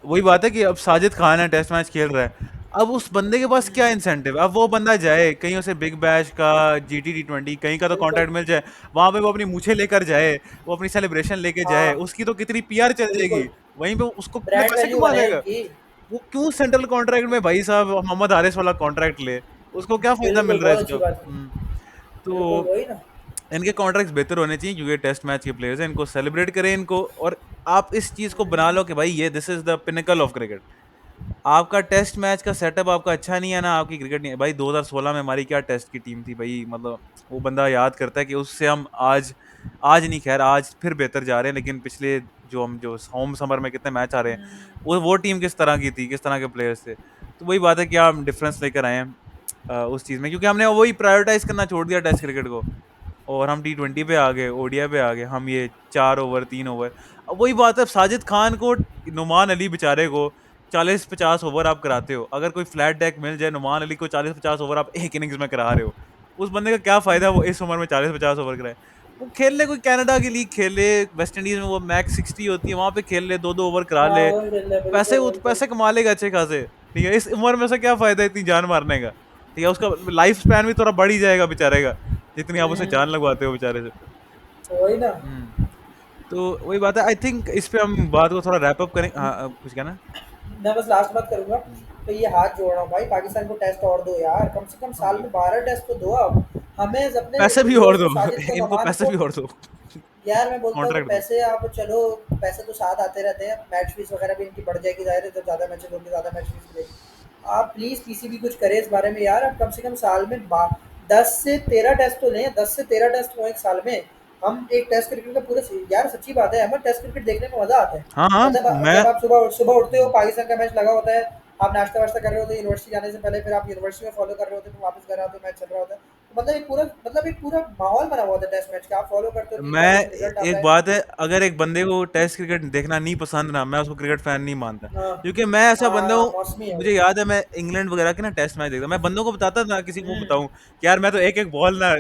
वही बात है कि अब साजिद खान है, टेस्ट मैच खेल रहा है। अब उस बंदे के पास क्या इंसेंटिव? अब वो बंदा जाए कहीं, उसे बिग बैश का, GT T20 कहीं का तो बिल्कुल। कॉन्ट्रैक्ट मिल जाए, वहां पे वो अपनी मूछें लेकर जाए, वो अपनी सेलिब्रेशन लेके जाए, हाँ, उसकी तो कितनी PR चल जाएगी, बिल्कुल। वहीं पे उसको कितने ब्रांड पैसे वैल्यू कमा बने लेगा। उनकी। वो क्यों सेंट्रल कॉन्ट्रैक्ट में भाई साहब मोहम्मद हारिस वाला कॉन्ट्रैक्ट ले? उसको क्या फायदा बिल्कुल, मिल रहा है बहुत इसका? अच्छी बात की। बिल्कुल, तो वही ना। इनके कॉन्ट्रैक्ट्स बेहतर होने चाहिए, क्योंकि टेस्ट मैच के प्लेयर्स हैं, इनको सेलिब्रेट करें इनको। और आप इस चीज को बना लो कि भाई ये this is the pinnacle of cricket. आपका टेस्ट मैच का सेटअप आपका अच्छा नहीं है ना, आपकी क्रिकेट नहीं है भाई। 2016 में हमारी क्या टेस्ट की टीम थी भाई, मतलब वो बंदा याद करता है कि उससे हम आज, आज नहीं, खैर आज फिर बेहतर जा रहे हैं, लेकिन पिछले जो होम समर में कितने मैच आ रहे हैं, वो टीम किस तरह की थी, किस तरह के प्लेयर्स थे। तो वही बात है कि हम डिफरेंस लेकर आए हैं उस चीज में, क्योंकि हमने वही प्रायोरिटाइज करना छोड़ दिया टेस्ट क्रिकेट को, और हम T20 पे आ गए, ODI पे आ गए, हम ये 4 ओवर 3 ओवर। अब वही बात है, साजिद खान को, नुमान अली बेचारे को 40-50 ओवर आप कराते हो, अगर कोई फ्लैट डेक मिल जाए, नुमान अली को 40-50 ओवर आप एक इनिंग्स में करा रहे हो, उस बंदे का क्या फायदा वो इस उम्र में 40-50 ओवर कराए? वो खेलने कोई कनाडा की लीग खेले, वेस्ट इंडीज में वो मैक्स 60 होती है, वहां पे खेल ले, 2-2 ओवर करा हाँ, ले, वही खेल रहे हैं, पैसे बिल्कुल, बिल्कुल। पैसे कमा लेगा अच्छे खासे। ठीक है, इस उम्र में से क्या फायदा इतनी जान मारने का? ठीक है, उसका लाइफ स्पैन भी थोड़ा बढ़ ही जाएगा बेचारे का, जितनी आप उसे जान हुँ, लगवाते हो बेचारे से। वही ना। हम्म। तो वही बात है, आई थिंक इस पे हम बात को थोड़ा रैप अप करें। हाँ, कुछ कहना? मैं बस लास्ट बात करूँगा, हम्म। तो ये हाथ जोड़ रहा हूँ भाई, पाकिस्तान को टेस्ट और दो यार, कम से कम हाँ साल में 12 टेस्ट तो दो अब। हमें अपने पैसे भी और हीरोज़ दो। को, साजिद को, इनको नोमान पैसे को। भी और दो। यार मैं बोलता हूँ कि कॉन्ट्रैक्ट दो। पैसे आप चलो, पैसे तो साथ आते रहते हैं, मैच फीस वगैरह भी इनकी बढ़ जाएगी, ज़ाहिर है जब ज़्यादा मैचेज़ होंगे ज़्यादा मैच फीस मिलेगी। आप प्लीज़ पीसीबी कुछ करे इस बारे में यार, आप कम से कम साल में 10 से 13 टेस्ट तो लें, 10 से 13 टेस्ट हो एक साल में। हम एक टेस्ट क्रिकेट का पूरा यार सच्ची बात है, हमें टेस्ट क्रिकेट देखने में मज़ा आता है। हाँ हाँ मतलब मैं। जब आप सुबह सुबह उठते हो, पाकिस्तान का मैच लगा होता है, आप नाश्ता वाश्ता कर रहे होते हो यूनिवर्सिटी जाने से पहले, फिर आप यूनिवर्सिटी में फॉलो कर रहे होते हो, फिर वापस घर आते हो, मैच चल रहा होता है। तो मतलब एक पूरा माहौल बना हुआ होता है टेस्ट मैच का, आप फॉलो करते हो, 3-4 मैं दिन में रिजल्ट आता एक है। बात है, अगर एक बंदे को टेस्ट क्रिकेट देखना नहीं पसंद ना, मैं उसको क्रिकेट फैन नहीं मानता, हाँ, क्योंकि मैं ऐसा बंदा हाँ, हूँ। मौसमी है वो। मुझे याद है, मैं इंग्लैंड वगैरह के ना टेस्ट मैच देखता, मैं बंदों को बताता था, किसी को हुँ, बताऊं कि यार मैं तो एक एक बॉल ना,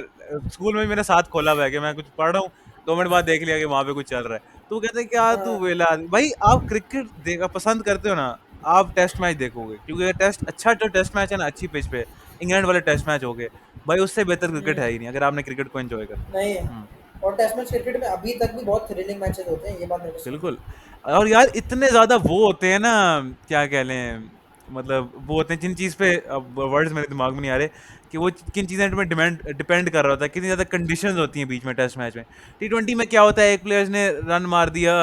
स्कूल में भी मेरे साथ खोला हुआ है कि मैं कुछ पढ़ रहा हूँ, 2 मिनट बाद देख लिया कि वहां पे कुछ चल रहा है। तो वो कहते हैं क्या तू हाँ, वेला भाई, आप क्रिकेट देखा पसंद करते हो ना, आप टेस्ट मैच देखोगे, क्योंकि अगर टेस्ट अच्छा, जो टेस्ट मैच है ना अच्छी पिच पे, इंग्लैंड वाले टेस्ट मैच हो गए भाई, उससे बेहतर क्रिकेट है हुँ, ही नहीं, अगर आपने क्रिकेट को एंजॉय करना नहीं है। है। और टेस्ट मैच क्रिकेट में अभी तक भी बहुत थ्रिलिंग मैचेज़ होते हैं, ये बात नोटिस की। बिल्कुल। और यार इतने ज़्यादा वो होते हैं ना, क्या कह लें, मतलब वो होते हैं जिन चीज़ पे, अब वर्ड्स मेरे दिमाग में नहीं आ रहे, कि वो किन चीज़ें पे डिपेंड डिपेंड कर रहा होता है, कितनी ज़्यादा कंडीशंस होती हैं बीच में टेस्ट मैच में। T20 में क्या होता है, एक प्लेयर्स ने रन मार दिया,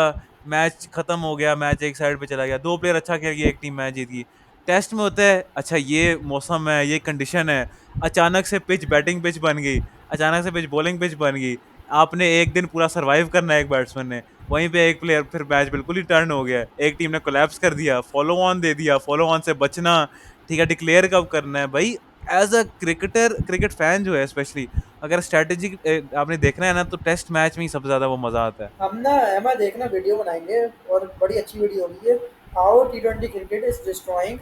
मैच खत्म हो गया, मैच एक साइड पे चला गया, 2 प्लेयर अच्छा खेल गया, एक टीम मैच जीत गई। टेस्ट में होता है, अच्छा ये मौसम है, ये कंडीशन है, अचानक से पिच बैटिंग पिच बन गई, अचानक से पिच बॉलिंग पिच बन गई, आपने एक दिन पूरा सर्वाइव करना है एक बैट्समैन ने, वहीं पे एक प्लेयर, फिर मैच बिल्कुल ही टर्न हो गया, एक टीम ने कोलैप्स कर दिया, फॉलो ऑन दे दिया, फॉलो ऑन से बचना, ठीक है, डिक्लेयर कब करना है भाई। As a cricketer, cricket fan जो है स्पेशली, अगर स्ट्रेटेजी आपने देखना है ना, तो टेस्ट मैच में ही सबसे ज्यादा वो मजा आता है। हम ना एमा देखना वीडियो बनाएंगे, और बड़ी अच्छी वीडियो होगी ये, how T cricket is destroying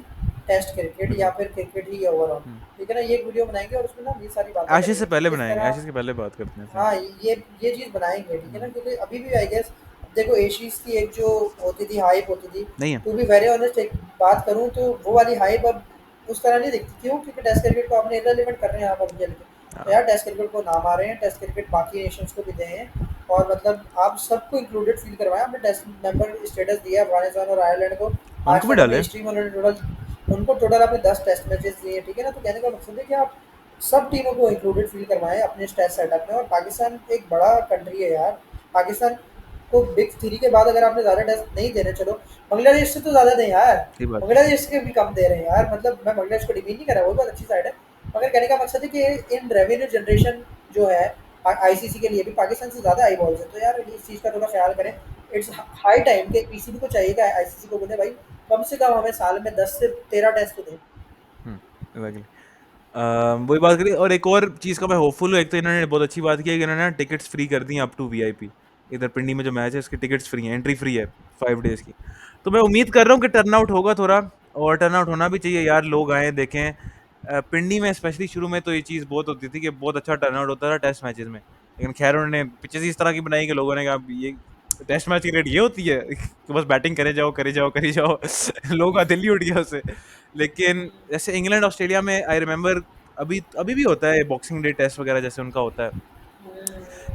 test cricket, या हम्म। फिर क्रिकेट ही ओवरऑल। हम्म। ठीक है ना? ये एक वीडियो बनाएंगे और उसमें ना ये सारी बातें एशेज से करेंगे कि पहले किस बनाएंगे, तरह। एशेज के पहले बात करते हैं फिर। हाँ, ये चीज़ बनाएंगे, ठीक है ना? हम्म। क्योंकि अभी भी आई गेस, देखो एशीज की एक जो होती थी हाइप होती थी, नहीं है। टू बी वेरी ऑनेस्ट एक बात करूँ तो वो वाली हाइप अब उस तरह नहीं दिखती। क्यों? क्योंकि टेस्ट क्रिकेट को आपने इररिलेवेंट कर रहे हैं आप अब खेल के। तो हाँ, यार टेस्ट क्रिकेट को नाम आ रहे हैं, टेस्ट क्रिकेट बाकी नेशंस को भी दें, और मतलब आप सबको इंक्लूडेड फील करवाएं। आपने टेस्ट मेंबर स्टेटस दिया है अफगानिस्तान और आयरलैंड को, उनको आज भी तक अपनी डाले। हिस्ट्री में उन्होंने टोटल, उनको टोटल आपने 10 टेस्ट मैचेस दिए हैं, ठीक है ना? तो कहने का मकसद है कि आप सब टीमों को इंक्लूडेड फील करवाएं अपने टेस्ट सेटअप में। और पाकिस्तान एक बड़ा कंट्री है यार, पाकिस्तान आपको बिग थ्री के बाद अगर आपने ज़्यादा टेस्ट नहीं दे रहे, चलो बांग्लादेश से तो ज़्यादा दें यार, सही बात है। बांग्लादेश के भी कम दे रहे हैं यार, मतलब मैं बांग्लादेश को डिमीन नहीं कर रहा, वो बहुत अच्छी साइड है, मगर कहने का मकसद है कि इन रेवेन्यू जनरेशन जो है आईसीसी के लिए भी पाकिस्तान से ज़्यादा आई बॉल्स है, तो यार इस चीज़ का थोड़ा ख्याल करें। इट्स हाई टाइम के पीसीबी को चाहिए कि आईसीसी को बोले भाई कम से कम हमें साल में 10 से 13 टेस्ट तो दें। एग्जैक्टली। वही बात करी, और एक और चीज़ का मैं होपफुल हूँ, एक तो इन्होंने बहुत अच्छी बात की है कि इन्होंने टिकट्स फ्री कर दी हैं अप टू वीआईपी। इधर पिंडी में जो मैच है उसकी टिकट्स फ्री हैं, एंट्री फ्री है 5 डेज की। तो मैं उम्मीद कर रहा हूँ कि टर्नआउट होगा थोड़ा, और टर्नआउट होना भी चाहिए यार, लोग आए देखें। पिंडी में स्पेशली शुरू में तो ये चीज़ बहुत होती थी कि बहुत अच्छा टर्नआउट होता था टेस्ट मैचेस में, लेकिन खैर उन्होंने पिचेस इस तरह की बनाई कि लोगों ने कहा ये टेस्ट मैच की रेट ये होती है कि बस बैटिंग करे जाओ करे जाओ करे जाओ लोगों का दिल ही उठ गया उससे। लेकिन जैसे इंग्लैंड ऑस्ट्रेलिया में आई रिमेम्बर, अभी अभी भी होता है बॉक्सिंग डे टेस्ट वगैरह जैसे उनका होता है,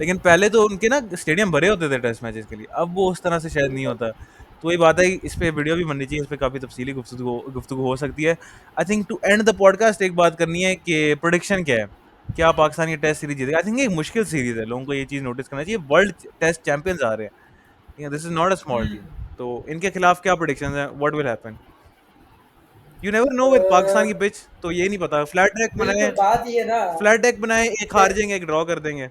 लेकिन पहले तो उनके ना स्टेडियम भरे होते थे टेस्ट मैचेस के लिए, अब वो उस तरह से शायद नहीं बिल्कुल। होता। तो वही बात है, इस पे वीडियो भी बननी चाहिए, इस पे काफी तफसीली गुफ्तगू हो सकती है। I think to end the podcast एक बात करनी है कि प्रोडिक्शन क्या है, क्या पाकिस्तान ये टेस्ट सीरीज जीतेगा? आई थिंक ये एक मुश्किल सीरीज है, लोगों को ये चीज नोटिस करना चाहिए, वर्ल्ड टेस्ट चैंपियंस आ रहे हैं, this is not a small team. तो इनके खिलाफ क्या प्रोडिक्शन है, what will happen? You never know with Pakistan की पिच, तो ये नहीं पता, फ्लैट ट्रैक बनाए, बिल्कुल बात ये ना फ्लैट डेक बनाए, एक कि हार जाएंगे एक ड्रॉ कर देंगे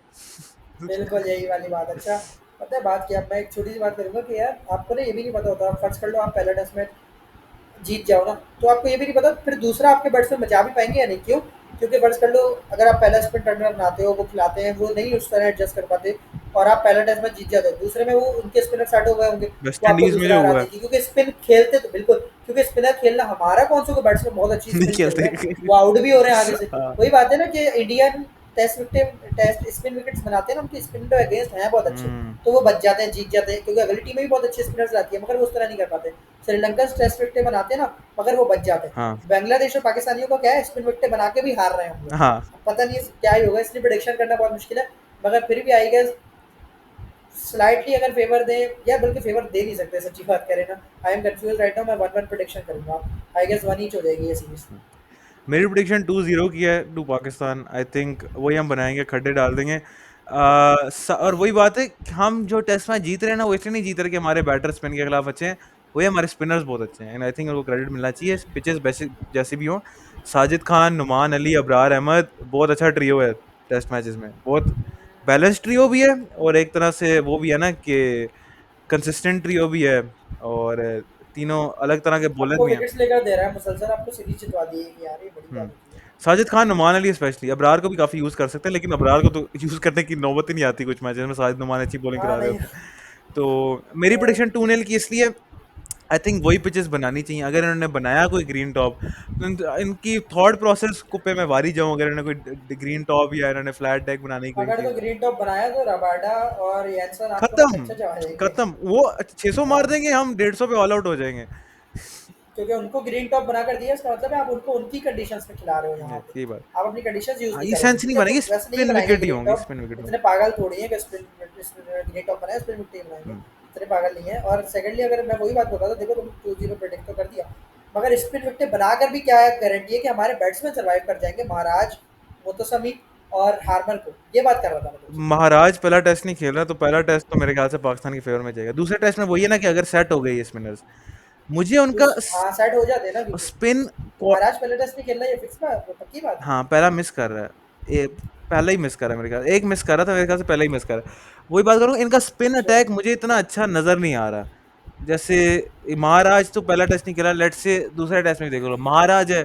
बिल्कुल यही वाली बात। अच्छा, पता है बात क्या, मैं एक छोटी सी बात करूंगा कि यार आपको ना ये भी नहीं पता होता, आप फर्ज कर लो आप पहला टेस्ट मैच जीत जाओ ना, तो आपको ये भी नहीं पता फिर दूसरा आपके बैट्समैन बचा भी पाएंगे या नहीं, क्यों? क्योंकि फर्ज कर लो अगर आप पहला स्पिन टर्नर बनाते हो, वो खिलाते हैं, वो नहीं उस तरह एडजस्ट कर पाते और आप पहला टेस्ट मैच जीत जाते हो, दूसरे में वो उनके स्पिनर सेट हो गए होंगे, वेस्ट वो आपको इंडीज में दूसरा जो हरा हुआ है देंगे, क्योंकि स्पिन खेलते तो बिल्कुल, क्योंकि स्पिनर खेलना हमारा कौन सा बैट्समैन बहुत अच्छी नहीं स्पिन खेल रहे हैं, खेलते वो आउट भी हो रहे हैं आगे से। हाँ। वही बात है ना कि इंडियन टेस्ट स्पिन विकेट्स बनाते हैं ना, उनके स्पिन पे अगेंस्ट हैं बहुत अच्छे, हम्म। तो वो बच जाते हैं, जीत जाते हैं, क्योंकि अगली टीमें भी बहुत अच्छे स्पिनर्स लाती है, मगर वो उस तरह नहीं कर पाते। श्रीलंका टेस्ट विकेट बनाते हैं ना, मगर वो बच जाते हाँ हैं। बांग्लादेश और पाकिस्तानियों का क्या है, स्पिन विकेट बना के भी हार रहे हैं हम लोग, हाँ। पता नहीं क्या ही होगा, इसलिए प्रेडिक्शन करना बहुत मुश्किल है, मगर फिर भी आई गेस स्लाइटली अगर फेवर दे, या बल्कि फेवर दे नहीं सकते, सच्ची बात करें ना, I am confuse right now, मैं 1-1 प्रेडिक्शन करूंगा, आई गेस 1 ईच हो जाएगी ये सीरीज। मेरी प्रेडिक्शन 2-0 की है टू पाकिस्तान। आई थिंक वही हम बनाएंगे, खड्डे डाल देंगे। और वही बात है कि हम जो टेस्ट मैच जीत रहे हैं ना, वो इसलिए नहीं जीत रहे कि हमारे बैटर स्पिन के खिलाफ अच्छे हैं, वही हमारे स्पिनर्स बहुत अच्छे हैं, एंड आई थिंक उनको क्रेडिट मिलना चाहिए। पिचेस जैसे भी हों, साजिद खान, नुमान अली, अबरार अहमद, बहुत अच्छा ट्रियो है टेस्ट मैचेस में, बहुत बैलेंस ट्रियो भी है, और एक तरह से वो भी है ना कि कंसिस्टेंट ट्रियो भी है, और तीनों अलग तरह के बॉलर आपको भी हैं। विकेट्स लेकर दे रहा है मुसलसल, आपको सीरीज जितवा दी है कि यार ये बड़ी हुँ। बात होती है। साजिद खान, नुमान अली स्पेशली, अबरार को भी काफ़ी यूज़ कर सकते हैं, लेकिन अबरार को तो यूज़ करने की नौबत ही नहीं आती कुछ मैचेस में, साजिद नुमान अच्छी बॉलिंग हाँ करा रहे नहीं। होते हैं। तो मेरी प्रेडिक्शन 2-0 की इसलिए, आई थिंक वही पिचेस बनानी चाहिए। अगर इन्होंने बनाया कोई ग्रीन टॉप, तो इनकी थॉट प्रोसेस को पे मैं वारी जाऊँ, अगर इन्होंने कोई ग्रीन टॉप या इन्होंने फ्लैट डेक बनाने की कोई अगर तो चीज़ ग्रीन टॉप बनाया तो रबाडा और यंसन आपको ना खत्म, कच्चा चबा देंगे। खत्म। वो 600 मार हाँ, देंगे, हम 150 पे ऑल आउट हो जाएँगे। क्योंकि उनको ग्रीन टॉप बना कर दिया, इसका मतलब है आप उनको उनकी कंडीशंस में खिला रहे हो यहाँ पे, सही बात। आप अपनी कंडीशंस यूज हाँ, नहीं ये करोगे, सेंस नहीं ठीक है, तो बनेगी, वैसे नहीं स्पिन बनाएंगे विकेट ही ग्रीन होंगी, टॉप, स्पिन विकेट इतने होंगी। पागल थोड़ी है कि स्पिन ग्रीन टॉप बनाए स्पिन विकेट बनाएंगे, हुँ। इतने पागल नहीं है। और सेकंडली अगर मैं वही बात बोल रहा था, देखो तुम 2-0 प्रेडिक्ट तो कर दिया, मगर स्पिन विकेट बनाकर भी क्या गारंटी है कि हमारे बैट्समैन सर्वाइव कर जाएंगे, महाराज, मुतसमी और हार्मर को, ये बात कर रहा था मैं तुमसे। महाराज पहला टेस्ट नहीं खेल रहा, तो पहला टेस्ट तो मेरे ख्याल से पाकिस्तान के फेवर में जाएगा। दूसरे टेस्ट में वही है ना कि अगर सेट हो गए ये स्पिनर्स, मुझे उनका हाँ सेट हो जाते हैं ना, क्योंकि स्पिन, महाराज पहले टेस्ट नहीं खेलना, ये फिक्स बात पक्की बात है। हाँ पहला मिस कर रहा है, ये पहला ही मिस कर रहा है मेरे ख्याल, एक मिस कर रहा था मेरे ख्याल से, पहला ही मिस कर रहा है। वही बात करूँ, इनका स्पिन अच्छा, अटैक मुझे इतना अच्छा नजर नहीं आ रहा। जैसे महाराज तो पहला टेस्ट नहीं खेला, लेट से दूसरा टेस्ट में देख लो, महाराज है,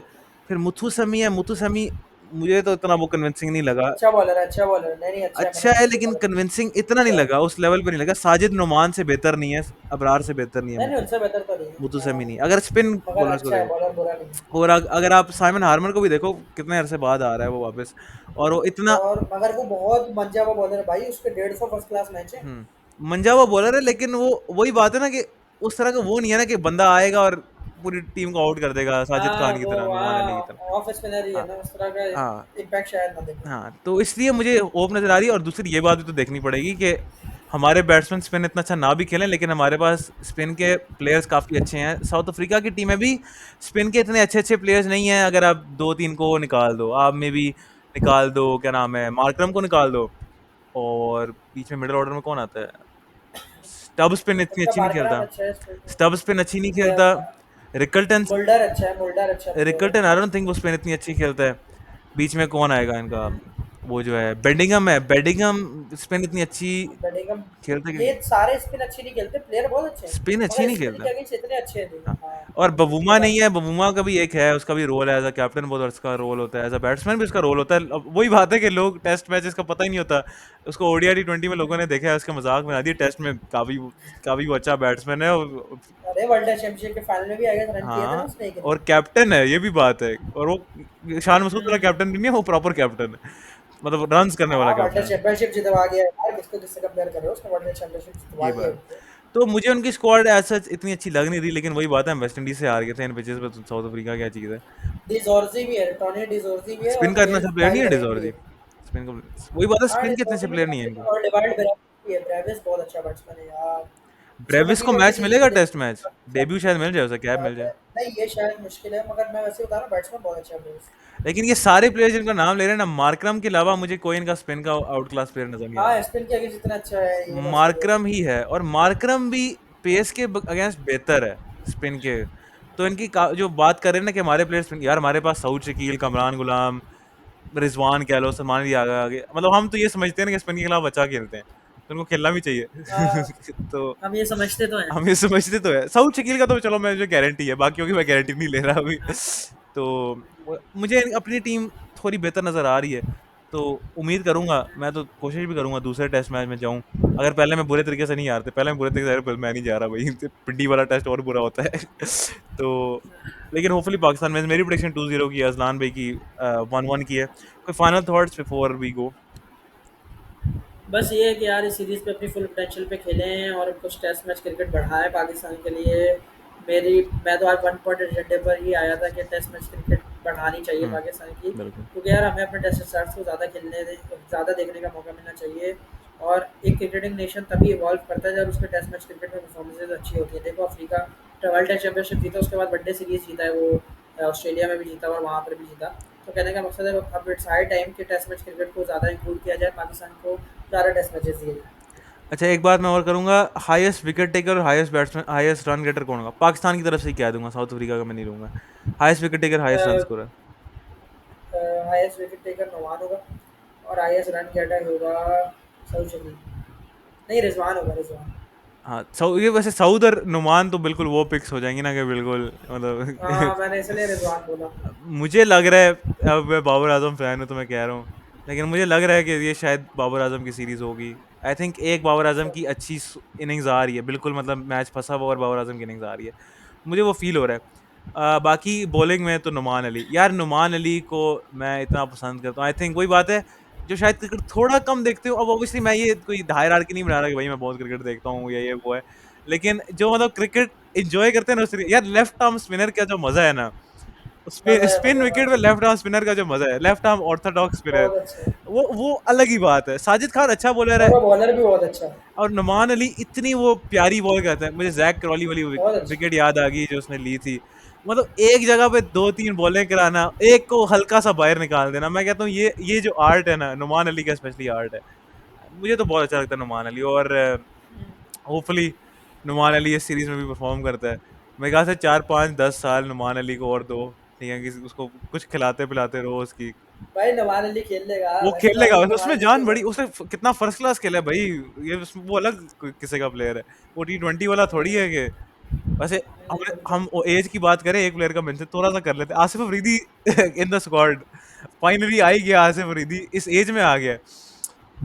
फिर मुथु समी है, मुथु समी मुझे तो इतना वो कन्विंसिंग नहीं लगा। अच्छा बॉलर है, अच्छा बॉलर है, नहीं नहीं अच्छा है, मैंने अच्छा है उसको देखा लेकिन था। कन्विंसिंग इतना नहीं अच्छा है, लगा, उस लेवल पे नहीं लगा। साजिद नुमान से बेहतर नहीं है, अबरार से बेहतर नहीं है नहीं नहीं मुथु, उनसे बेहतर तो नहीं है, मुथु हाँ, समी नहीं, अगर स्पिन मगर बॉलर्स को अच्छा है, देखो। बॉलर बुरा नहीं है। और अगर आप साइमन हार्मर को भी देखो, कितने अरसे बाद आ रहा है वो वापस, और वो इतना और मगर वो बहुत मंजा हुआ बॉलर है भाई, उसके 150 फर्स्ट क्लास मैच है। मंजा हुआ बॉलर है, लेकिन वो वही बात है ना कि उस तरह का वो नहीं है ना कि बंदा आएगा और पूरी टीम को आउट कर देगा, साजिद हाँ खान की वो तरह, नुमान हाँ, अली की तरह। ऑफ स्पिनर ही है हाँ ना, उस तरह का हाँ इम्पैक्ट शायद ना देखे। हाँ, तो इसलिए मुझे होप नजर आ रही है। और दूसरी ये बात भी तो देखनी पड़ेगी कि हमारे बैट्समैन स्पिन इतना अच्छा ना भी खेलें, लेकिन हमारे पास स्पिन के प्लेयर्स काफ़ी अच्छे हैं। साउथ अफ्रीका की टीम में भी स्पिन के इतने अच्छे अच्छे प्लेयर्स नहीं हैं। अगर आप 2-3 को निकाल दो, आप में भी निकाल दो, क्या नाम है, मार्करम को निकाल दो, और बीच में मिडिल ऑर्डर में कौन आता है, स्टब स्पिन इतनी उनका अच्छी नहीं मार्कराम खेलता, अच्छा है स्पिन स्टब स्पिन अच्छी नहीं में। खेलता। रिकल्टन, मुल्डर अच्छा है, मुल्डर अच्छा प्लेयर है। रिकल्टन आई डोंट थिंक वो स्पिन इतनी अच्छी खेलता है। बीच में कौन आएगा इनका, वो जो है बेडिंगम है, बेडिंगम स्पिन इतनी अच्छी बेडिंगम, खेलता है ये कि सारे स्पिन अच्छे नहीं खेलते, प्लेयर बहुत अच्छे हैं, स्पिन अच्छी मगर नहीं स्पिन खेलता। के अगेंस्ट इतने अच्छे नहीं हाँ, है। हाँ, और ये बबूमा बात नहीं है, बबूमा का भी एक है, उसका भी रोल है एज अ कैप्टन, बहुत उसका रोल होता है, एज अ बैट्समैन भी उसका रोल होता है। अब वही बात है कि लोग टेस्ट मैचेस का पता ही नहीं होता उसको, ओडीआई टी20 में लोगों ने देखा है, उसके मजाक बना दिए, टेस्ट में काफी काफी वो अच्छा बैट्समैन है अरे वर्ल्ड टेस्ट चैंपियनशिप के फाइनल में भी आ गया, रन किए थे ना हाँ, उसने एक और इनिंग। कैप्टन है, ये भी बात है। और वो शान मसूद वाला हम्म। कैप्टन भी नहीं है, वो प्रॉपर कैप्टन है, मतलब रन्स करने वाला हाँ, वर्ल्ड टेस्ट कैप्टन है। चैंपियनशिप जितवा गया है यार, किसको किससे कंपेयर कर रहे हो, उसने वर्ल्ड टेस्ट चैंपियनशिप जितवा ये गया है बात, उनको। तो मुझे उनकी स्क्वाड एज सच इतनी अच्छी लग नहीं रही, लेकिन वही बात है, हम वेस्ट इंडीज से हार गए थे इन पिचेस पे, तो साउथ अफ्रीका क्या चीज है। डिजोर्जी भी है, टोनी डिजोर्जी भी है, स्पिन और का इतना गेल अच्छा प्लेयर नहीं है काइलरेन भी डिजोर्जी, है। स्पिन का, वही बात है, हाँ, स्पिन के इतने अच्छे डिजोर्जी भी प्लेयर नहीं काफी है अच्छा, इनके। और डिवाइड ब्रेविस भी है, ब्रेविस बहुत अच्छा बैट्समैन है यार। उसको मैं ब्रेविस को टी20 मैच सीरीज मिलेगा, में टेस्ट मैच देखता डेब्यू शायद मिल जाए उसे, कैप मिल जाए। नहीं, ये शायद मुश्किल है, मगर मैं वैसे बता रहा हूँ बैट्समैन बहुत अच्छा है ब्रेविस। लेकिन ये सारे प्लेयर जिनका नाम ले रहे हैं ना, मार्करम के अलावा मुझे कोई इनका स्पिन का आउट क्लास प्लेयर नजर नहीं आ हाँ, रहा। स्पिन के अगेंस्ट जितना अच्छा है, ये बात सही है। मार्करम ही है, और मार्करम भी पेस के अगेंस्ट बेहतर है स्पिन के। तो इनकी जो बात कर रहे हैं ना कि हमारे प्लेयर्स, यार हमारे पास सऊद शकील, कमरान गुलाम, रिजवान कह लो, सलमान भी आगे, मतलब हम तो ये समझते हैं ना कि स्पिन के खिलाफ अच्छा खेलते हैं, तो उनको खेलना भी चाहिए। हाँ, तो हम ये समझते तो हैं। हम ये समझते तो है, सऊद शकील का तो चलो मैं, मुझे गारंटी है, बाकियों की मैं गारंटी नहीं ले रहा अभी। तो मुझे अपनी टीम थोड़ी बेहतर नजर आ रही है, तो उम्मीद करूंगा, मैं तो कोशिश भी करूंगा दूसरे टेस्ट मैच में जाऊं। अगर पहले मैं बुरे तरीके से नहीं हारते, पहले मैं बुरे तरीके से, मैं नहीं जा रहा भाई, पिंडी वाला टेस्ट और बुरा होता है। तो लेकिन होपफुली पाकिस्तान में, मेरी प्रेडिक्शन 2-0 की है, अजलान भाई की 1-1 की है। कोई final thoughts before we go? बस ये है कि यार इस सीरीज़ पे अपनी फुल पोटेंशियल पे खेलें और कुछ टेस्ट मैच क्रिकेट बढ़ाएं पाकिस्तान के लिए। मेरी मैं तो आज वन पॉइंट एजेंडे पर ही आया था कि टेस्ट मैच क्रिकेट बढ़ानी चाहिए हम्म, पाकिस्तान की, बिल्कुल। क्योंकि यार हमें अपने टेस्ट स्टार्स को ज़्यादा खेलने दे, ज़्यादा देखने का मौका मिलना चाहिए। और एक क्रिकेटिंग नेशन तभी इवॉल्व करता है जब उसके टेस्ट मैच क्रिकेट में परफॉर्मेंसेज अच्छी होती है। देखो अफ्रीका वर्ल्ड टेस्ट चैंपियनशिप जीता, उसके बाद वनडे सीरीज़ जीता है वो, ऑस्ट्रेलिया में भी जीता और वहाँ पर भी जीता। तो कहने का मकसद है अब इट्स हाई टाइम कि टेस्ट मैच क्रिकेट को ज़्यादा इंक्लूड किया जाए, पाकिस्तान को 11 टेस्ट मैचेस दिए जाएं। अच्छा, एक बात मैं और करूंगा, हाईएस्ट विकेट टेकर और highest batsman, highest run getter कौन होगा पाकिस्तान की तरफ से ही कह दूंगा, साउथ अफ्रीका का मैं नहीं लूंगा। Highest wicket taker, highest run scorer. Highest wicket taker Noman होगा, और हाईएस्ट रन गेटर होगा सऊद शकील, नहीं रिजवान होगा, रिजवान। हाँ, ये वैसे सऊद और नुमान तो बिल्कुल वो पिक्स हो जाएंगी ना कि बिल्कुल, मतलब। हाँ, मैंने इसलिए रिजवान बोला। मुझे लग रहा है, अब मैं बाबर आजम फैन हूँ तो मैं कह रहा हूँ, लेकिन मुझे लग रहा है कि ये शायद बाबर आजम की सीरीज होगी। आई थिंक एक बाबर आजम अच्छा। की अच्छी इनिंग्स आ रही है, बिल्कुल मतलब मैच फंसा हुआ और बाबर आजम की इनिंग्स आ रही है, मुझे वो फील हो रहा है। बाकी बॉलिंग में तो नुमान अली, यार नुमान अली को मैं इतना पसंद करता हूँ, आई थिंक वही बात है, जो शायद क्रिकेट थोड़ा कम देखते हो। अब ऑब्वियसली मैं ये कोई हायरार्की नहीं बना रहा कि भाई मैं बहुत क्रिकेट देखता हूँ या ये वो है, लेकिन जो मतलब क्रिकेट एंजॉय करते हैं ना यार, लेफ्ट आर्म स्पिनर का जो मजा है ना, स्पिन मज़ा है, स्पिन मज़ा है, विकेट में लेफ्ट आर्म स्पिनर का जो मजा है, लेफ्ट आर्म ऑर्थोडॉक्स स्पिनर, बहुत अच्छा है। वो अलग ही बात है। साजिद खान अच्छा बॉलर और है, वो बॉलर भी बहुत अच्छा है। और नुमान अली इतनी वो प्यारी बॉल करता है, मुझे जैक क्रॉली वाली बहुत अच्छा। विकेट याद आ गई जो उसने ली थी, मतलब एक जगह पे दो तीन बॉलें कराना, एक को हल्का सा बाहर निकाल देना, मैं कहता हूँ ये जो आर्ट है ना, नुमान अली का स्पेशली आर्ट है, मुझे तो बहुत अच्छा लगता है नुमान अली। और होपफुली नुमान अली इस सीरीज में भी परफॉर्म करता है। मेरे ख्याल से 4-5-10 साल नुमान अली को और दो, ठीक है, कि उसको कुछ खिलाते पिलाते रहो उसकी, भाई नवाज अली खेल लेगा, वो वैसे खेल तो लेगा, अभी उसमें नवाज अली जान के बड़ी, बहुत। उसने कितना फर्स्ट क्लास खेला है भाई, ये वो अलग किसी का प्लेयर है, वो टी20 वाला थोड़ी है कि। वैसे हम बिल्कुल। एज की बात करें, एक प्लेयर का मेंशन थोड़ा सा कर लेते हैं, Asif Afridi in the squad, finally आ ही गया आसिफ अफरीदी, इस एज में आ गया है।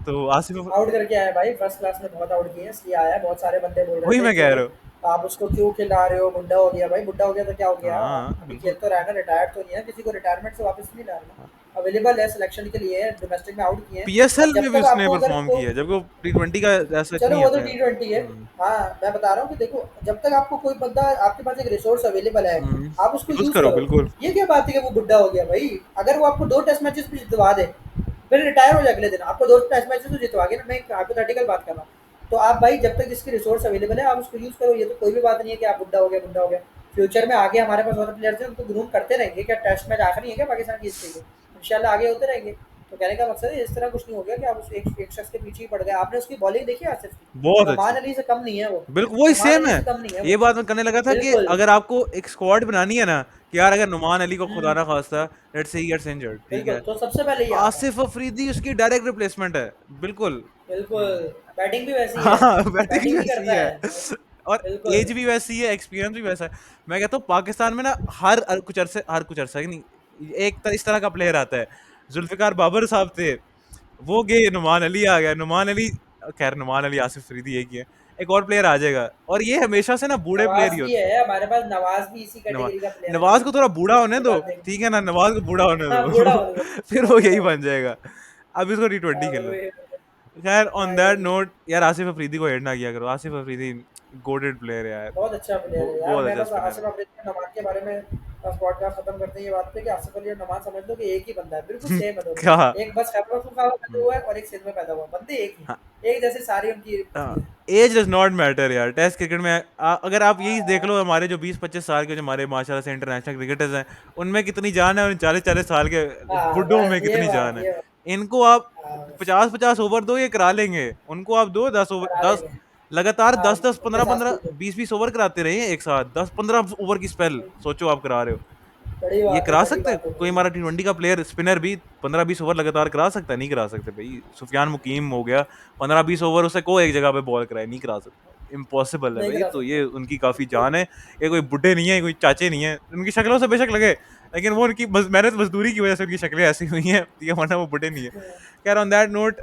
तो आसिफ, आउट करके आया भाई, फर्स्ट क्लास में बहुत आउट किए हैं, इसलिए आया। बहुत सारे बंदे बोल रहे वही थे मैं कह कि रहा हूँ। आप उसको क्यों खिला रहे हो, बुड्ढा हो गया। भाई बुड्ढा हो गया तो क्या हो गया, हाँ अभी खेल बिल्कुल। तो रहा है ना, रिटायर्ड तो नहीं है, किसी को रिटायरमेंट से वापस नहीं ला रहा ना, अवेलेबल है सिलेक्शन के लिए, डोमेस्टिक में आउट किए हैं। और पीएसएल जब में भी तक उसने आपको अगर परफॉर्म को किया है, जबकि वो टी20 का ऐसा चलो नहीं है वो तो प्लेयर। टी20 है। हाँ, मैं बता रहा हूँ कि देखो, जब तक आपको कोई बंदा, आपके पास एक रिसोर्स अवेलेबल है, आप उसको यूज यूज करो करो। बिल्कुल। ये क्या बात है कि वो बुड्ढा हो गया भाई, अगर वो आपको 2 टेस्ट मैचेस भी जितवा दे, फिर रिटायर हो जाए अगले दिन, आपको 2 टेस्ट मैचेस तो जितवा गया ना, मैं हाइपोथेटिकल बात कर रहा हूँ। तो आप भाई जब तक जिसके रिसोर्स अवेलेबल है आप उसको यूज करो, ये तो कोई भी बात नहीं है कि आप बुड्ढा हो गया, बुड्ढा हो गया। फ्यूचर में आगे हमारे पास और प्लेयर्स हैं, उनको ग्रूम करते रहेंगे। क्या टेस्ट मैच आखिरी है क्या पाकिस्तान की हिस्ट्री के? इंशाल्लाह आगे होते रहेंगे। तो कहने का मकसद है इस तरह कुछ नहीं हो गया कि आप उस एक शख्स के पीछे ही पड़ गए। आपने उसकी बॉलिंग देखी है आसिफ की? बहुत नुमान अच्छी। अली से कम नहीं है वो। बिल्कुल वही नुमान सेम अली है। से कम नहीं है ये वो। बात मैं करने लगा था कि बिल्कुल। अगर आपको एक स्क्वाड बनानी है ना कि यार अगर नुमान अली को खुदा हुँ, ना खास्ता let's say he gets injured, ठीक बिल्कुल, है, तो सबसे पहले ये आता है। आसिफ अफरीदी उसकी डायरेक्ट रिप्लेसमेंट है। बिल्कुल। बिल्कुल, बैटिंग भी वैसी हाँ, है, बैटिंग भी बैटिंग भी वैसी करता है है। और बिल्कुल, एज भी वैसी है, एक्सपीरियंस भी वैसा है। मैं कहता हूँ पाकिस्तान में ना हर कुछ अरसा ही नहीं, इस तरह का प्लेयर आता है। जुल्फिकार बाबर साहब थे, वो गए, नुमान अली आ गया, नुमान अली, खैर नुमान अली आसिफ अफरीदी एक ही है, एक और प्लेयर आ जाएगा और ये हमेशा से ना बूढ़े प्लेयर ही नवाज़ भी होते हैं। है, हमारे पास नवाज़ भी इसी नवा कैटेगरी का प्लेयर है नवाज लेकिन को थोड़ा बूढ़ा होने ये दो, बात देखनी ठीक है ना, नवाज को बूढ़ा होने हाँ, बूढ़ा दो। होने दो, फिर बूढ़ा वो होने यही दो। बन जाएगा। अब इसको T20 हाँ, खेल लो। वही खैर ऑन हाँ, दैट यही। नोट यार, आसिफ अफरीदी को हेट ना किया करो। आसिफ अफरीदी गोटेड प्लेयर है यार। बहुत अच्छा प्लेयर है यार। बहुत मैं अच्छा बस स्पिनर है। आसिफ अफरीदी और नमान के बारे में बस पॉडकास्ट खत्म करते हैं ये बात पे कि आसिफ अली और नमान समझ लो कि एक ही बंदा है, बिल्कुल सेम है दोनों। क्या? एक बस खैबर पख्तूनख्वा में पैदा हुआ है और एक सिंध में पैदा हुआ है, बंदे एक ही हाँ, हैं। एक जैसे सारी उनकी चीज़ें हैं। एज डज नॉट मैटर यार टेस्ट क्रिकेट में। अगर आप यही देख लो, हमारे जो 20-25 साल के जो हमारे माशाल्लाह से इंटरनेशनल क्रिकेटर्स हैं, उनमें कितनी जान है, और 40-40 साल के हाँ, बुड्ढों में बस कितनी जान है। ये बात, इनको आप हाँ, बस 50-50 ओवर दो, ये करा लेंगे। उनको आप दो 10 ओवर, करा 10 देंगे। लगातार, हाँ, 10-10 उनके साथ 15-15 बिल्कुल। 20-20 ओवर कराते रहे हैं एक साथ, 10-15 ओवर की स्पेल सोचो आप करा रहे हो। ये करा बड़ी सकते हैं? बात हो कोई गई। हमारा T20 का प्लेयर स्पिनर भी 15-20 ओवर लगातार करा सकता है? नहीं करा सकते भाई। सुफियान मुकीम हो गया, 15-20 ओवर उसे को एक जगह पे बॉल कराए, नहीं करा सकता, इम्पॉसिबल है नहीं भाई। करा तो सकते। ये उनकी काफी बिल्कुल। जान है। ये कोई बुड्ढे नहीं है, कोई चाचे नहीं है, उनकी शक्लों से बेशक लगे, लेकिन वो उनकी मेहनत मजदूरी की वजह से उनकी शक्लें ऐसी हुई हैं, ठीक है, वरना वो बुड्ढे नहीं है। खैर on that note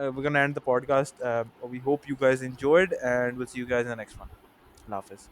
we're gonna end the podcast. We hope you guys enjoyed and we'll see you guys in the next one. Allah Hafiz.